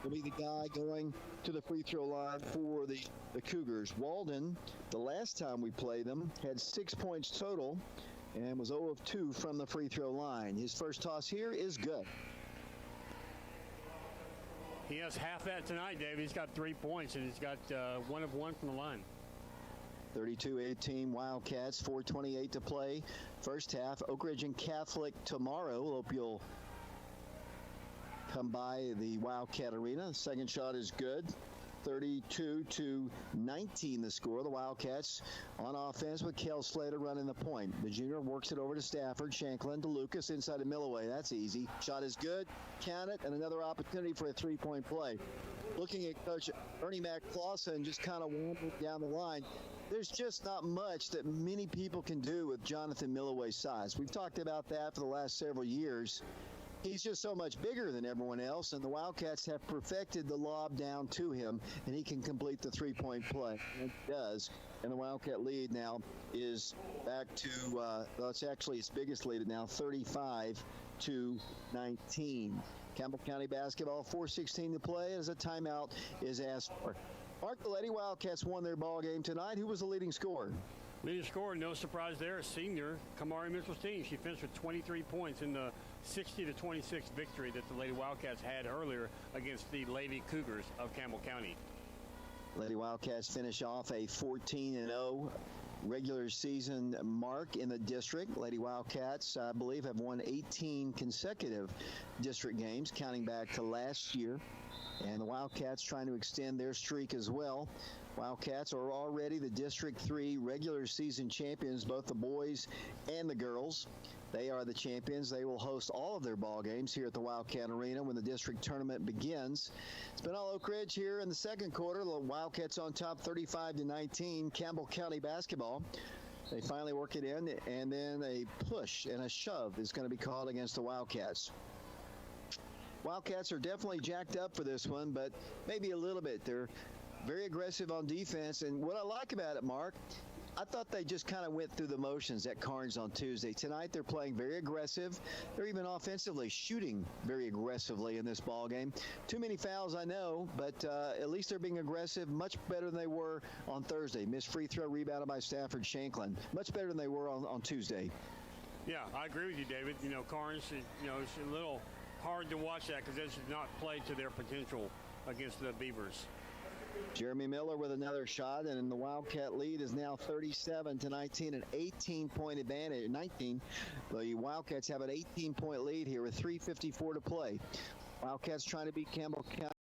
will be the guy going to the free throw line for the Cougars. Walden, the last time we played them, had 6 points total and was 0 of 2 from the free throw line. His first toss here is good. He has half that tonight, David. He's got 3 points, and he's got 1 of 1 from the line. 32-18 Wildcats, 4:28 to play. First half, Oak Ridge and Catholic tomorrow. Hope you'll come by the Wildcat Arena. Second shot is good. 32-19 the score. The Wildcats on offense with Kel Slater running the point. The junior works it over to Stafford. Shanklin to Lucas inside of Milloway. That's easy. Shot is good. Count it, and another opportunity for a three-point play. Looking at Coach Ernie McClawson just kind of wandering down the line, there's just not much that many people can do with Jonathan Milloway's size. We've talked about that for the last several years. He's just so much bigger than everyone else, and the Wildcats have perfected the lob down to him, and he can complete the three-point play. And he does. And the Wildcat lead now is back to, it's actually its biggest lead now, 35-19. Campbell County basketball, 4:16 to play, as a timeout is asked for. Mark, the Lady Wildcats won their ball game tonight. Who was the leading scorer? Leading scorer, no surprise there, senior Kamari Mitchell's team. She finished with 23 points in the 60-26 victory that the Lady Wildcats had earlier against the Lady Cougars of Campbell County. Lady Wildcats finish off a 14-0 regular season mark in the district. Lady Wildcats, I believe, have won 18 consecutive district games, counting back to last year. And the Wildcats trying to extend their streak as well. Wildcats are already the District 3 regular season champions, both the boys and the girls. They are the champions. They will host all of their ball games here at the Wildcat Arena when the district tournament begins. It's been all Oak Ridge here in the second quarter. The Wildcats on top 35-19. Campbell County basketball. They finally work it in, and then a push and a shove is going to be called against the Wildcats. Wildcats are definitely jacked up for this one, but maybe a little bit. They're very aggressive on defense, and what I like about it, Mark, I thought they just kind of went through the motions at Carnes on Tuesday. Tonight they're playing very aggressive. They're even offensively shooting very aggressively in this ball game. Too many fouls, I know, but at least they're being aggressive, much better than they were on Thursday. Missed free throw rebounded by Stafford Shanklin. Much better than they were on Tuesday. Yeah, I agree with you, David. You know, Carnes, it's a little hard to watch that because they should not play to their potential against the Beavers. Jeremy Miller with another shot, and the Wildcat lead is now 37-19, an 18-point advantage. 19. The Wildcats have an 18-point lead here with 3:54 to play. Wildcats trying to beat Campbell County.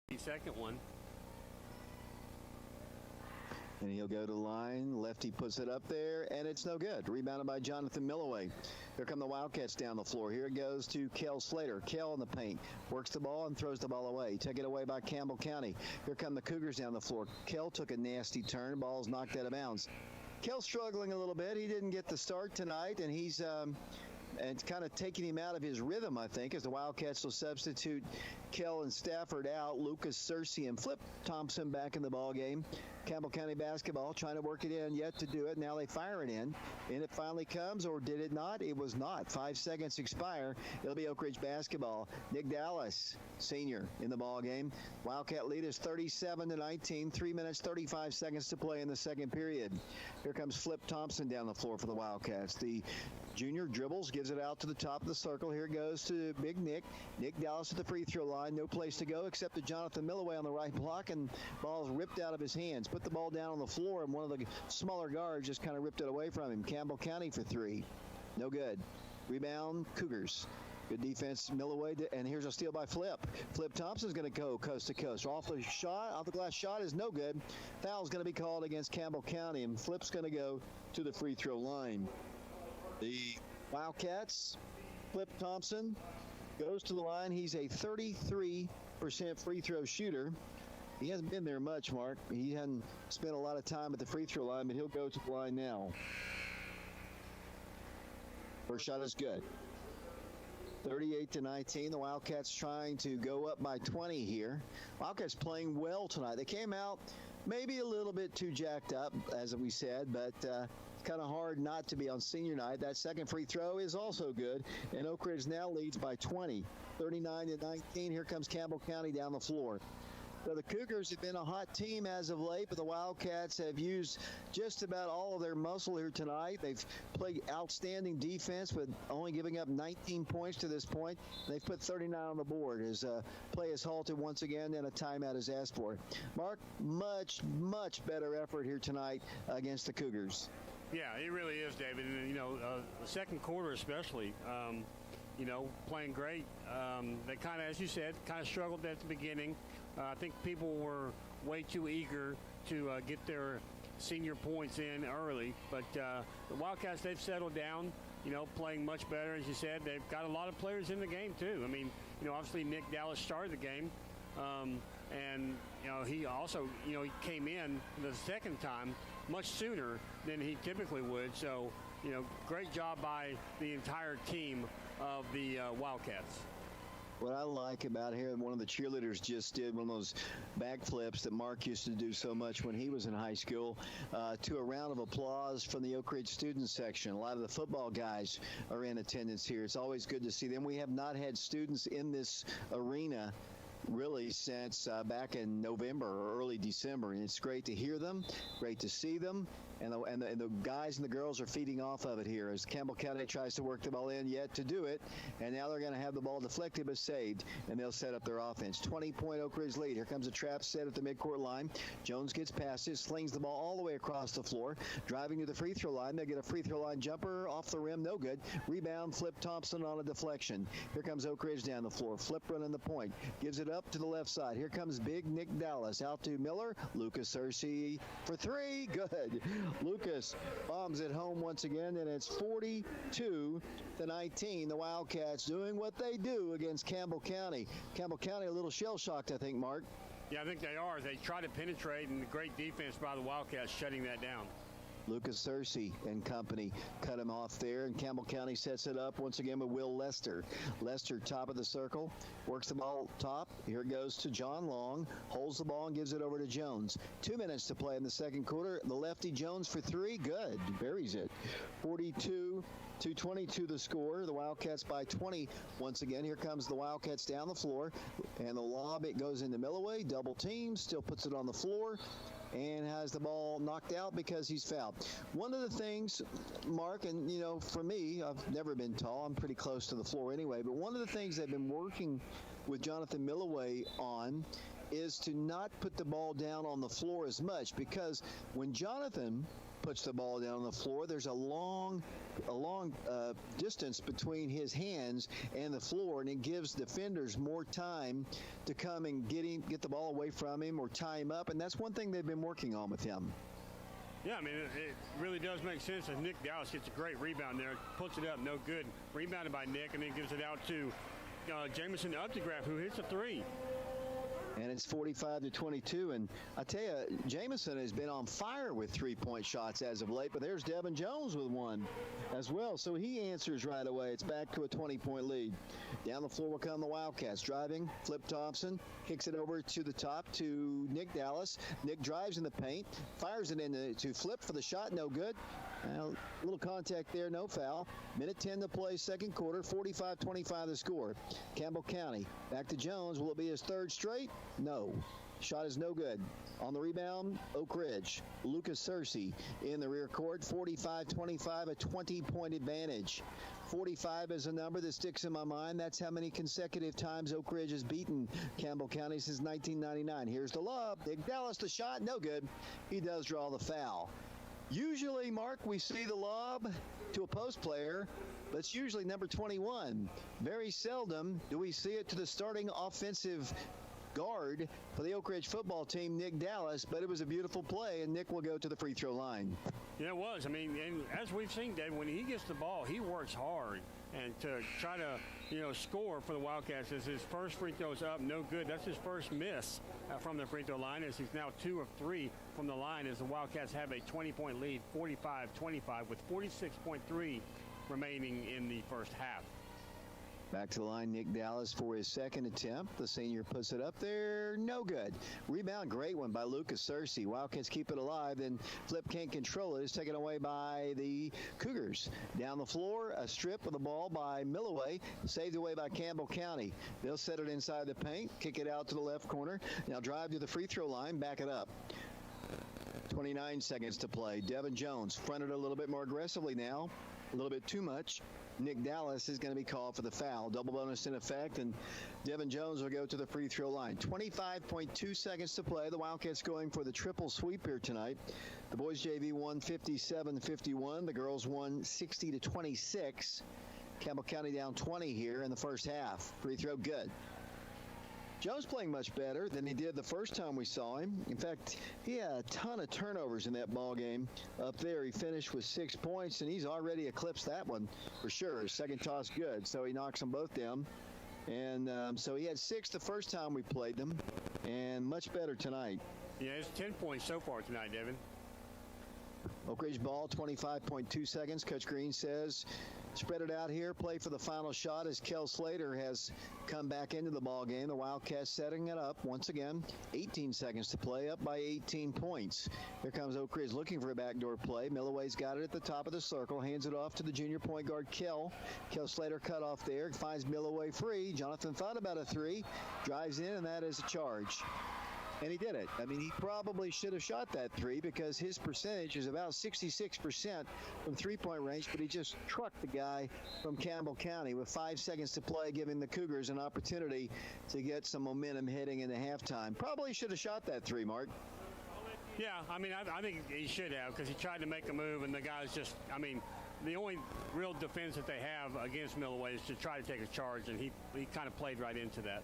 The second one. And he'll go to the line. Lefty puts it up there, and it's no good. Rebounded by Jonathan Milloway. Here come the Wildcats down the floor. Here it goes to Kel Slater. Kel in the paint. Works the ball and throws the ball away. Taken away by Campbell County. Here come the Cougars down the floor. Kel took a nasty turn. Ball's knocked out of bounds. Kel's struggling a little bit. He didn't get the start tonight, and he's and it's kind of taking him out of his rhythm, I think, as the Wildcats will substitute Kell and Stafford out. Lucas Searcy and Flip Thompson back in the ball game. Campbell County basketball trying to work it in, yet to do it. Now they fire it in, and it finally comes, or did it not? It was not. 5 seconds expire. It'll be Oak Ridge basketball. Nick Dallas, senior, in the ball game. Wildcat lead is 37-19. 3 minutes, 35 seconds to play in the second period. Here comes Flip Thompson down the floor for the Wildcats. The junior dribbles, gives it out to the top of the circle. Here goes to Big Nick. Nick Dallas at the free throw line. No place to go except to Jonathan Milloway on the right block, and ball's ripped out of his hands. Put the ball down on the floor, and one of the smaller guards just kind of ripped it away from him. Campbell County for three. No good. Rebound, Cougars. Good defense, Milloway, and here's a steal by Flip. Flip Thompson's going to go coast to coast. Off the glass shot is no good. Foul's going to be called against Campbell County, and Flip's going to go to the free throw line. The Wildcats, Flip Thompson goes to the line. He's a 33% free throw shooter. He hasn't been there much, Mark. He hasn't spent a lot of time at the free throw line, but he'll go to the line now. First shot is good. 38-19. The Wildcats trying to go up by 20 here. Wildcats playing well tonight. They came out maybe a little bit too jacked up, as we said, but kind of hard not to be on senior night. That second free throw is also good, and Oak Ridge now leads by 20, 39-19. Here comes Campbell County down the floor. So the Cougars have been a hot team as of late, but the Wildcats have used just about all of their muscle here tonight. They've played outstanding defense, but only giving up 19 points to this point. They've put 39 on the board as play is halted once again and a timeout is asked for. Mark, much, much better effort here tonight against the Cougars. Yeah, it really is, David. And, the second quarter especially, playing great. They kind of, as you said, kind of struggled at the beginning. I think people were way too eager to get their senior points in early. But the Wildcats, they've settled down, playing much better. As you said, they've got a lot of players in the game, too. I mean, obviously Nick Dallas started the game. And, he also, he came in the second time much sooner than he typically would. So, great job by the entire team of the Wildcats. What I like about here, one of the cheerleaders just did one of those backflips that Mark used to do so much when he was in high school, to a round of applause from the Oak Ridge student section. A lot of the football guys are in attendance here. It's always good to see them. We have not had students in this arena really since back in November or early December, and it's great to hear them, great to see them, and the guys and the girls are feeding off of it here as Campbell County tries to work the ball in, yet to do it, and now they're going to have the ball deflected but saved, and they'll set up their offense. 20-point Oak Ridge lead. Here comes a trap set at the midcourt line. Jones gets past it, slings the ball all the way across the floor, driving to the free throw line. They get a free throw line jumper off the rim, no good. Rebound, Flip Thompson on a deflection. Here comes Oak Ridge down the floor. Flip running the point, gives it up to the left side. Here comes big Nick Dallas out to Miller. Lucas Searcy for three, good. Lucas bombs it home once again, and it's 42-19. The Wildcats doing what they do against Campbell County. Campbell County a little shell-shocked, I think, Mark. Yeah, I think they are. They try to penetrate, and great defense by the Wildcats shutting that down. Lucas Searcy and company cut him off there, and Campbell County sets it up once again with Will Lester. Lester, top of the circle, works the ball top. Here it goes to John Long, holds the ball and gives it over to Jones. 2 minutes to play in the second quarter. The lefty Jones for three, good, buries it. 42-22 the score. The Wildcats by 20 once again. Here comes the Wildcats down the floor, and the lob, it goes into Milloway, double team, still puts it on the floor, and has the ball knocked out because he's fouled. One of the things, Mark, and for me, I've never been tall. I'm pretty close to the floor anyway, but one of the things they've been working with Jonathan Milloway on is to not put the ball down on the floor as much, because when Jonathan puts the ball down on the floor, there's a long distance between his hands and the floor, and it gives defenders more time to come and get the ball away from him or tie him up, and that's one thing they've been working on with him. Yeah, I mean, it really does make sense as Nick Dallas gets a great rebound there, puts it up, no good, rebounded by Nick, and then gives it out to Jamison Updegraff, who hits a three. And it's 45-22. And I tell you, Jamison has been on fire with three-point shots as of late, but there's Devin Jones with one as well. So he answers right away. It's back to a 20-point lead. Down the floor will come the Wildcats. Driving, Flip Thompson kicks it over to the top to Nick Dallas. Nick drives in the paint, fires it in to Flip for the shot, no good. A little contact there, no foul. Minute 10 to play, second quarter, 45-25 the score. Campbell County, back to Jones. Will it be his third straight? No. Shot is no good. On the rebound, Oak Ridge. Lucas Searcy in the rear court, 45-25, a 20-point advantage. 45 is a number that sticks in my mind. That's how many consecutive times Oak Ridge has beaten Campbell County since 1999. Here's the lob. Nick Dallas, the shot, no good. He does draw the foul. Usually, Mark, we see the lob to a post player, but it's usually number 21. Very seldom do we see it to the starting offensive guard for the Oak Ridge football team, Nick Dallas, but it was a beautiful play, and Nick will go to the free throw line. Yeah, it was. I mean, and as we've seen, Dave, when he gets the ball, he works hard. And to try to, score for the Wildcats, as his first free throw's up, no good. That's his first miss from the free throw line, as he's now 2 of 3 from the line, as the Wildcats have a 20-point lead, 45-25, with 46.3 remaining in the first half. Back to the line, Nick Dallas for his second attempt. The senior puts it up there, no good. Rebound, great one by Lucas Searcy. Wildcats keep it alive, then Flip can't control it. It's taken away by the Cougars. Down the floor, a strip of the ball by Milloway, saved away by Campbell County. They'll set it inside the paint, kick it out to the left corner. Now drive to the free throw line, back it up. 29 seconds to play. Devin Jones fronted a little bit more aggressively now, a little bit too much. Nick Dallas is going to be called for the foul. Double bonus in effect, and Devin Jones will go to the free throw line. 25.2 seconds to play. The Wildcats going for the triple sweep here tonight. The boys JV won 57-51. The girls won 60-26. Campbell County down 20 here in the first half. Free throw good. Jones playing much better than he did the first time we saw him. In fact, he had a ton of turnovers in that ball game up there. He finished with 6 points, and he's already eclipsed that one for sure. Second toss good, so he knocks them both down. And so he had 6 the first time we played them, and much better tonight. Yeah, it's 10 points so far tonight, Devin. Oak Ridge ball, 25.2 seconds. Coach Green says, spread it out here. Play for the final shot as Kel Slater has come back into the ball game. The Wildcats setting it up once again. 18 seconds to play, up by 18 points. Here comes Oak Ridge looking for a backdoor play. Milloway's got it at the top of the circle. Hands it off to the junior point guard, Kel. Kel Slater cut off there. Finds Milloway free. Jonathan thought about a three. Drives in, and that is a charge. And he did it. I mean, he probably should have shot that three because his percentage is about 66% from three-point range, but he just trucked the guy from Campbell County with 5 seconds to play, giving the Cougars an opportunity to get some momentum heading into halftime. Probably should have shot that three, Mark. Yeah, I mean, I think he should have because he tried to make a move, and the guys just, I mean, the only real defense that they have against Milloway is to try to take a charge, and he kind of played right into that.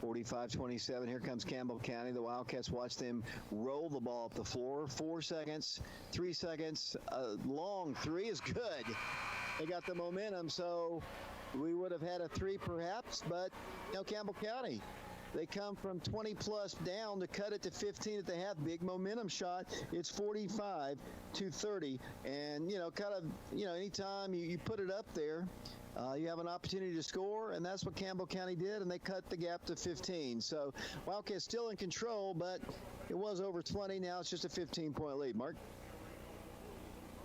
45-27. Here comes Campbell County. The Wildcats watch them roll the ball up the floor. 4 seconds, 3 seconds. A long three is good. They got the momentum, so we would have had a three perhaps, but Campbell County, they come from 20-plus down to cut it to 15 at the half. Big momentum shot. It's 45-30. And, anytime you put it up there, you have an opportunity to score, and that's what Campbell County did, and they cut the gap to 15. So Wildcats still in control, but it was over 20. Now it's just a 15-point lead. Mark?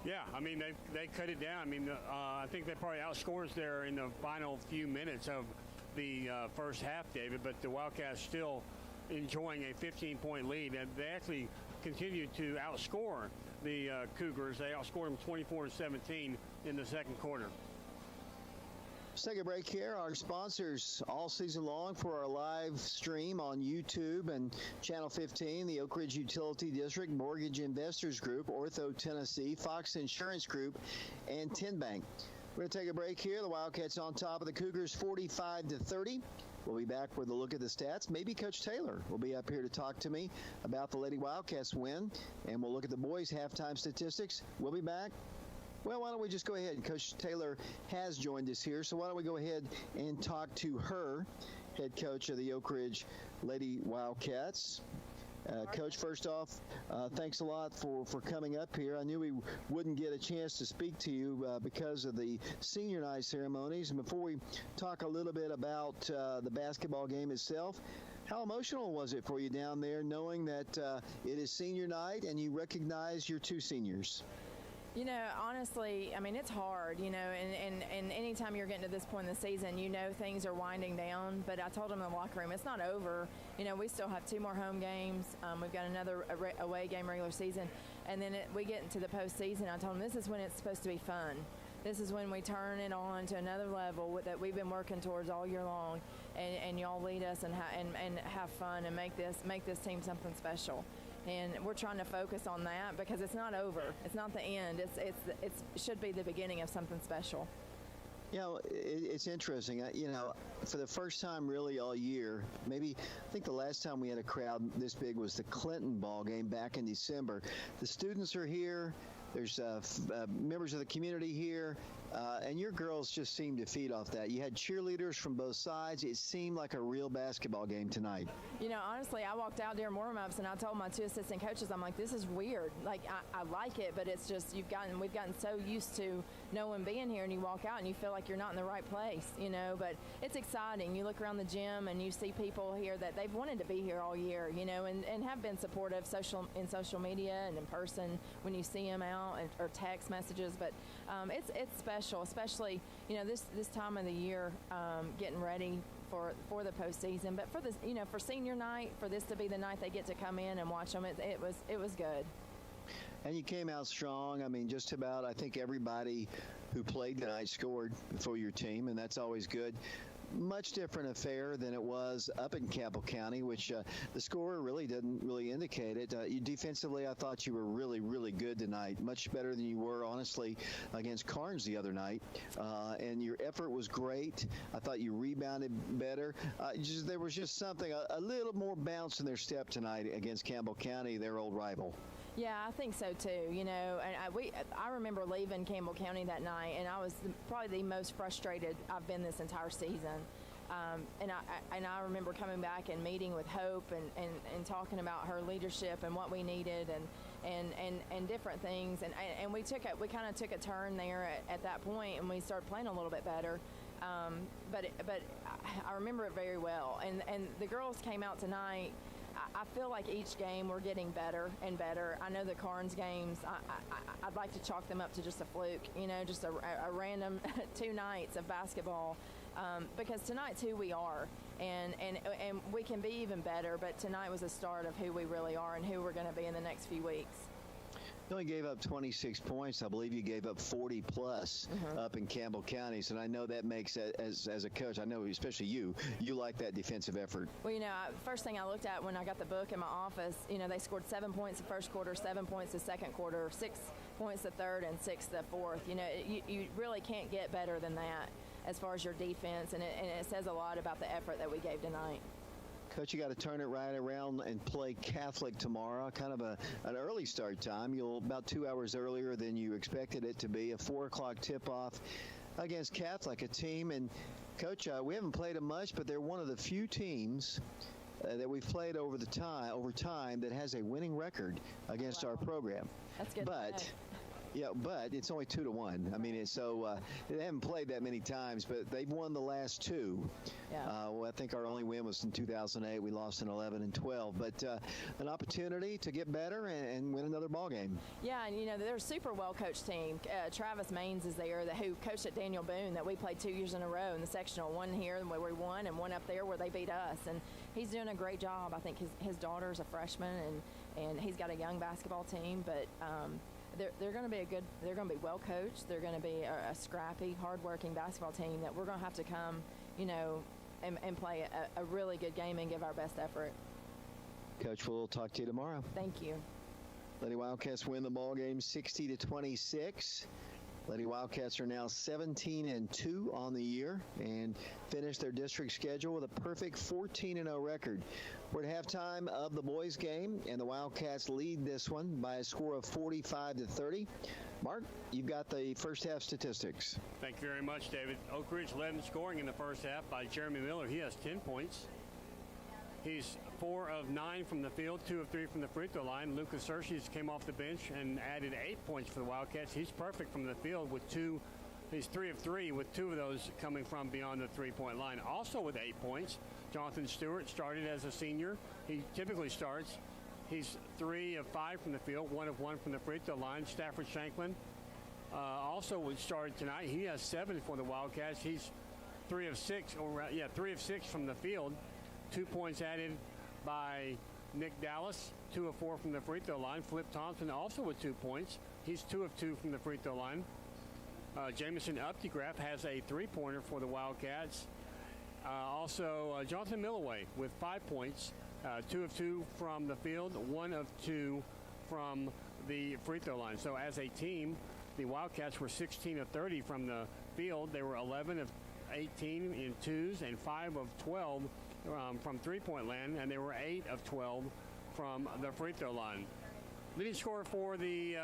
Yeah, I mean, they cut it down. I mean, I think they probably outscored us there in the final few minutes of the first half, David, but the Wildcats still enjoying a 15-point lead, and they actually continued to outscore the Cougars. They outscored them 24-17 in the second quarter. Let's take a break here. Our sponsors all season long for our live stream on YouTube and Channel 15, the Oak Ridge Utility District, Mortgage Investors Group, Ortho Tennessee, Fox Insurance Group, and Tinbank. We're going to take a break here. The Wildcats on top of the Cougars 45-30. We'll be back with a look at the stats. Maybe Coach Taylor will be up here to talk to me about the Lady Wildcats win, and we'll look at the boys' halftime statistics. We'll be back. Well, why don't we just go ahead? Coach Taylor has joined us here, so why don't we go ahead and talk to her, head coach of the Oak Ridge Lady Wildcats. Coach, first off, thanks a lot for coming up here. I knew we wouldn't get a chance to speak to you because of the senior night ceremonies. And before we talk a little bit about the basketball game itself, how emotional was it for you down there knowing that it is senior night and you recognize your two seniors? Honestly, I mean, it's hard, and anytime you're getting to this point in the season, things are winding down. But I told them in the locker room, it's not over. We still have 2 more home games. We've got another away game regular season. And then we get into the postseason. I told them this is when it's supposed to be fun. This is when we turn it on to another level that we've been working towards all year long. And y'all lead us and have fun and make this team something special. And we're trying to focus on that because it's not over. It's not the end. It should be the beginning of something special. It's interesting. For the first time really all year, maybe I think the last time we had a crowd this big was the Clinton ball game back in December. The students are here. There's members of the community here, and your girls just seem to feed off that. You had cheerleaders from both sides. It seemed like a real basketball game tonight. Honestly, I walked out during warm-ups, and I told my 2 assistant coaches, I'm like, this is weird. Like, I like it, but it's just we've gotten so used to no one being here, and you walk out and you feel like you're not in the right place, But it's exciting. You look around the gym, and you see people here that they've wanted to be here all year, and have been supportive in social media and in person when you see them out. Or text messages, but it's special, especially this time of the year, getting ready for the postseason. But for senior night, for this to be the night they get to come in and watch them, it was good. And you came out strong. I mean, just about I think everybody who played tonight scored for your team, and that's always good. Much different affair than it was up in Campbell County, which the score really didn't really indicate it. Defensively, I thought you were really, really good tonight. Much better than you were, honestly, against Carnes the other night. And your effort was great. I thought you rebounded better. There was just something, a little more bounce in their step tonight against Campbell County, their old rival. Yeah, I think so too. And I remember leaving Campbell County that night, and I was probably the most frustrated I've been this entire season. And I remember coming back and meeting with Hope and talking about her leadership and what we needed and different things. And we kind of took a turn there at that point, and we started playing a little bit better. But I remember it very well. And the girls came out tonight. I feel like each game we're getting better and better. I know the Carnes games, I'd like to chalk them up to just a fluke, just a random 2 nights of basketball. Because tonight's who we are, and we can be even better, but tonight was a start of who we really are and who we're going to be in the next few weeks. You only gave up 26 points. I believe you gave up 40 plus up in Campbell counties, and I know that makes, as a coach, I know especially you like that defensive effort. Well, first thing I looked at when I got the book in my office, they scored 7 points the first quarter, 7 points the second quarter, 6 points the third, and 6 the fourth. You really can't get better than that as far as your defense, and it says a lot about the effort that we gave tonight. Coach, you got to turn it right around and play Catholic tomorrow. Kind of an early start time. You'll about 2 hours earlier than you expected it to be. A 4 o'clock tip-off against Catholic, a team. And Coach, we haven't played them much, but they're one of the few teams that we've played over time that has a winning record against our program. That's good. But yeah, but it's only 2-1. I mean, they haven't played that many times, but they've won the last 2. Yeah. I think our only win was in 2008. We lost in 11 and 12. But an opportunity to get better and win another ball game. Yeah, and they're a super well-coached team. Travis Maines is there, who coached at Daniel Boone, that we played 2 years in a row in the sectional. One here where we won, and one up there where they beat us. And he's doing a great job. I think his daughter's a freshman, and he's got a young basketball team, but. They're going to be they're going to be well coached. They're going to be a scrappy, hard-working basketball team that we're going to have to come, and play a really good game and give our best effort. Coach, we'll talk to you tomorrow. Thank you. Lady Wildcats win the ball game 60-26. Lady Wildcats are now 17-2 on the year and finished their district schedule with a perfect 14-0 record. We're at halftime of the boys' game, and the Wildcats lead this one by a score of 45-30. Mark, you've got the first half statistics. Thank you very much, David. Oak Ridge led in scoring in the first half by Jeremy Miller. He has 10 points. He's 4 of 9 from the field, 2 of 3 from the free throw line. Lucas Searches came off the bench and added 8 points for the Wildcats. He's perfect from the field with 2. He's 3 of 3 with 2 of those coming from beyond the three-point line. Also with 8 points, Jonathan Stewart started as a senior. He typically starts. He's 3 of 5 from the field, 1 of 1 from the free throw line. Stafford Shanklin also started tonight. He has 7 for the Wildcats. He's 3 of 6 from the field. 2 points added by Nick Dallas, 2 of 4 from the free throw line. Flip Thompson also with 2 points. He's 2 of 2 from the free throw line. Jamison Updegraff has a 3-pointer for the Wildcats. Also, Jonathan Milloway with 5 points, 2 of 2 from the field, 1 of 2 from the free throw line. So as a team, the Wildcats were 16 of 30 from the field. They were 11 of 18 in twos and 5 of 12 from three-point land, and they were 8 of 12 from the free throw line. Leading scorer for the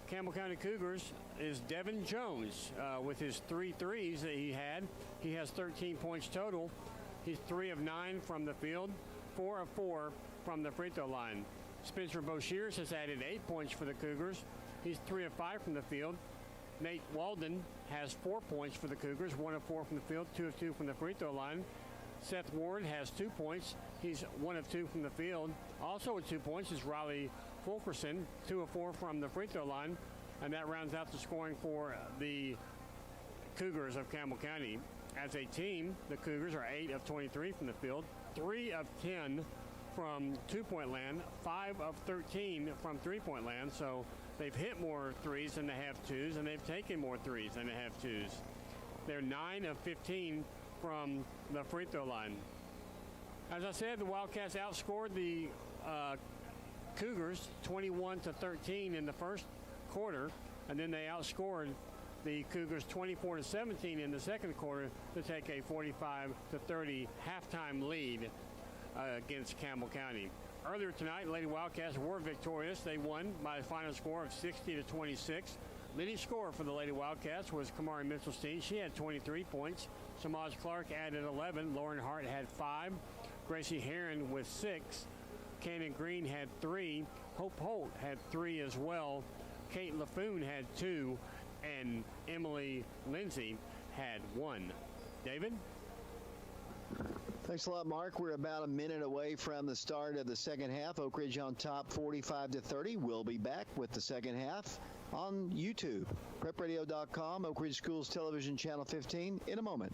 Campbell County Cougars is Devin Jones with his 3 threes that he had. He has 13 points total. He's 3 of 9 from the field, 4 of 4 from the free throw line. Spencer Boshears has added 8 points for the Cougars. He's 3 of 5 from the field. Nate Walden has 4 points for the Cougars, 1 of 4 from the field, 2 of 2 from the free throw line. Seth Ward has 2 points. He's 1 of 2 from the field. Also with 2 points is Riley Fulkerson, 2 of 4 from the free throw line. And that rounds out the scoring for the Cougars of Campbell County. As a team, the Cougars are 8 of 23 from the field, 3 of 10 from two-point land, 5 of 13 from three-point land. So they've hit more threes than they have twos, and they've taken more threes than they have twos. They're 9 of 15 from the free throw line. As I said, the Wildcats outscored the Cougars 21-13 in the first quarter, and then they outscored the Cougars 24-17 in the second quarter to take a 45-30 halftime lead against Campbell County. Earlier tonight, Lady Wildcats were victorious. They won by a final score of 60-26. Leading scorer for the Lady Wildcats was Kamari Mitchelstein. She had 23 points. Samaj Clark added 11. Lauren Hart had 5. Gracie Heron with 6. Cannon Green had 3. Hope Holt had 3 as well. Kate LaFoon had 2. And Emily Lindsay had 1. David? Thanks a lot, Mark. We're about a minute away from the start of the second half. Oak Ridge on top 45-30. We'll be back with the second half on YouTube. PrepRadio.com, Oak Ridge Schools Television Channel 15 in a moment.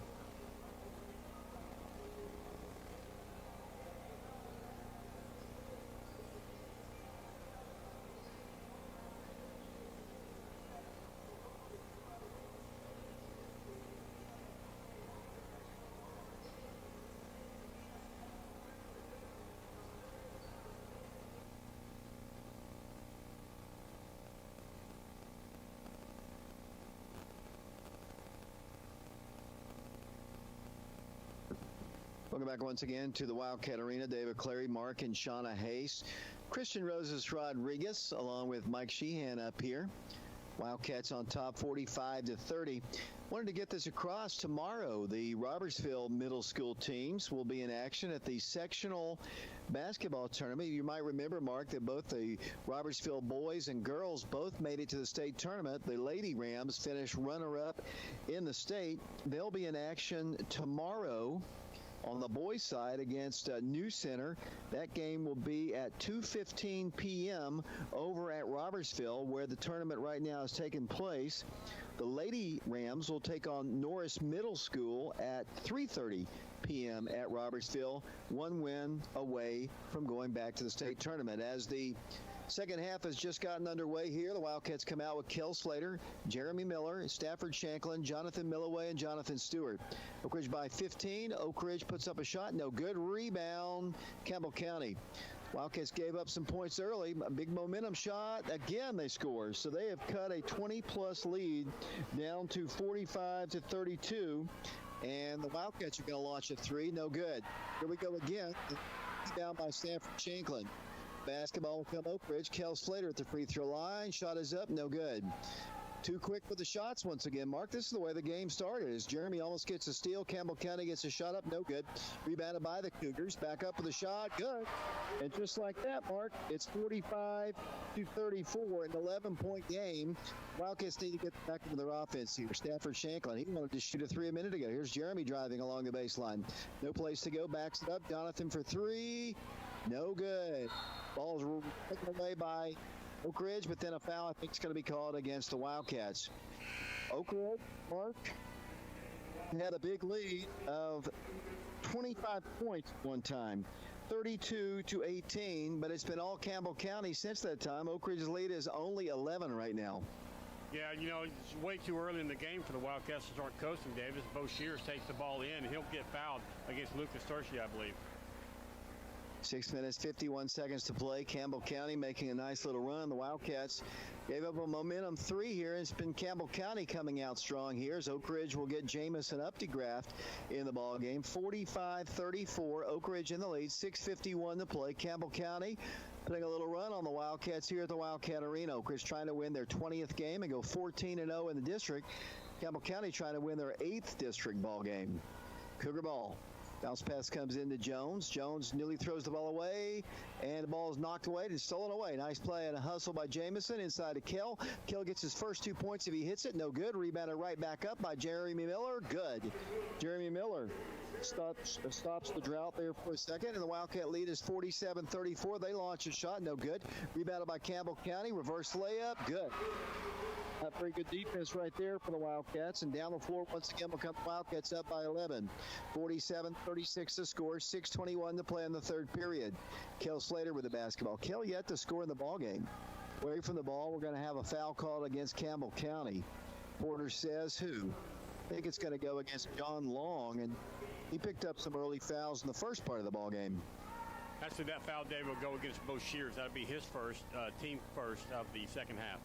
Welcome back once again to the Wildcat Arena. David Clary, Mark, and Shauna Hayes. Christian Rosas Rodriguez, along with Mike Sheehan up here. Wildcats on top 45-30. Wanted to get this across. Tomorrow, the Robertsville middle school teams will be in action at the sectional basketball tournament. You might remember, Mark, that both the Robertsville boys and girls both made it to the state tournament. The Lady Rams finished runner-up in the state. They'll be in action tomorrow on the boys' side against New Center. That game will be at 2:15 p.m. over at Robertsville, where the tournament right now is taking place. The Lady Rams will take on Norris Middle School at 3:30 p.m. at Robertsville. One win away from going back to the state tournament. As the second half has just gotten underway here, the Wildcats come out with Kel Slater, Jeremy Miller, Stafford Shanklin, Jonathan Milloway, and Jonathan Stewart. Oak Ridge by 15. Oak Ridge puts up a shot. No good. Rebound, Campbell County. Wildcats gave up some points early. A big momentum shot. Again, they score. So they have cut a 20-plus lead down to 45-32. And the Wildcats are going to launch a 3. No good. Here we go again. Down by Stafford Shanklin. Basketball will come Oak Ridge. Kel Slater at the free throw line. Shot is up. No good. Too quick with the shots once again, Mark. This is the way the game started. As Jeremy almost gets a steal, Campbell County gets a shot up. No good. Rebounded by the Cougars. Back up with a shot. Good. And just like that, Mark, it's 45-34, an 11-point game. Wildcats need to get back into their offense here. Stafford Shanklin, he wanted to shoot a 3 a minute ago. Here's Jeremy driving along the baseline. No place to go. Backs it up. Jonathan for 3. No good. Ball's taken away by Oak Ridge, but then a foul I think is going to be called against the Wildcats. Oak Ridge, Mark, had a big lead of 25 points one time, 32-18, but it's been all Campbell County since that time. Oak Ridge's lead is only 11 right now. Yeah, you know, it's way too early in the game for the Wildcats to start coasting, Davis. Bo Shears takes the ball in, and he'll get fouled against Lucas Turchi, I believe. 6 minutes, 51 seconds to play. Campbell County making a nice little run. The Wildcats gave up a momentum 3 here. It's been Campbell County coming out strong here as Oak Ridge will get Jamison Updegraft in the ball game. 45-34, Oak Ridge in the lead. 6:51 to play. Campbell County putting a little run on the Wildcats here at the Wildcat Arena. Oak Ridge trying to win their 20th game and go 14-0 in the district. Campbell County trying to win their 8th district ball game. Cougar ball. Bounce pass comes into Jones. Jones nearly throws the ball away, and the ball is knocked away and stolen away. Nice play and a hustle by Jamison inside to Kell. Kell gets his first 2 points if he hits it. No good. Rebounded right back up by Jeremy Miller. Good. Jeremy Miller stops the drought there for a second, and the Wildcat lead is 47-34. They launch a shot. No good. Rebounded by Campbell County. Reverse layup. Good. Very good defense right there for the Wildcats. And down the floor once again will come Wildcats up by 11. 47-36 to score. 6:21 to play in the third period. Kel Slater with the basketball. Kel yet to score in the ball game. Away from the ball, we're going to have a foul called against Campbell County. Porter says who? I think it's going to go against John Long, and he picked up some early fouls in the first part of the ball game. Actually, that foul, David, will go against Bo Shears. That'll be his first, team first of the second half.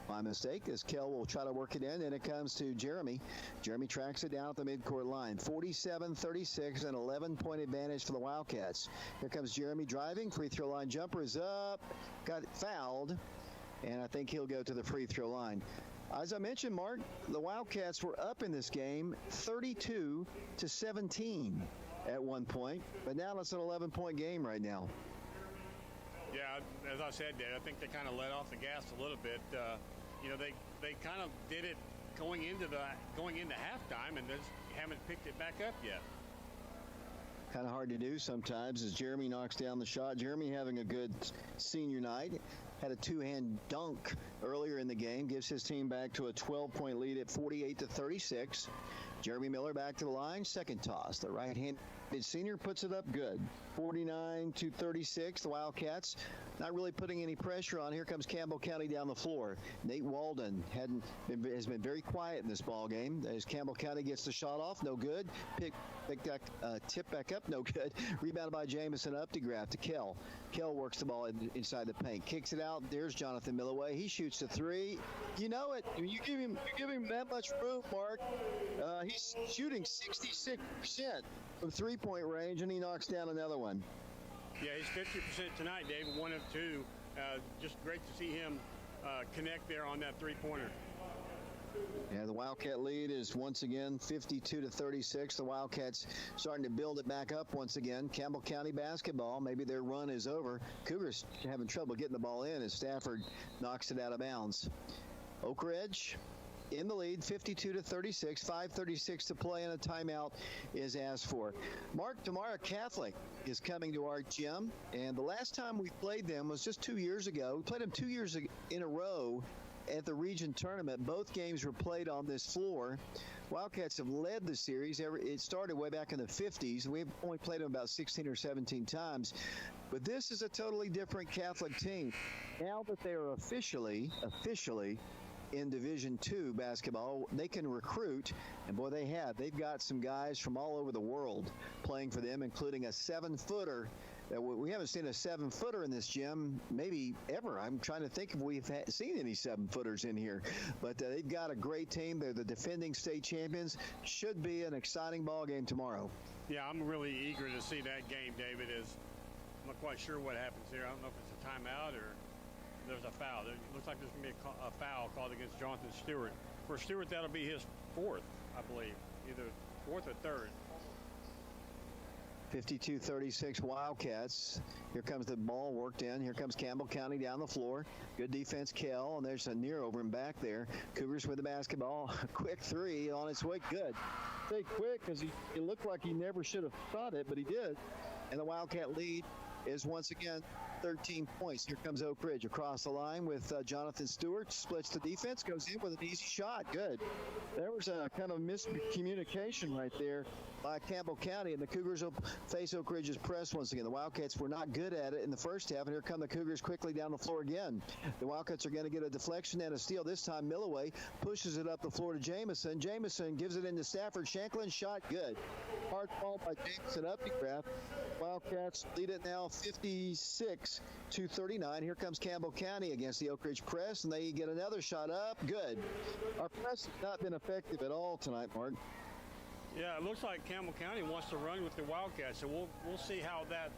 My mistake, as Kell will try to work it in, and it comes to Jeremy. Jeremy tracks it down at the midcourt line. 47-36, an 11-point advantage for the Wildcats. Here comes Jeremy driving. Free throw line jumper is up. Got fouled, and I think he'll go to the free throw line. As I mentioned, Mark, the Wildcats were up in this game 32-17 at one point, but now it's an 11-point game right now. Yeah, as I said, Dad, I think they kind of let off the gas a little bit. They kind of did it going into halftime, and just haven't picked it back up yet. Kind of hard to do sometimes as Jeremy knocks down the shot. Jeremy having a good senior night. Had a two-hand dunk earlier in the game. Gives his team back to a 12-point lead at 48-36. Jeremy Miller back to the line. Second toss. The right-handed senior puts it up good. 49-36. The Wildcats not really putting any pressure on. Here comes Campbell County down the floor. Nate Walden has been very quiet in this ball game. As Campbell County gets the shot off, no good. Tip back up, no good. Rebounded by Jamison, up to grab to Kell. Kell works the ball inside the paint, kicks it out. There's Jonathan Milloway. He shoots the three. You know it. You give him that much room, Mark. He's shooting 66% from three-point range, and he knocks down another one. Yeah, he's 50% tonight, David. 1 of 2. Just great to see him connect there on that three-pointer. Yeah, the Wildcat lead is once again 52-36. The Wildcats starting to build it back up once again. Campbell County basketball, maybe their run is over. Cougars having trouble getting the ball in as Stafford knocks it out of bounds. Oak Ridge in the lead, 52-36, 5:36 to play, and a timeout is asked for. Mark, tomorrow Catholic is coming to our gym, and the last time we played them was just 2 years ago. We played them 2 years in a row at the region tournament. Both games were played on this floor. Wildcats have led the series. It started way back in the 50s. We've only played them about 16 or 17 times. But this is a totally different Catholic team. Now that they are officially in Division II basketball, they can recruit, and boy, they've got some guys from all over the world playing for them, including a 7-footer. We haven't seen a 7-footer in this gym maybe ever. I'm trying to think if we've seen any 7-footers in here, but they've got a great team. They're the defending state champions. Should be an exciting ball game tomorrow. Yeah, I'm really eager to see that game, David. I'm not quite sure what happens here. I don't know if it's a timeout or there's a foul. It looks like there's going to be a foul called against Jonathan Stewart. For Stewart, that'll be his 4th, I believe, either 4th or 3rd. 52-36 Wildcats. Here comes the ball worked in. Here comes Campbell County down the floor. Good defense, Kell, and there's a near over him back there. Cougars with the basketball. Quick three on its way. Good. Say quick because it looked like he never should have shot it, but he did. And the Wildcat lead is once again 13 points. Here comes Oak Ridge across the line with Jonathan Stewart. Splits the defense, goes in with an easy shot. Good. There was a kind of miscommunication right there by Campbell County, and the Cougars will face Oak Ridge's press once again. The Wildcats were not good at it in the first half, and here come the Cougars quickly down the floor again. The Wildcats are going to get a deflection and a steal. This time Milloway pushes it up the floor to Jamison. Jamison gives it into Stafford. Shanklin shot good. Hard ball by Jamison up to grab. Wildcats lead it now 56-39. Here comes Campbell County against the Oak Ridge press, and they get another shot up. Good. Our press has not been effective at all tonight, Mark. Yeah, it looks like Campbell County wants to run with the Wildcats, so we'll see how that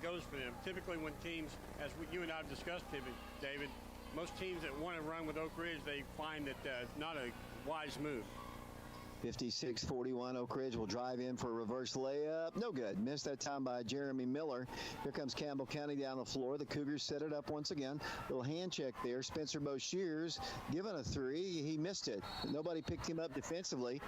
goes for them. Typically, when teams, as you and I have discussed, David, most teams that want to run with Oak Ridge, they find that it's not a wise move. 56-41, Oak Ridge will drive in for a reverse layup. No good. Missed that time by Jeremy Miller. Here comes Campbell County down the floor. The Cougars set it up once again. Little hand check there. Spencer Boshears given a three. He missed it. Nobody picked him up defensively.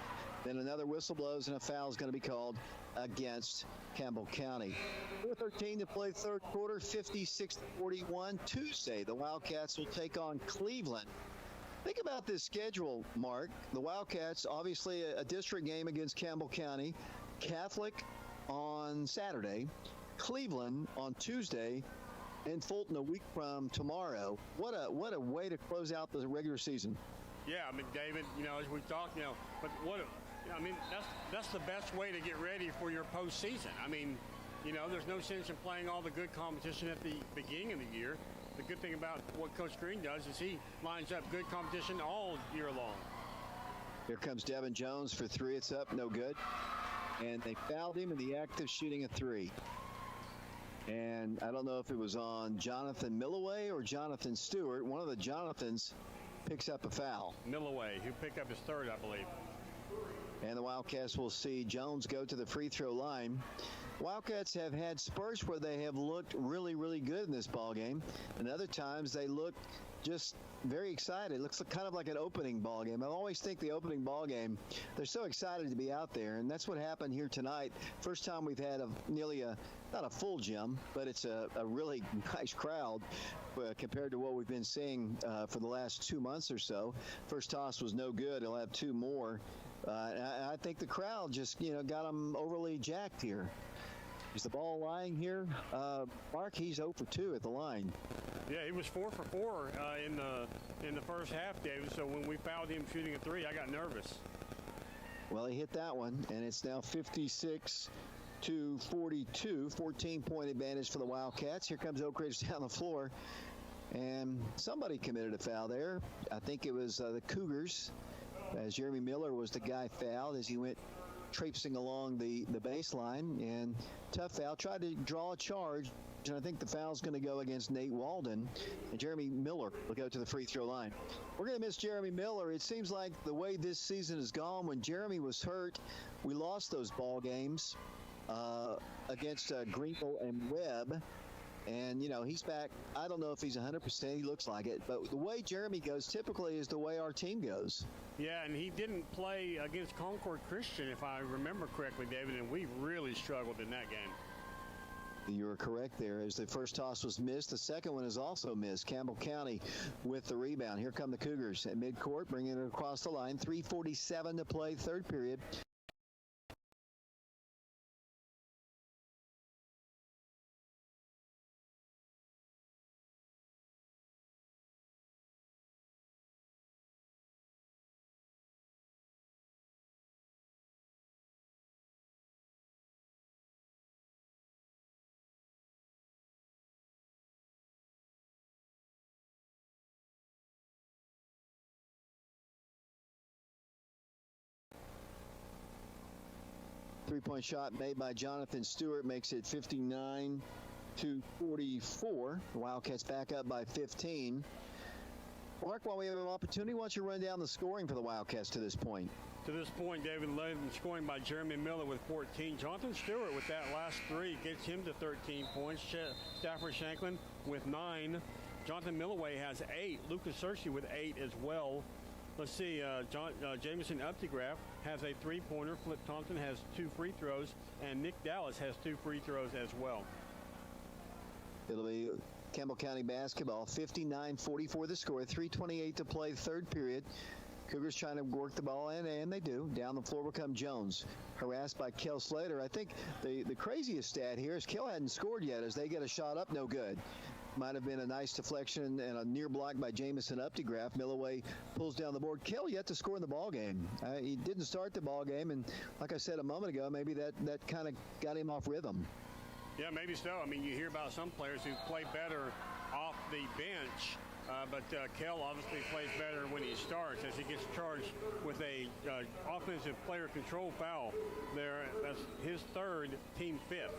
Then another whistle blows and a foul is going to be called against Campbell County. 4:13 to play third quarter, 56-41. Tuesday, the Wildcats will take on Cleveland. Think about this schedule, Mark. The Wildcats, obviously a district game against Campbell County. Catholic on Saturday. Cleveland on Tuesday. And Fulton a week from tomorrow. What a way to close out the regular season. Yeah, I mean, David, as we talked, but that's the best way to get ready for your postseason. I mean, there's no sense in playing all the good competition at the beginning of the year. The good thing about what Coach Green does is he lines up good competition all year long. Here comes Devin Jones for three. It's up, no good. And they fouled him in the act of shooting a three. And I don't know if it was on Jonathan Milloway or Jonathan Stewart. One of the Jonathans picks up a foul. Milloway, who picked up his third, I believe. And the Wildcats will see Jones go to the free throw line. Wildcats have had spurts where they have looked really, really good in this ball game, and other times they look just very excited. It looks kind of like an opening ball game. I always think the opening ball game, they're so excited to be out there, and that's what happened here tonight. First time we've had not a full gym, but it's a really nice crowd compared to what we've been seeing for the last 2 months or so. First toss was no good. He'll have two more. I think the crowd just, got them overly jacked here. Is the ball lying here? Mark, he's 0 for 2 at the line. Yeah, he was 4 for 4 in the first half, David. So when we fouled him shooting a three, I got nervous. Well, he hit that one, and it's now 56 to 42, 14-point advantage for the Wildcats. Here comes Oak Ridge down the floor, and somebody committed a foul there. I think it was the Cougars, as Jeremy Miller was the guy fouled as he went traipsing along the baseline, and tough foul. Tried to draw a charge, and I think the foul's going to go against Nate Walden, and Jeremy Miller will go to the free throw line. We're going to miss Jeremy Miller. It seems like the way this season has gone, when Jeremy was hurt, we lost those ball games against Greenville and Webb. And, he's back. I don't know if he's 100%. He looks like it. But the way Jeremy goes typically is the way our team goes. Yeah, and he didn't play against Concord Christian, if I remember correctly, David, and we really struggled in that game. You were correct there. As the first toss was missed, the second one is also missed. Campbell County with the rebound. Here come the Cougars at midcourt, bringing it across the line. 3:47 to play, third period. Three-point shot made by Jonathan Stewart makes it 59 to 44. The Wildcats back up by 15. Mark, while we have an opportunity, why don't you run down the scoring for the Wildcats to this point? To this point, David, led in scoring by Jeremy Miller with 14. Jonathan Stewart with that last three gets him to 13 points. Stafford Shanklin with 9. Jonathan Milloway has 8. Lucas Searcy with 8 as well. Let's see, Jamison Updegraff has a three-pointer. Flip Thompson has 2 free throws, and Nick Dallas has 2 free throws as well. It'll be Campbell County basketball, 59-44 the score, 3:28 to play, third period. Cougars trying to work the ball in, and they do. Down the floor will come Jones, harassed by Kel Slater. I think the craziest stat here is Kel hadn't scored yet as they get a shot up, no good. Might have been a nice deflection and a near block by Jamison Updegraff. Milloway pulls down the board. Kell yet to score in the ball game. He didn't start the ball game, and like I said a moment ago, maybe that kind of got him off rhythm. Yeah, maybe so. I mean, you hear about some players who play better off the bench, but Kell obviously plays better when he starts as he gets charged with a offensive player control foul there. That's his third, team 5th.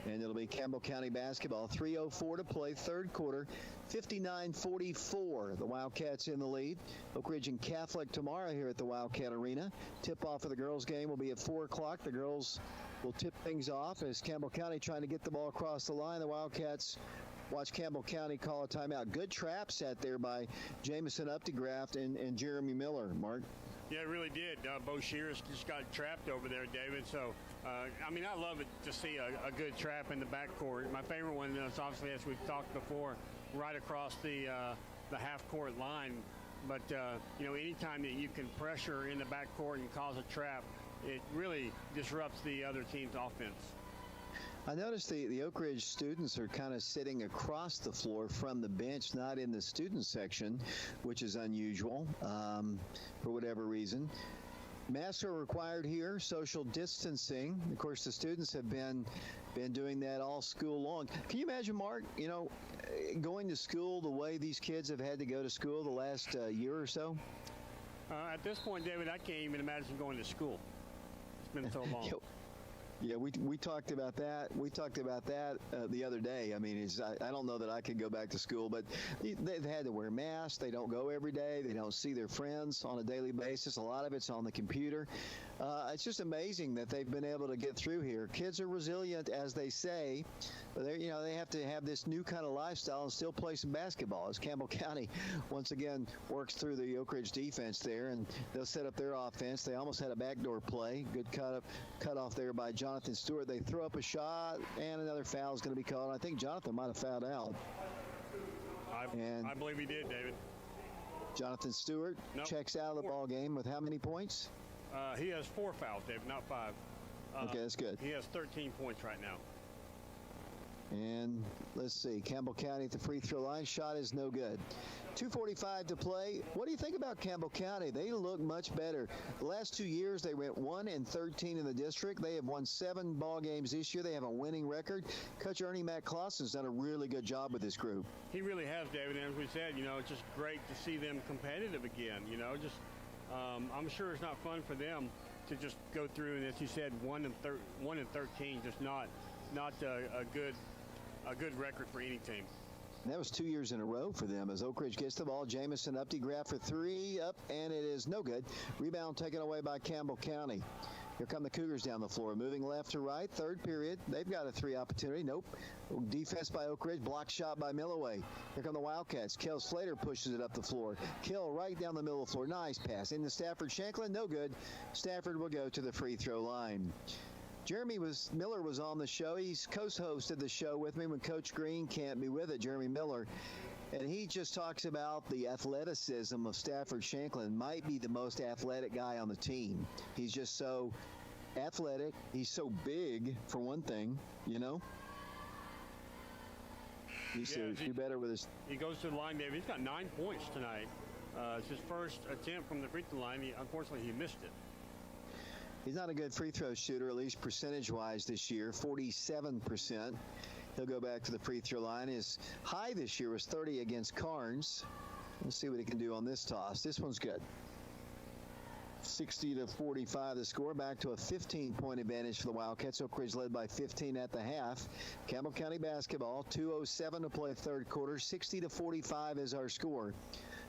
And it'll be Campbell County basketball. 3:04 to play, third quarter, 59-44. The Wildcats in the lead. Oak Ridge and Catholic tomorrow here at the Wildcat Arena. Tip-off of the girls' game will be at 4 o'clock. The girls will tip things off as Campbell County trying to get the ball across the line. The Wildcats watch Campbell County call a timeout. Good trap set there by Jamison Updegraff and Jeremy Miller, Mark. Yeah, it really did. Bo Shears just got trapped over there, David. So, I mean, I love it to see a good trap in the backcourt. My favorite one is obviously, as we've talked before, right across the half-court line. But, anytime that you can pressure in the backcourt and cause a trap, it really disrupts the other team's offense. I noticed the Oak Ridge students are kind of sitting across the floor from the bench, not in the student section, which is unusual for whatever reason. Masks are required here, social distancing. Of course, the students have been doing that all school long. Can you imagine, Mark, going to school the way these kids have had to go to school the last year or so? At this point, David, I can't even imagine going to school. It's been so long. Yeah, we talked about that. We talked about that the other day. I mean, I don't know that I could go back to school, but they've had to wear masks. They don't go every day. They don't see their friends on a daily basis. A lot of it's on the computer. It's just amazing that they've been able to get through here. Kids are resilient, as they say. But they have to have this new kind of lifestyle and still play some basketball. As Campbell County once again works through the Oak Ridge defense there, and they'll set up their offense. They almost had a backdoor play. Good cut off there by Jonathan Stewart. They throw up a shot, and another foul is going to be called. I think Jonathan might have fouled out. I believe he did, David. Jonathan Stewart checks out of the ball game with how many points? He has 4 fouls, David, not 5. Okay, that's good. He has 13 points right now. And let's see, Campbell County at the free throw line. Shot is no good. 2:45 to play. What do you think about Campbell County? They look much better. The last 2 years, they went 1-13 in the district. They have won 7 ball games this year. They have a winning record. Coach Ernie Matt Clausen's done a really good job with this group. He really has, David. And as we said, it's just great to see them competitive again. I'm sure it's not fun for them to just go through, and as you said, 1-13, just not a good record for any team. That was 2 years in a row for them as Oak Ridge gets the ball. Jamison Updegraft for 3, up, and it is no good. Rebound taken away by Campbell County. Here come the Cougars down the floor, moving left to right. Third period, they've got a 3 opportunity. Nope. Defense by Oak Ridge, block shot by Milloway. Here come the Wildcats. Kel Slater pushes it up the floor. Kel right down the middle of the floor. Nice pass into Stafford Shanklin. No good. Stafford will go to the free throw line. Jeremy Miller was on the show. He's co-hosted the show with me when Coach Green can't be with it, Jeremy Miller. And he just talks about the athleticism of Stafford Shanklin. Might be the most athletic guy on the team. He's just so athletic. He's so big, for one thing, He's to do better with his... He goes to the line, David. He's got 9 points tonight. It's his first attempt from the free throw line. Unfortunately, he missed it. He's not a good free throw shooter, at least percentage-wise this year, 47%. He'll go back to the free throw line. His high this year was 30 against Carnes. Let's see what he can do on this toss. This one's good. 60-45 the score. Back to a 15-point advantage for the Wildcats. Oak Ridge led by 15 at the half. Campbell County basketball, 2:07 to play third quarter. 60-45 is our score.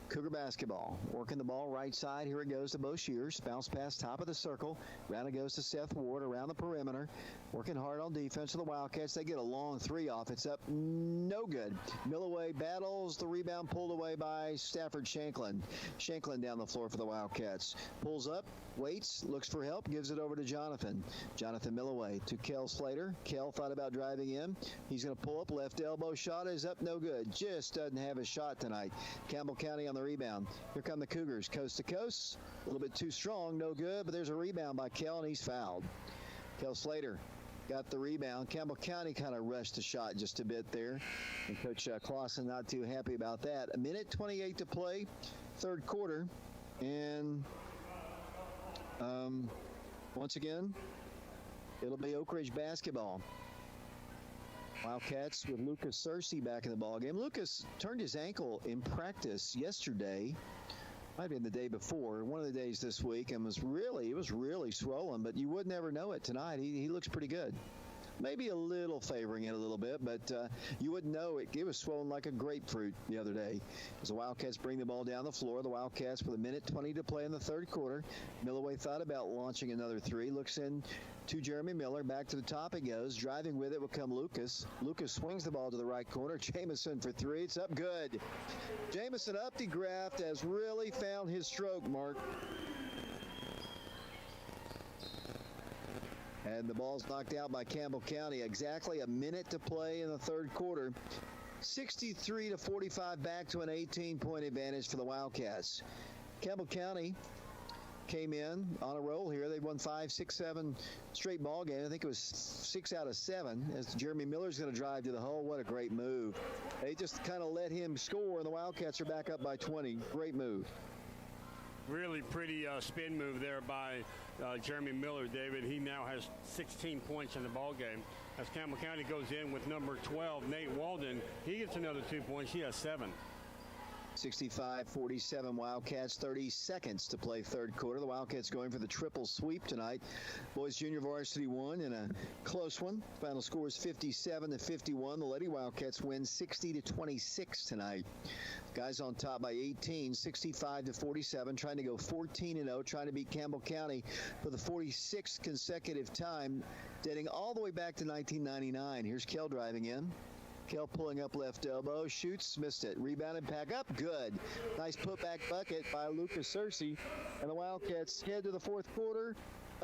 Cougar basketball, working the ball right side. Here it goes to Boshiers. Bounce pass top of the circle. Round it goes to Seth Ward around the perimeter. Working hard on defense for the Wildcats. They get a long 3 off. It's up. No good. Milloway battles. The rebound pulled away by Stafford Shanklin. Shanklin down the floor for the Wildcats. Pulls up, waits, looks for help, gives it over to Jonathan. Jonathan Milloway to Kel Slater. Kel thought about driving in. He's going to pull up. Left elbow shot is up. No good. Just doesn't have a shot tonight. Campbell County on the rebound. Here come the Cougars, coast to coast. A little bit too strong, no good, but there's a rebound by Kel, and he's fouled. Kel Slater got the rebound. Campbell County kind of rushed the shot just a bit there, and Coach Clausen not too happy about that. 1:28 to play, third quarter, and once again, it'll be Oak Ridge basketball. Wildcats with Lucas Searcy back in the ballgame. Lucas turned his ankle in practice yesterday. Might have been the day before, one of the days this week, and it was really swollen, but you would never know it tonight. He looks pretty good. Maybe a little favoring it a little bit, but you wouldn't know it. It was swollen like a grapefruit the other day. As the Wildcats bring the ball down the floor, the Wildcats with 1:20 to play in the third quarter. Milloway thought about launching another 3. Looks in to Jeremy Miller. Back to the top it goes. Driving with it will come Lucas. Lucas swings the ball to the right corner. Jamison for 3. It's up good. Jamison Updegraft has really found his stroke, Mark. And the ball's knocked out by Campbell County. Exactly a minute to play in the third quarter. 63-45 back to an 18-point advantage for the Wildcats. Campbell County came in on a roll here. They won 5, 6, 7 straight ball games. I think it was 6 out of 7 as Jeremy Miller's going to drive to the hole. What a great move. They just kind of let him score, and the Wildcats are back up by 20. Great move. Really pretty spin move there by Jeremy Miller, David. He now has 16 points in the ball game. As Campbell County goes in with number 12, Nate Walden, he gets another 2 points. He has 7. 65-47 Wildcats, 30 seconds to play third quarter. The Wildcats going for the triple sweep tonight. Boys junior varsity won in a close one. Final score is 57-51. The Lady Wildcats win 60-26 tonight. Guys on top by 18, 65-47, trying to go 14-0, trying to beat Campbell County for the 46th consecutive time, dating all the way back to 1999. Here's Kell driving in. Kell pulling up left elbow, shoots, missed it. Rebounded, back up, good. Nice putback bucket by Lucas Searcy. And the Wildcats head to the fourth quarter,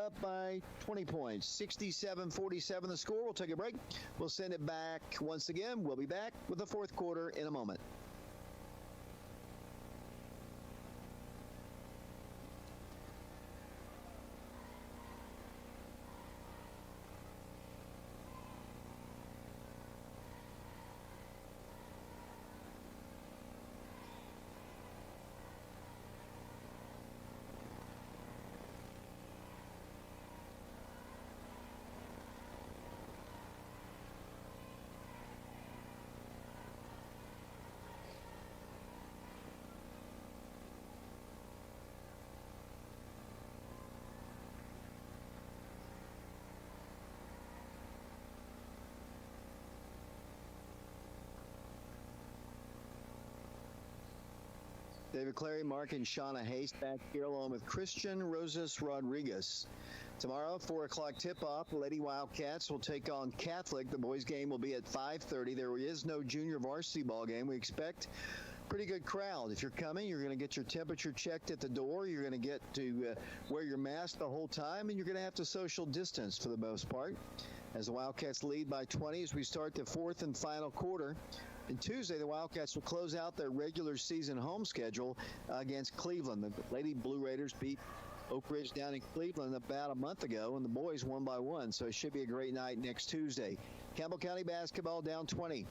up by 20 points. 67-47 the score. We'll take a break. We'll send it back once again. We'll be back with the fourth quarter in a moment. David Clary, Mark, and Shauna Hayes back here along with Christian Rosas Rodriguez. Tomorrow, 4 o'clock tip-off, the Lady Wildcats will take on Catholic. The boys' game will be at 5:30. There is no junior varsity ball game. We expect pretty good crowd. If you're coming, you're going to get your temperature checked at the door. You're going to get to wear your mask the whole time, and you're going to have to social distance for the most part. As the Wildcats lead by 20 as we start the fourth and final quarter. And Tuesday, the Wildcats will close out their regular season home schedule against Cleveland. The Lady Blue Raiders beat Oak Ridge down in Cleveland about a month ago, and the boys won by 1. So it should be a great night next Tuesday. Campbell County basketball down 20.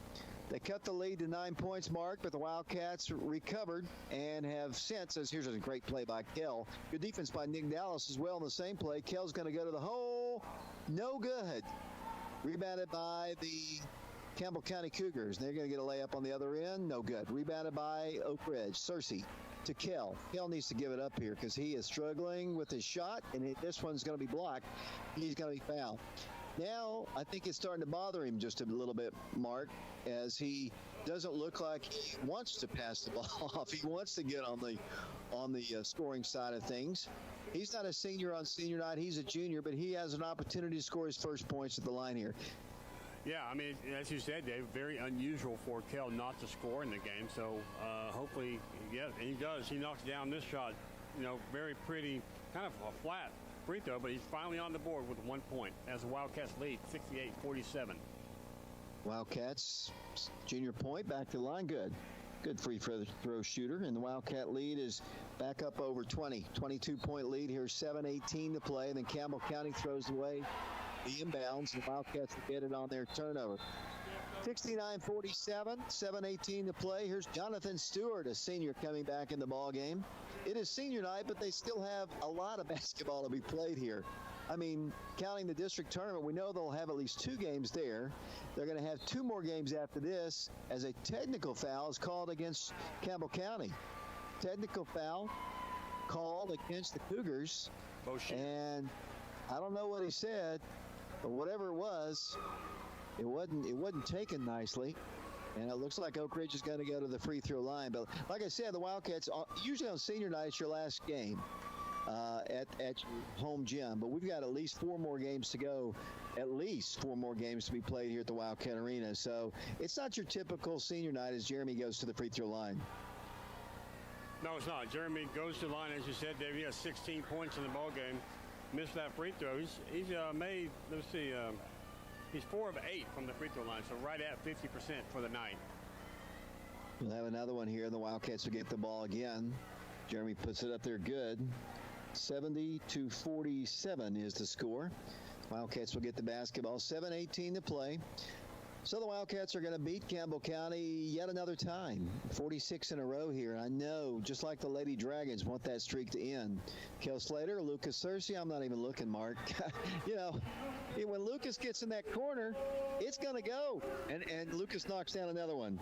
They cut the lead to 9 points, Mark, but the Wildcats recovered and have since, as here's a great play by Kell. Good defense by Nick Dallas as well in the same play. Kell's going to go to the hole. No good. Rebounded by the Campbell County Cougars. They're going to get a layup on the other end. No good. Rebounded by Oak Ridge. Searcy to Kell. Kell needs to give it up here because he is struggling with his shot, and this one's going to be blocked. He's going to be fouled. Now, I think it's starting to bother him just a little bit, Mark, as he doesn't look like he wants to pass the ball off. He wants to get on the scoring side of things. He's not a senior on senior night. He's a junior, but he has an opportunity to score his first points at the line here. Yeah, I mean, as you said, Dave, very unusual for Kell not to score in the game. So hopefully, yeah, and he does. He knocks down this shot, very pretty, kind of a flat free throw, but he's finally on the board with 1 point as the Wildcats lead 68-47. Wildcats, junior point, back to the line, good. Good free throw shooter, and the Wildcat lead is back up over 20. 22-point lead here, 7:18 to play, and then Campbell County throws away the inbounds, and the Wildcats will get it on their turnover. 69-47, 7:18 to play. Here's Jonathan Stewart, a senior, coming back in the ball game. It is senior night, but they still have a lot of basketball to be played here. I mean, counting the district tournament, we know they'll have at least 2 games there. They're going to have 2 more games after this as a technical foul is called against Campbell County. Technical foul called against the Cougars. And I don't know what he said, but whatever it was, it wasn't taken nicely. And it looks like Oak Ridge is going to go to the free throw line. But like I said, the Wildcats, usually on senior night, it's your last game at your home gym. But we've got at least 4 more games to go, at least 4 more games to be played here at the Wildcat Arena. So it's not your typical senior night as Jeremy goes to the free throw line. No, it's not. Jeremy goes to the line, as you said, Dave. He has 16 points in the ball game. Missed that free throw. He's made, let's see, he's 4 of 8 from the free throw line, so right at 50% for the night. We'll have another one here. The Wildcats will get the ball again. Jeremy puts it up there good. 70-47 is the score. Wildcats will get the basketball. 7:18 to play. So the Wildcats are going to beat Campbell County yet another time. 46 in a row here. I know, just like the Lady Dragons want that streak to end. Kel Slater, Lucas Searcy, I'm not even looking, Mark. When Lucas gets in that corner, it's going to go. And Lucas knocks down another one.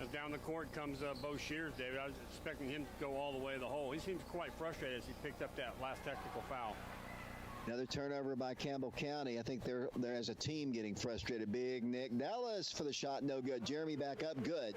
As down the court comes Bo Shears, David. I was expecting him to go all the way to the hole. He seems quite frustrated as he picked up that last technical foul. Another turnover by Campbell County. I think they're as a team getting frustrated. Big Nick Dallas for the shot, no good. Jeremy back up, good.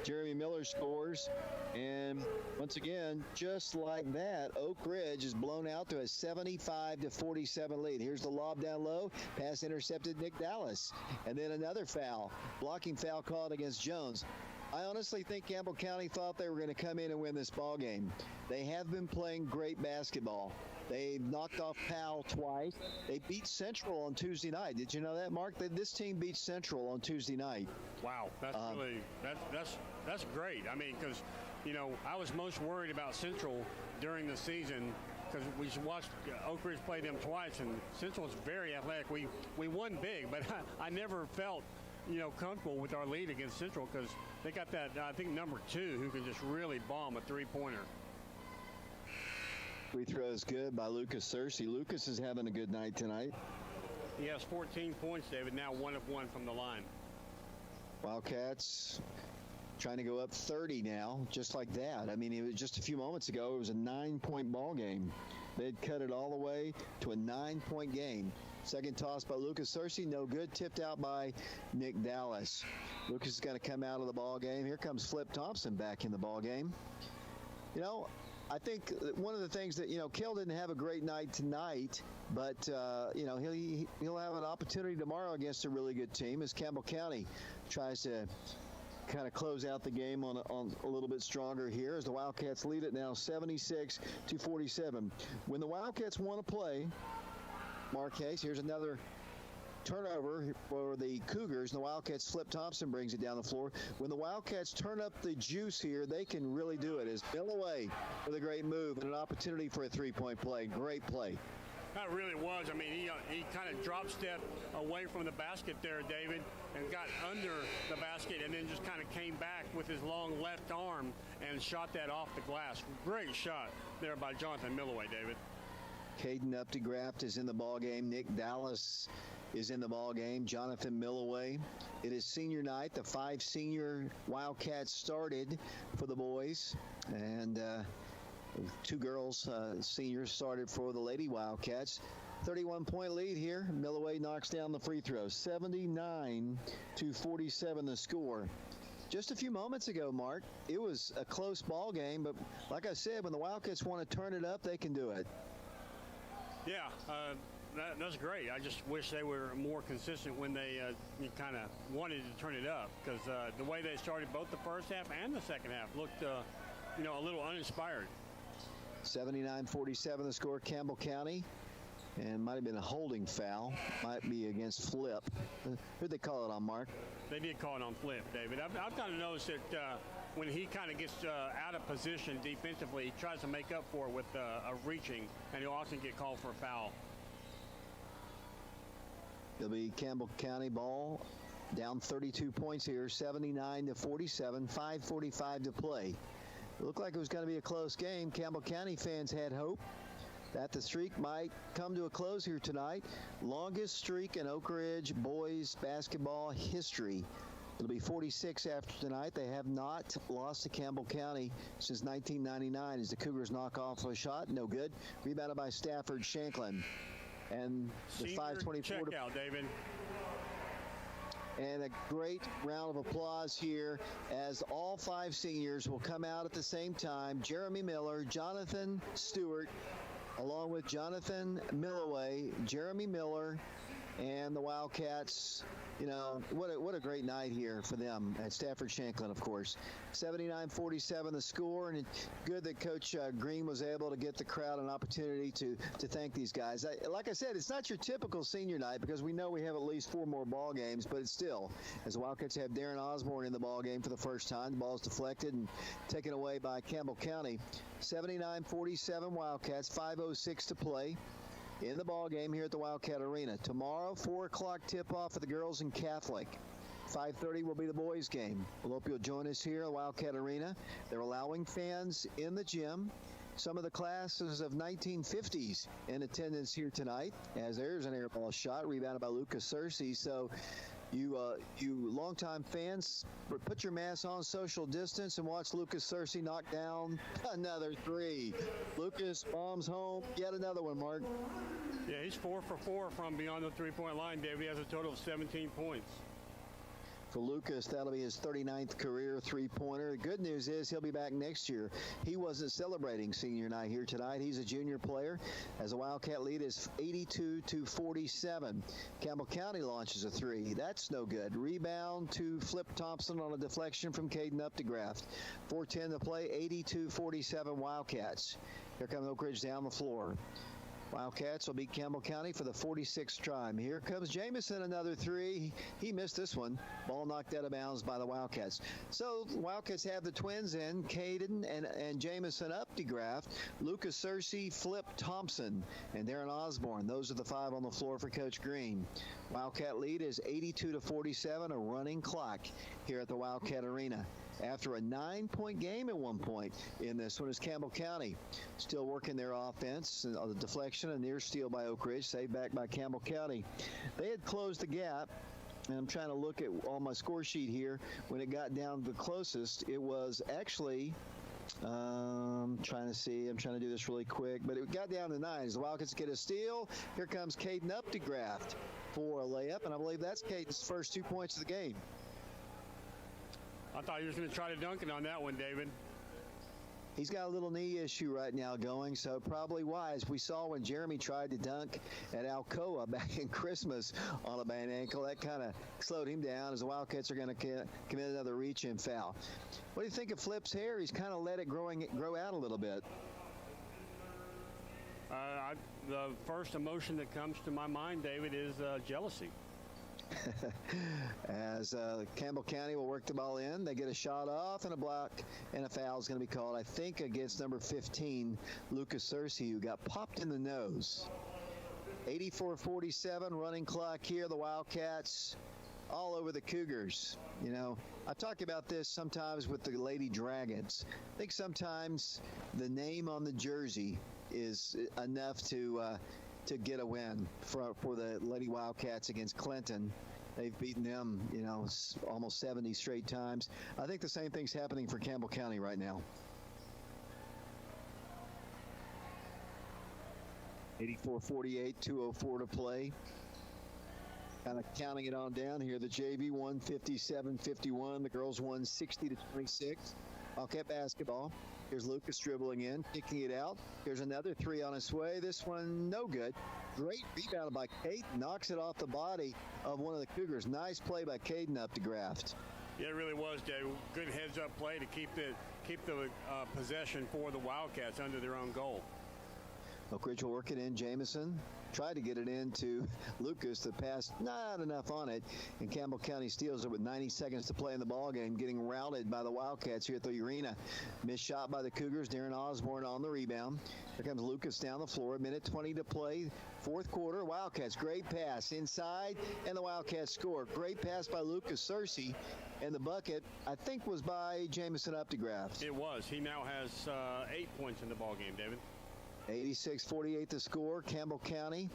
Jeremy Miller scores, and once again, just like that, Oak Ridge is blown out to a 75-47 lead. Here's the lob down low, pass intercepted Nick Dallas, and then another foul, blocking foul called against Jones. I honestly think Campbell County thought they were going to come in and win this ball game. They have been playing great basketball. They knocked off Powell twice. They beat Central on Tuesday night. Did you know that, Mark? This team beat Central on Tuesday night. Wow, that's really that's great. I mean, because I was most worried about Central during the season because we watched Oak Ridge play them twice, and Central is very athletic. We won big, but I never felt comfortable with our lead against Central because they got that I think number 2 who can just really bomb a three-pointer. Free throw is good by Lucas Searcy. Lucas is having a good night tonight. He has 14 points, David, now 1 of 1 from the line. Wildcats trying to go up 30 now, just like that. I mean, it was just a few moments ago, it was a 9-point ball game. They'd cut it all the way to a 9-point game. Second toss by Lucas Searcy, no good. Tipped out by Nick Dallas. Lucas is going to come out of the ball game. Here comes Flip Thompson back in the ball game. I think one of the things that, Kell didn't have a great night tonight, but, he'll have an opportunity tomorrow against a really good team as Campbell County tries to kind of close out the game on a little bit stronger here as the Wildcats lead it now 76-47. When the Wildcats want to play, Marquez, here's another turnover for the Cougars. The Wildcats, Flip Thompson brings it down the floor. When the Wildcats turn up the juice here, they can really do it. As Milloway with a great move and an opportunity for a three-point play. Great play. That really was. I mean, he kind of drop stepped away from the basket there, David, and got under the basket and then just kind of came back with his long left arm and shot that off the glass. Great shot there by Jonathan Milloway, David. Caden Updegraft is in the ball game. Nick Dallas is in the ball game. Jonathan Milloway. It is senior night. The 5 senior Wildcats started for the boys, and 2 girls seniors started for the Lady Wildcats. 31-point lead here. Milloway knocks down the free throw. 79-47 the score. Just a few moments ago, Mark, it was a close ball game, but like I said, when the Wildcats want to turn it up, they can do it. Yeah, that's great. I just wish they were more consistent when they kind of wanted to turn it up because the way they started both the first half and the second half looked, a little uninspired. 79-47 the score, Campbell County. And might have been a holding foul. Might be against Flip. Who'd they call it on, Mark? They did call it on Flip, David. I've kind of noticed that when he kind of gets out of position defensively, he tries to make up for it with a reaching, and he'll often get called for a foul. It'll be Campbell County ball. Down 32 points here, 79-47, 5:45 to play. It looked like it was going to be a close game. Campbell County fans had hope that the streak might come to a close here tonight. Longest streak in Oak Ridge boys basketball history. It'll be 46 after tonight. They have not lost to Campbell County since 1999 as the Cougars knock off a shot. No good. Rebounded by Stafford Shanklin. And the Senior 5:24 checkout, David. And a great round of applause here as all 5 seniors will come out at the same time. Jeremy Miller, Jonathan Stewart, along with Jonathan Milloway, Jeremy Miller, and the Wildcats. What a great night here for them at Stafford Shanklin, of course. 79-47 the score, and it's good that Coach Green was able to get the crowd an opportunity to thank these guys. Like I said, it's not your typical senior night because we know we have at least 4 more ball games, but it's still, as the Wildcats have Darren Osborne in the ball game for the first time. The ball is deflected and taken away by Campbell County. 79-47 Wildcats, 5:06 to play in the ball game here at the Wildcat Arena. Tomorrow, 4 o'clock tip-off for the girls and Catholic. 5:30 will be the boys' game. We hope you'll join us here at Wildcat Arena. They're allowing fans in the gym. Some of the classes of 1950s in attendance here tonight, as there's an air ball shot rebounded by Lucas Searcy. So You longtime fans, put your mask on, social distance, and watch Lucas Searcy knock down another three. Lucas bombs home yet another one, Mark. Yeah, he's 4 for 4 from beyond the three-point line, David. He has a total of 17 points. For Lucas, that'll be his 39th career three-pointer. The good news is he'll be back next year. He wasn't celebrating senior night here tonight. He's a junior player, as the Wildcat lead is 82-47. Campbell County launches a three. That's no good. Rebound to Flip Thompson on a deflection from Caden Updegraft. 4:10 to play, 82-47 Wildcats. Here comes Oak Ridge down the floor. Wildcats will beat Campbell County for the 46th time. Here comes Jamison, another three. He missed this one. Ball knocked out of bounds by the Wildcats. So Wildcats have the twins in, Caden and Jamison Updegraft, Lucas Searcy, Flip Thompson, and Darren Osborne. Those are the five on the floor for Coach Green. Wildcat lead is 82-47, a running clock here at the Wildcat Arena. After a 9-point game at one point in this one is Campbell County. Still working their offense. The deflection, a near steal by Oak Ridge, saved back by Campbell County. They had closed the gap. And I'm trying to look at on my score sheet here. When it got down the closest, it was actually, I'm trying to do this really quick, but it got down to 9. As the Wildcats get a steal, here comes Caden Updegraft for a layup, and I believe that's Caden's first 2 points of the game. I thought he was going to try to dunk it on that one, David. He's got a little knee issue right now going, so probably wise. We saw when Jeremy tried to dunk at Alcoa back in Christmas on a bad ankle. That kind of slowed him down as the Wildcats are going to commit another reach-in foul. What do you think of Flip's hair? He's kind of let it grow out a little bit. The first emotion that comes to my mind, David, is jealousy. As Campbell County will work the ball in. They get a shot off and a block, and a foul is going to be called, I think, against number 15, Lucas Searcy, who got popped in the nose. 84-47, running clock here. The Wildcats all over the Cougars. You know, I talk about this sometimes with the Lady Dragons. I think sometimes the name on the jersey is enough to get a win for the Lady Wildcats against Clinton. They've beaten them, almost 70 straight times. I think the same thing's happening for Campbell County right now. 84-48, 2:04 to play. Kind of counting it on down here. The JV won 57-51. The girls won 60-26. Wildcat basketball. Here's Lucas dribbling in, kicking it out. Here's another three on its way. This one, no good. Great rebound by Kate. Knocks it off the body of one of the Cougars. Nice play by Caden Updegraft. Yeah, it really was, Dave. Good heads-up play to keep the possession for the Wildcats under their own goal. Oak Ridge will work it in. Jamison tried to get it into Lucas. The pass, not enough on it. And Campbell County steals it with 90 seconds to play in the ball game, getting routed by the Wildcats here at the arena. Missed shot by the Cougars. Darren Osborne on the rebound. Here comes Lucas down the floor. 1:20 to play. Fourth quarter. Wildcats, great pass inside, and the Wildcats score. Great pass by Lucas Searcy. And the bucket, I think, was by Jamison Updegraft. It was. He now has 8 points in the ball game, David. 86-48 the score. Campbell County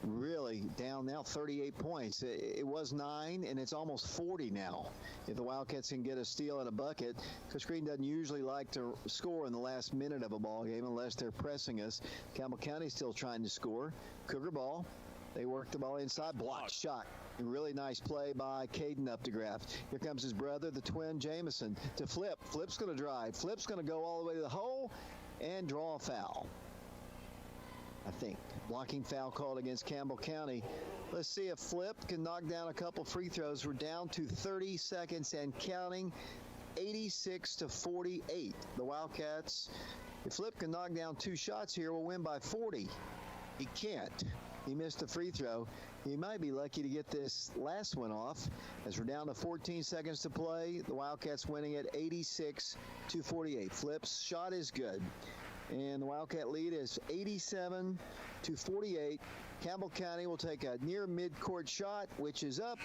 really down now 38 points. It was 9, and it's almost 40 now. If the Wildcats can get a steal and a bucket, Coach Green doesn't usually like to score in the last minute of a ball game unless they're pressing us. Campbell County still trying to score. Cougar ball. They work the ball inside. Blocked shot. A really nice play by Caden Updegraft. Here comes his brother, the twin Jamison, to Flip. Flip's going to drive. Flip's going to go all the way to the hole and draw a foul. I think. Blocking foul called against Campbell County. Let's see if Flip can knock down a couple free throws. We're down to 30 seconds and counting. 86-48. The Wildcats, if Flip can knock down 2 shots here, will win by 40. He can't. He missed a free throw. He might be lucky to get this last one off as we're down to 14 seconds to play. The Wildcats winning at 86-48. Flip's shot is good. And the Wildcat lead is 87-48. Campbell County will take a near midcourt shot, which is up,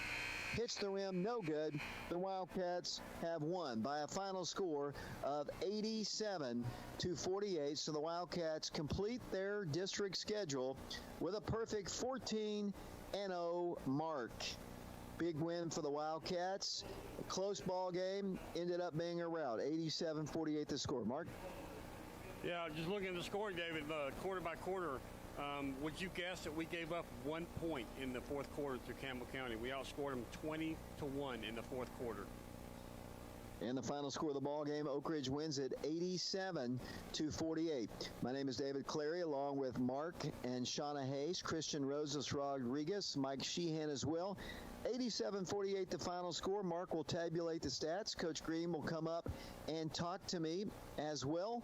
hits the rim, no good. The Wildcats have won by a final score of 87-48. So the Wildcats complete their district schedule with a perfect 14-0 mark. Big win for the Wildcats. A close ball game, ended up being a rout. 87-48 the score. Mark? Yeah, just looking at the scoring, David, quarter by quarter, would you guess that we gave up 1 point in the fourth quarter to Campbell County? We outscored them 20-1 in the fourth quarter. And the final score of the ball game, Oak Ridge wins it 87-48. My name is David Clary, along with Mark and Shauna Hayes, Christian Rosas Rodriguez, Mike Sheehan as well. 87-48 the final score. Mark will tabulate the stats. Coach Green will come up and talk to me as well.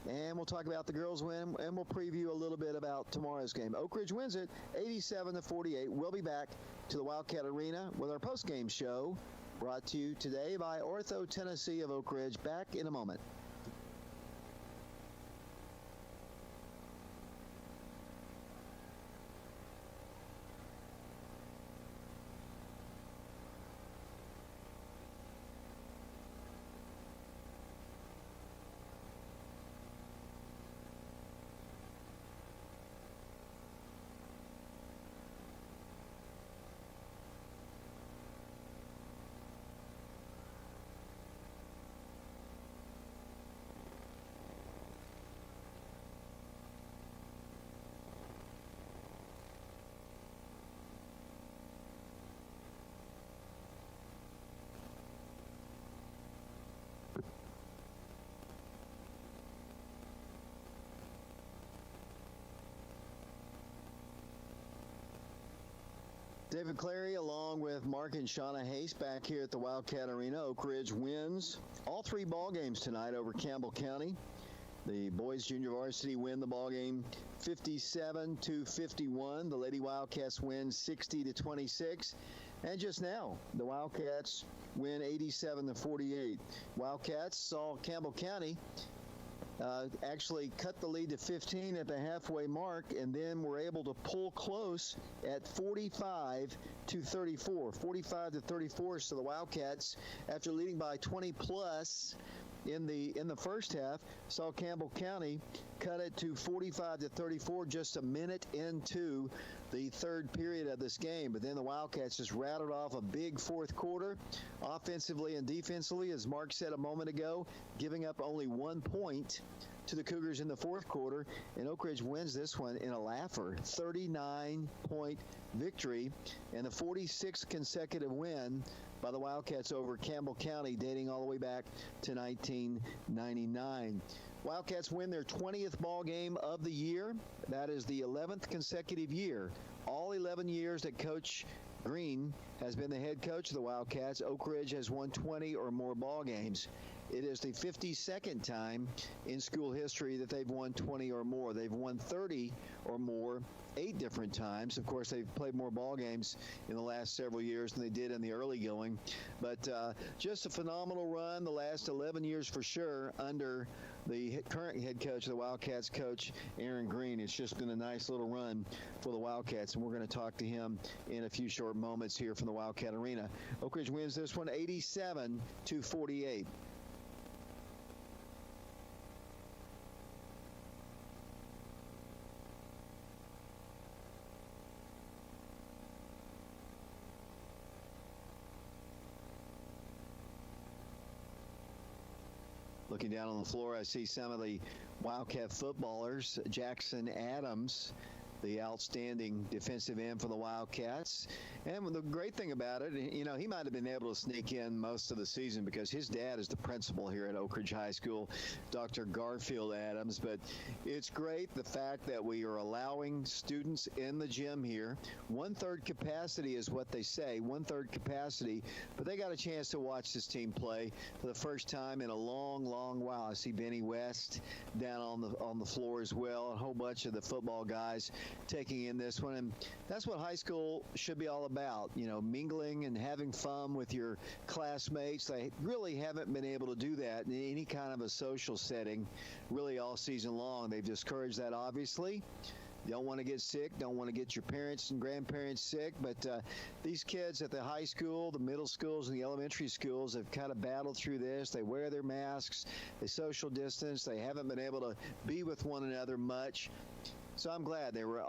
And we'll talk about the girls' win, and we'll preview a little bit about tomorrow's game. Oak Ridge wins it 87-48. We'll be back to the Wildcat Arena with our post-game show, brought to you today by Ortho Tennessee of Oak Ridge. Back in a moment. David Clary along with Mark and Shauna Hayes back here at the Wildcat Arena. Oak Ridge wins all three ball games tonight over Campbell County. The boys junior varsity win the ball game 57-51. The Lady Wildcats win 60-26. And just now, the Wildcats win 87-48. Wildcats saw Campbell County actually cut the lead to 15 at the halfway mark, and then were able to pull close at 45-34. 45-34. So the Wildcats, after leading by 20 plus in the first half, saw Campbell County cut it to 45-34 just a minute into the third period of this game. But then the Wildcats just rattled off a big fourth quarter, offensively and defensively, as Mark said a moment ago, giving up only 1 point to the Cougars in the fourth quarter, and Oak Ridge wins this one in a laugher, 39-point victory, and the 46th consecutive win by the Wildcats over Campbell County, dating all the way back to 1999. Wildcats win their 20th ball game of the year. That is the 11th consecutive year. All 11 years that Coach Green has been the head coach of the Wildcats, Oak Ridge has won 20 or more ball games. It is the 52nd time in school history that they've won 20 or more. They've won 30 or more 8 different times. Of course, they've played more ball games in the last several years than they did in the early going. But just a phenomenal run the last 11 years for sure under the current head coach of the Wildcats, Coach Aaron Green. It's just been a nice little run for the Wildcats, and we're going to talk to him in a few short moments here from the Wildcat Arena. Oak Ridge wins this one 87-48. Looking down on the floor, I see some of the Wildcat footballers. Jackson Adams, the outstanding defensive end for the Wildcats. And the great thing about it, you know, he might have been able to sneak in most of the season because his dad is the principal here at Oak Ridge High School, Dr. Garfield Adams. But it's great the fact that we are allowing students in the gym here. 1/3 capacity is what they say, 1/3 capacity. But they got a chance to watch this team play for the first time in a long, long while. I see Benny West down on the floor as well. A whole bunch of the football guys taking in this one. And that's what high school should be all about, you know, mingling and having fun with your classmates. They really haven't been able to do that in any kind of a social setting really all season long. They've discouraged that, obviously. don't want to get sick, don't want to get your parents and grandparents sick. But these kids at the high school, the middle schools, and the elementary schools have kind of battled through this. They wear their masks, they social distance, they haven't been able to be with one another much. So I'm glad they were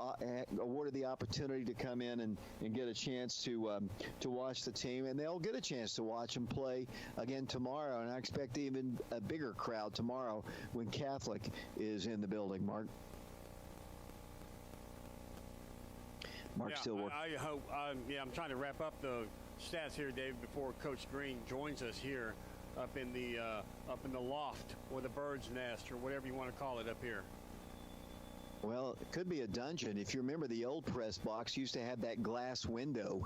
awarded the opportunity to come in and get a chance to watch the team, and they'll get a chance to watch them play again tomorrow. And I expect even a bigger crowd tomorrow when Catholic is in the building. Mark's still working. I hope. I'm trying to wrap up the stats here, Dave, before Coach Green joins us here up in the loft or the bird's nest or whatever you want to call it up here. Well, it could be a dungeon. If you remember, the old press box used to have that glass window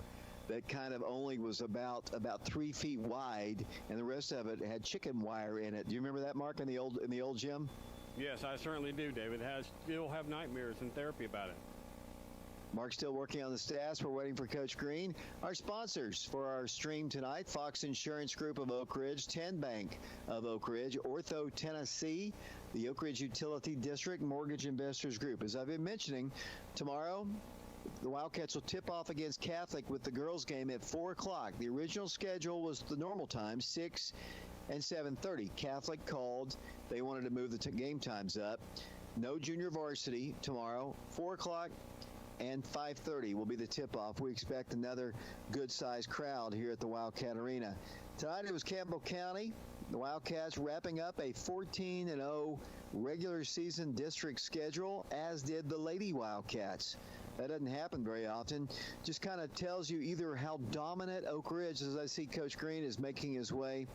that kind of only was about 3 feet wide, and the rest of it had chicken wire in it. Do you remember that, Mark, in the old gym? Yes, I certainly do, David. Still have nightmares and therapy about it. Mark's still working on the stats. We're waiting for Coach Green. Our sponsors for our stream tonight: Fox Insurance Group of Oak Ridge, 10 Bank of Oak Ridge, Ortho Tennessee, the Oak Ridge Utility District, Mortgage Investors Group. As I've been mentioning, tomorrow the Wildcats will tip off against Catholic with the girls' game at 4 o'clock. The original schedule was the normal time, 6 and 7:30. Catholic called. They wanted to move the game times up. No junior varsity tomorrow. 4 o'clock and 5:30 will be the tip-off. We expect another good-sized crowd here at the Wildcat Arena. Tonight it was Campbell County. The Wildcats wrapping up a 14-0 regular season district schedule, as did the Lady Wildcats. That doesn't happen very often. Just kind of tells you either how dominant Oak Ridge, as I see Coach Green is making his way,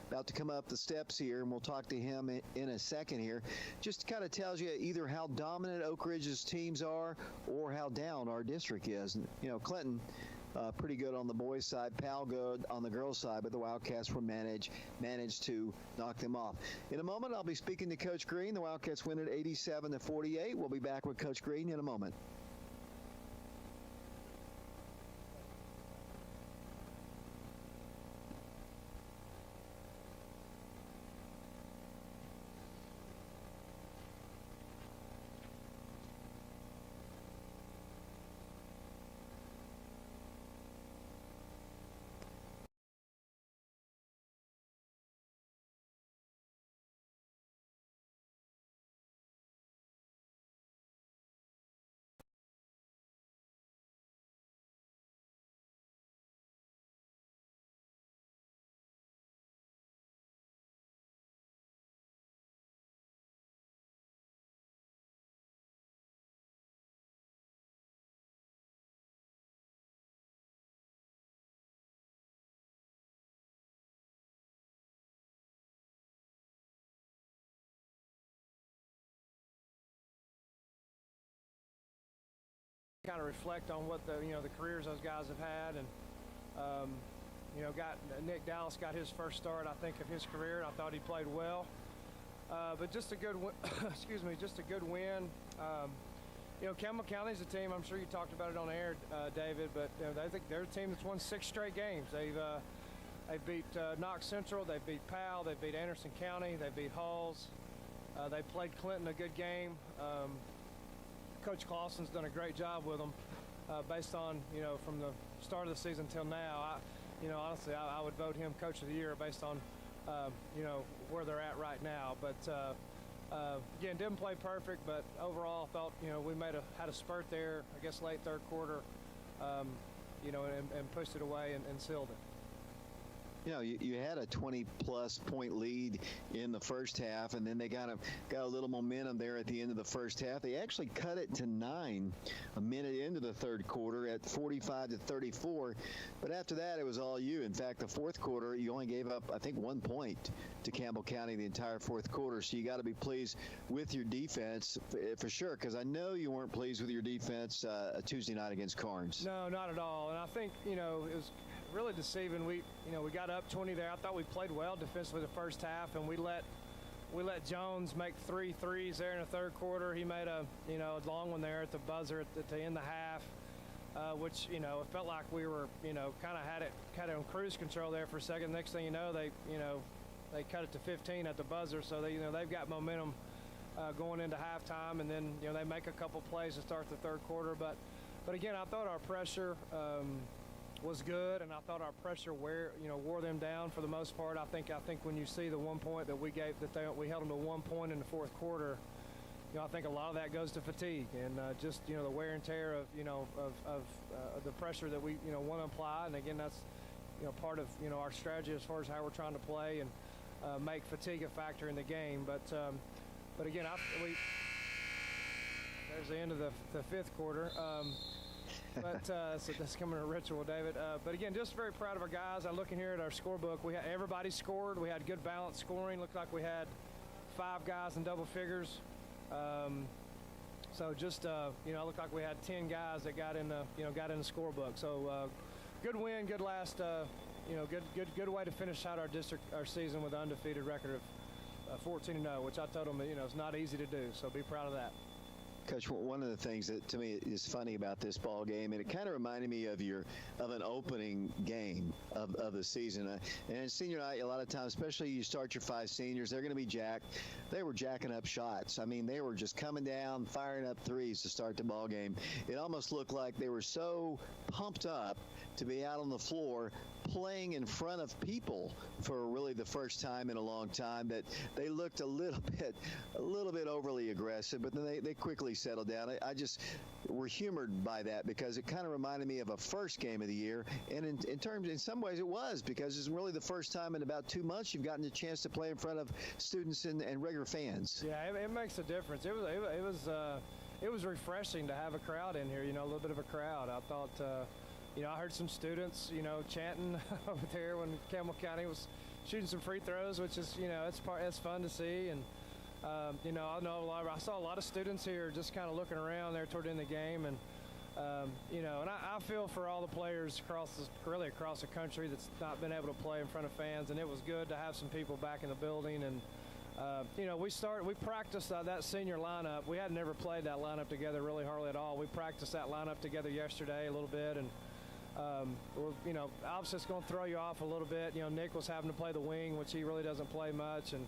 about to come up the steps here, and we'll talk to him in a second here. Just kind of tells you either how dominant Oak Ridge's teams are or how down our district is. And, Clinton, pretty good on the boys' side, Pal good on the girls' side, but the Wildcats will managed to knock them off. In a moment, I'll be speaking to Coach Green. The Wildcats win at 87-48. We'll be back with Coach Green in a moment. Kind of reflect on what the careers those guys have had, and got Nick Dallas got his first start, I think, of his career. I thought he played well, but just a good just a good win. Campbell County's a team. I'm sure you talked about it on air, David, but I think they're a team that's won 6 straight games. They've beat Knox Central, they beat Powell, they beat Anderson County, they beat Halls. They played Clinton a good game. Coach Clausen's done a great job with them, based on from the start of the season till now. Honestly, I would vote him Coach of the Year based on where they're at right now. But again, didn't play perfect, but overall, thought we had a spurt there. I guess late third quarter, and pushed it away and sealed it. You had a 20-plus point lead in the first half, and then they got a little momentum there at the end of the first half. They actually cut it to 9 a minute into the third quarter at 45-34. But after that, it was all you. In fact, the fourth quarter, you only gave up, I think, 1 point to Campbell County the entire fourth quarter. So you got to be pleased with your defense for sure, because I know you weren't pleased with your defense Tuesday night against Carnes. No, not at all. And I think, it was really deceiving. We got up 20 there. I thought we played well defensively the first half, and we let Jones make 3 threes there in the third quarter. He made a long one there at the buzzer to end the half, which it felt like we were kind of had it on cruise control there for a second. Next thing you know, they cut it to 15 at the buzzer. So they've got momentum going into halftime, and then they make a couple plays to start the third quarter. But again, I thought our pressure was good, and I thought our pressure wore them down for the most part. I think when you see the 1 point that we gave, we held them to 1 point in the fourth quarter. I think a lot of that goes to fatigue and just the wear and tear of the pressure that we want to apply. And again, that's part of our strategy as far as how we're trying to play and make fatigue a factor in the game. But again, there's the end of the fifth quarter. So that's coming a ritual, David. But again, just very proud of our guys. I'm looking here at our scorebook. Everybody scored. We had good balanced scoring. Looked like we had 5 guys in double figures. So just looked like we had 10 guys that got in the got in the scorebook. So good win, good last good way to finish out our season with an undefeated record of 14-0, which I told them it's not easy to do. So be proud of that. Coach, one of the things that to me is funny about this ball game, and it kind of reminded me of an opening game of the season. And senior night, a lot of times, especially you start your 5 seniors, they're going to be jacked. They were jacking up shots. I mean, they were just coming down, firing up threes to start the ball game. It almost looked like they were so pumped up to be out on the floor playing in front of people for really the first time in a long time that they looked a little bit overly aggressive, but then they quickly settled down. I just were humored by that because it kind of reminded me of a first game of the year, and in some ways it was, because it's really the first time in about 2 months you've gotten a chance to play in front of students and regular fans. Yeah, it makes a difference. It was refreshing to have a crowd in here, a little bit of a crowd. I thought I heard some students, chanting over there when Campbell County was shooting some free throws, which is, it's fun to see. And, I saw a lot of students here just kind of looking around there toward the end of the game. And, and I feel for all the players across the country that's not been able to play in front of fans. And it was good to have some people back in the building. And, we practiced that senior lineup. We had never played that lineup together really hardly at all. We practiced that lineup together yesterday a little bit. And, obviously it's going to throw you off a little bit. Nick was having to play the wing, which he really doesn't play much. And,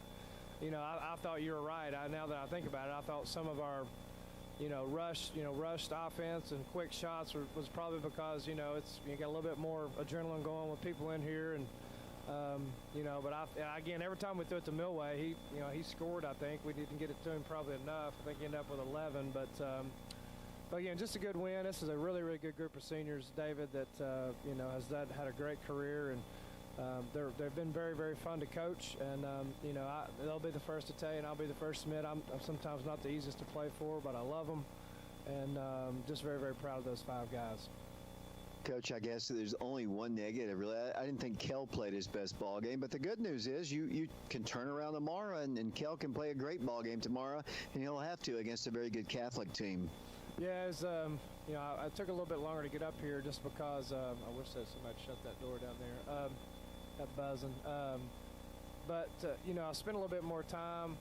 I thought you were right. Now that I think about it, I thought some of our, rushed offense and quick shots was probably because, you got a little bit more adrenaline going with people in here. And, but again, every time we threw it to Milway, he scored, I think. We didn't get it to him probably enough. I think he ended up with 11, but again, just a good win. This is a really, really good group of seniors, David, that has had a great career, and they've been very, very fun to coach. And they'll be the first to tell you, and I'll be the first to admit I'm sometimes not the easiest to play for, but I love them, and just very, very proud of those 5 guys. Coach, I guess there's only one negative, really. I didn't think Kel played his best ball game, but the good news is you can turn around tomorrow, and Kel can play a great ball game tomorrow, and he'll have to against a very good Catholic team. Yeah, it was, I took a little bit longer to get up here just because I wish that somebody shut that door down there. That buzzing. But I spent a little bit more time.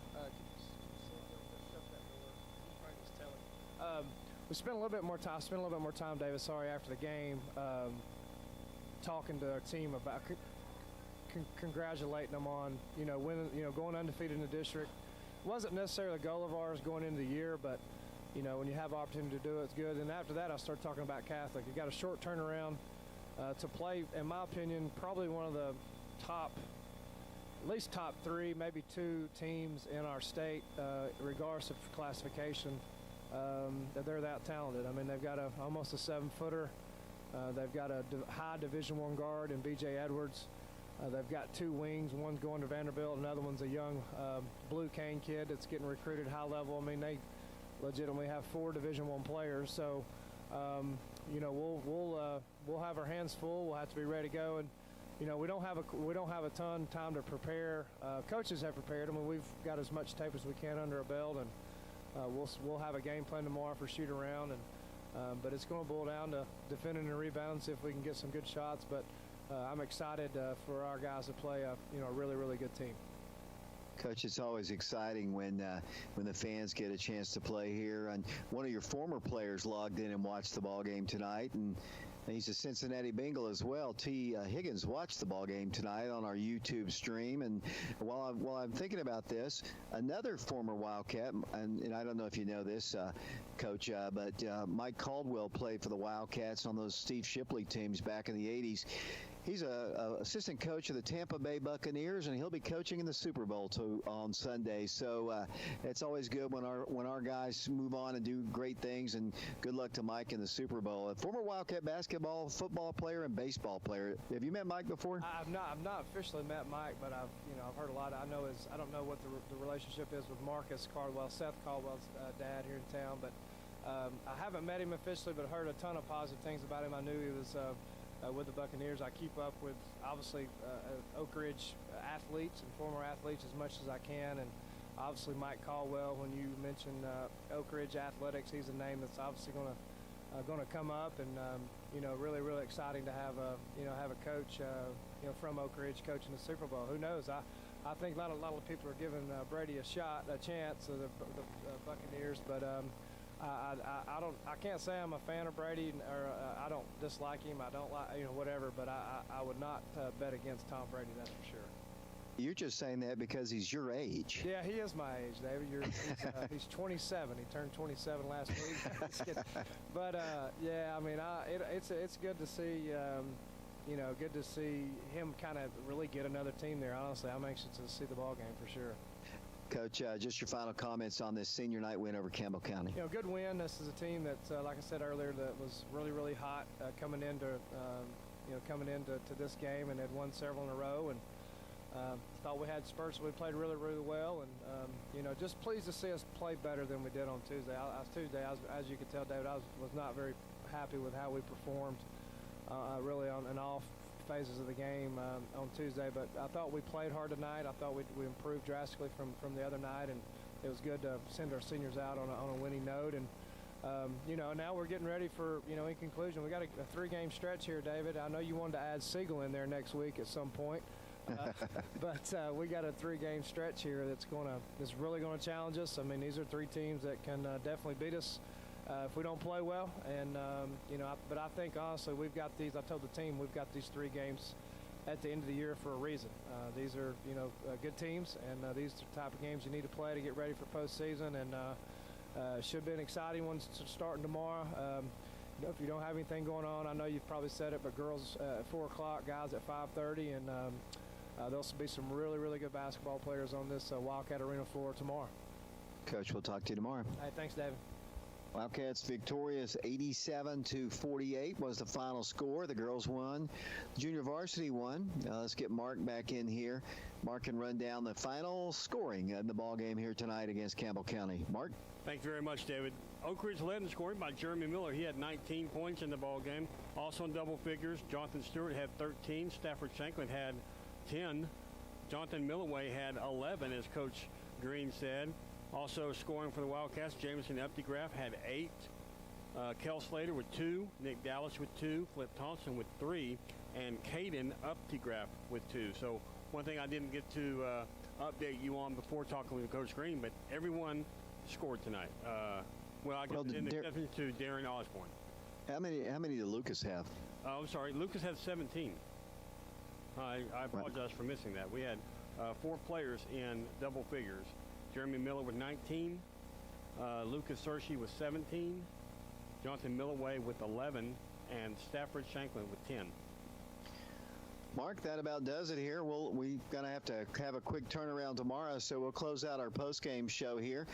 We spent a little bit more time. I spent a little bit more time, David. Sorry, after the game, talking to our team about congratulating them on winning, going undefeated in the district. Wasn't necessarily a goal of ours going into the year, but when you have opportunity to do it, it's good. And after that, I started talking about Catholic. You got a short turnaround to play, in my opinion, probably one of the at least top 3, maybe 2 teams in our state, regardless of classification. They're that talented. I mean, they've got almost a 7-footer. They've got a high Division I guard in B.J. Edwards. They've got 2 wings. One's going to Vanderbilt. Another one's a young Blue Cane kid that's getting recruited high level. I mean, they legitimately have 4 Division I players. So, we'll have our hands full. We'll have to be ready to go. And we don't have a ton of time to prepare. Coaches have prepared. I mean, we've got as much tape as we can under our belt, and we'll have a game plan tomorrow for shoot around. And but it's going to boil down to defending and rebounding, see if we can get some good shots. But I'm excited for our guys to play a really, really good team. Coach, it's always exciting when the fans get a chance to play here. And one of your former players logged in and watched the ball game tonight, and He's a Cincinnati Bengal as well. T. Higgins watched the ball game tonight on our YouTube stream. And while I'm thinking about this, another former Wildcat, and I don't know if you know this, Coach, but Mike Caldwell played for the Wildcats on those Steve Shipley teams back in the 80s. He's a assistant coach of the Tampa Bay Buccaneers, and he'll be coaching in the Super Bowl on Sunday. So it's always good when our guys move on and do great things. And good luck to Mike in the Super Bowl. A former Wildcat basketball, football player, and baseball player. Have you met Mike before? I've not officially met Mike, but I've heard a lot. I don't know what the relationship is with Marcus Caldwell, Seth Caldwell's dad here in town, but I haven't met him officially, but heard a ton of positive things about him. I knew he was with the Buccaneers. I keep up with, obviously, Oak Ridge athletes and former athletes as much as I can. And obviously Mike Caldwell, when you mentioned Oak Ridge Athletics, he's a name that's obviously going to come up. And, really, really exciting to have a coach, from Oak Ridge coaching the Super Bowl. Who knows? I think a lot of people are giving Brady a chance, the Buccaneers, but I can't say I'm a fan of Brady, or I don't dislike him. I don't like, whatever, but I would not bet against Tom Brady, that's for sure. You're just saying that because he's your age. Yeah, he is my age, David. He's 27. He turned 27 last week. But yeah, I mean, it's good to see. Good to see him kind of really get another team there. Honestly, I'm anxious to see the ball game for sure. Coach, just your final comments on this senior night win over Campbell County. Good win. This is a team that, like I said earlier, that was really, really hot coming into this game, and had won several in a row. And thought we had spurts. We played really, really well, and just pleased to see us play better than we did on Tuesday. As you could tell, David, I was not very happy with how we performed, really in all phases of the game on Tuesday, but I thought we played hard tonight. I thought we improved drastically from the other night, and it was good to send our seniors out on a winning note. And now we're getting ready for, in conclusion, we got a 3-game stretch here, David. I know you wanted to add Siegel in there next week at some point, but we got a 3-game stretch here that's really going to challenge us. I mean, these are 3 teams that can definitely beat us if we don't play well. And but I think honestly we've got these. I told the team we've got these 3 games at the end of the year for a reason. These are good teams, and these are the type of games you need to play to get ready for postseason. And should be an exciting one starting tomorrow. If you don't have anything going on, I know you've probably said it, but girls at 4 o'clock, guys at 5:30, and there'll be some really, really good basketball players on this Wildcat Arena floor tomorrow. Coach, we'll talk to you tomorrow. Hey, thanks, David. Wildcats victorious 87-48 was the final score. The girls won. Junior varsity won. Let's get Mark back in here. Mark can run down the final scoring in the ball game here tonight against Campbell County. Mark? Thank you very much, David. Oak Ridge led in scoring by Jeremy Miller. He had 19 points in the ball game. Also in double figures, Jonathan Stewart had 13. Stafford Shanklin had 10. Jonathan Milloway had 11, as Coach Green said. Also scoring for the Wildcats, Jameson Eptigraph had 8. Kel Slater with 2. Nick Dallas with 2. Flip Thompson with 3. And Caden Eptigraph with 2. So one thing I didn't get to update you on before talking with Coach Green, but everyone scored tonight. I guess in exception to Darren Osborne. How many did Lucas have? I'm sorry, Lucas had 17. I apologize for missing that. We had 4 players in double figures. Jeremy Miller with 19, Lucas Searcy with 17, Jonathan Milloway with 11, and Stafford Shanklin with 10. Mark, that about does it here. We're going to have a quick turnaround tomorrow, so we'll close out our post-game show here.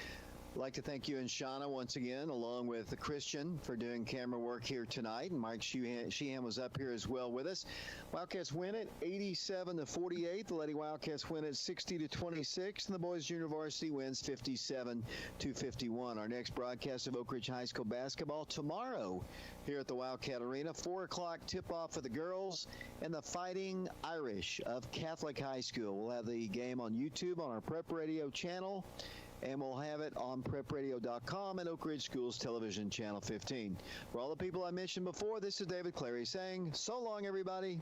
I'd like to thank you and Shauna once again, along with Christian, for doing camera work here tonight. And Mike Sheehan was up here as well with us. Wildcats win it 87-48. The Lady Wildcats win it 60-26. And the boys junior varsity wins 57-51. Our next broadcast of Oak Ridge High School basketball tomorrow here at the Wildcat Arena. 4 o'clock tip-off for the girls and the Fighting Irish of Catholic High School. We'll have the game on YouTube on our Prep Radio channel, and we'll have it on prepradio.com and Oak Ridge Schools Television Channel 15. For all the people I mentioned before, this is David Clary saying so long, everybody.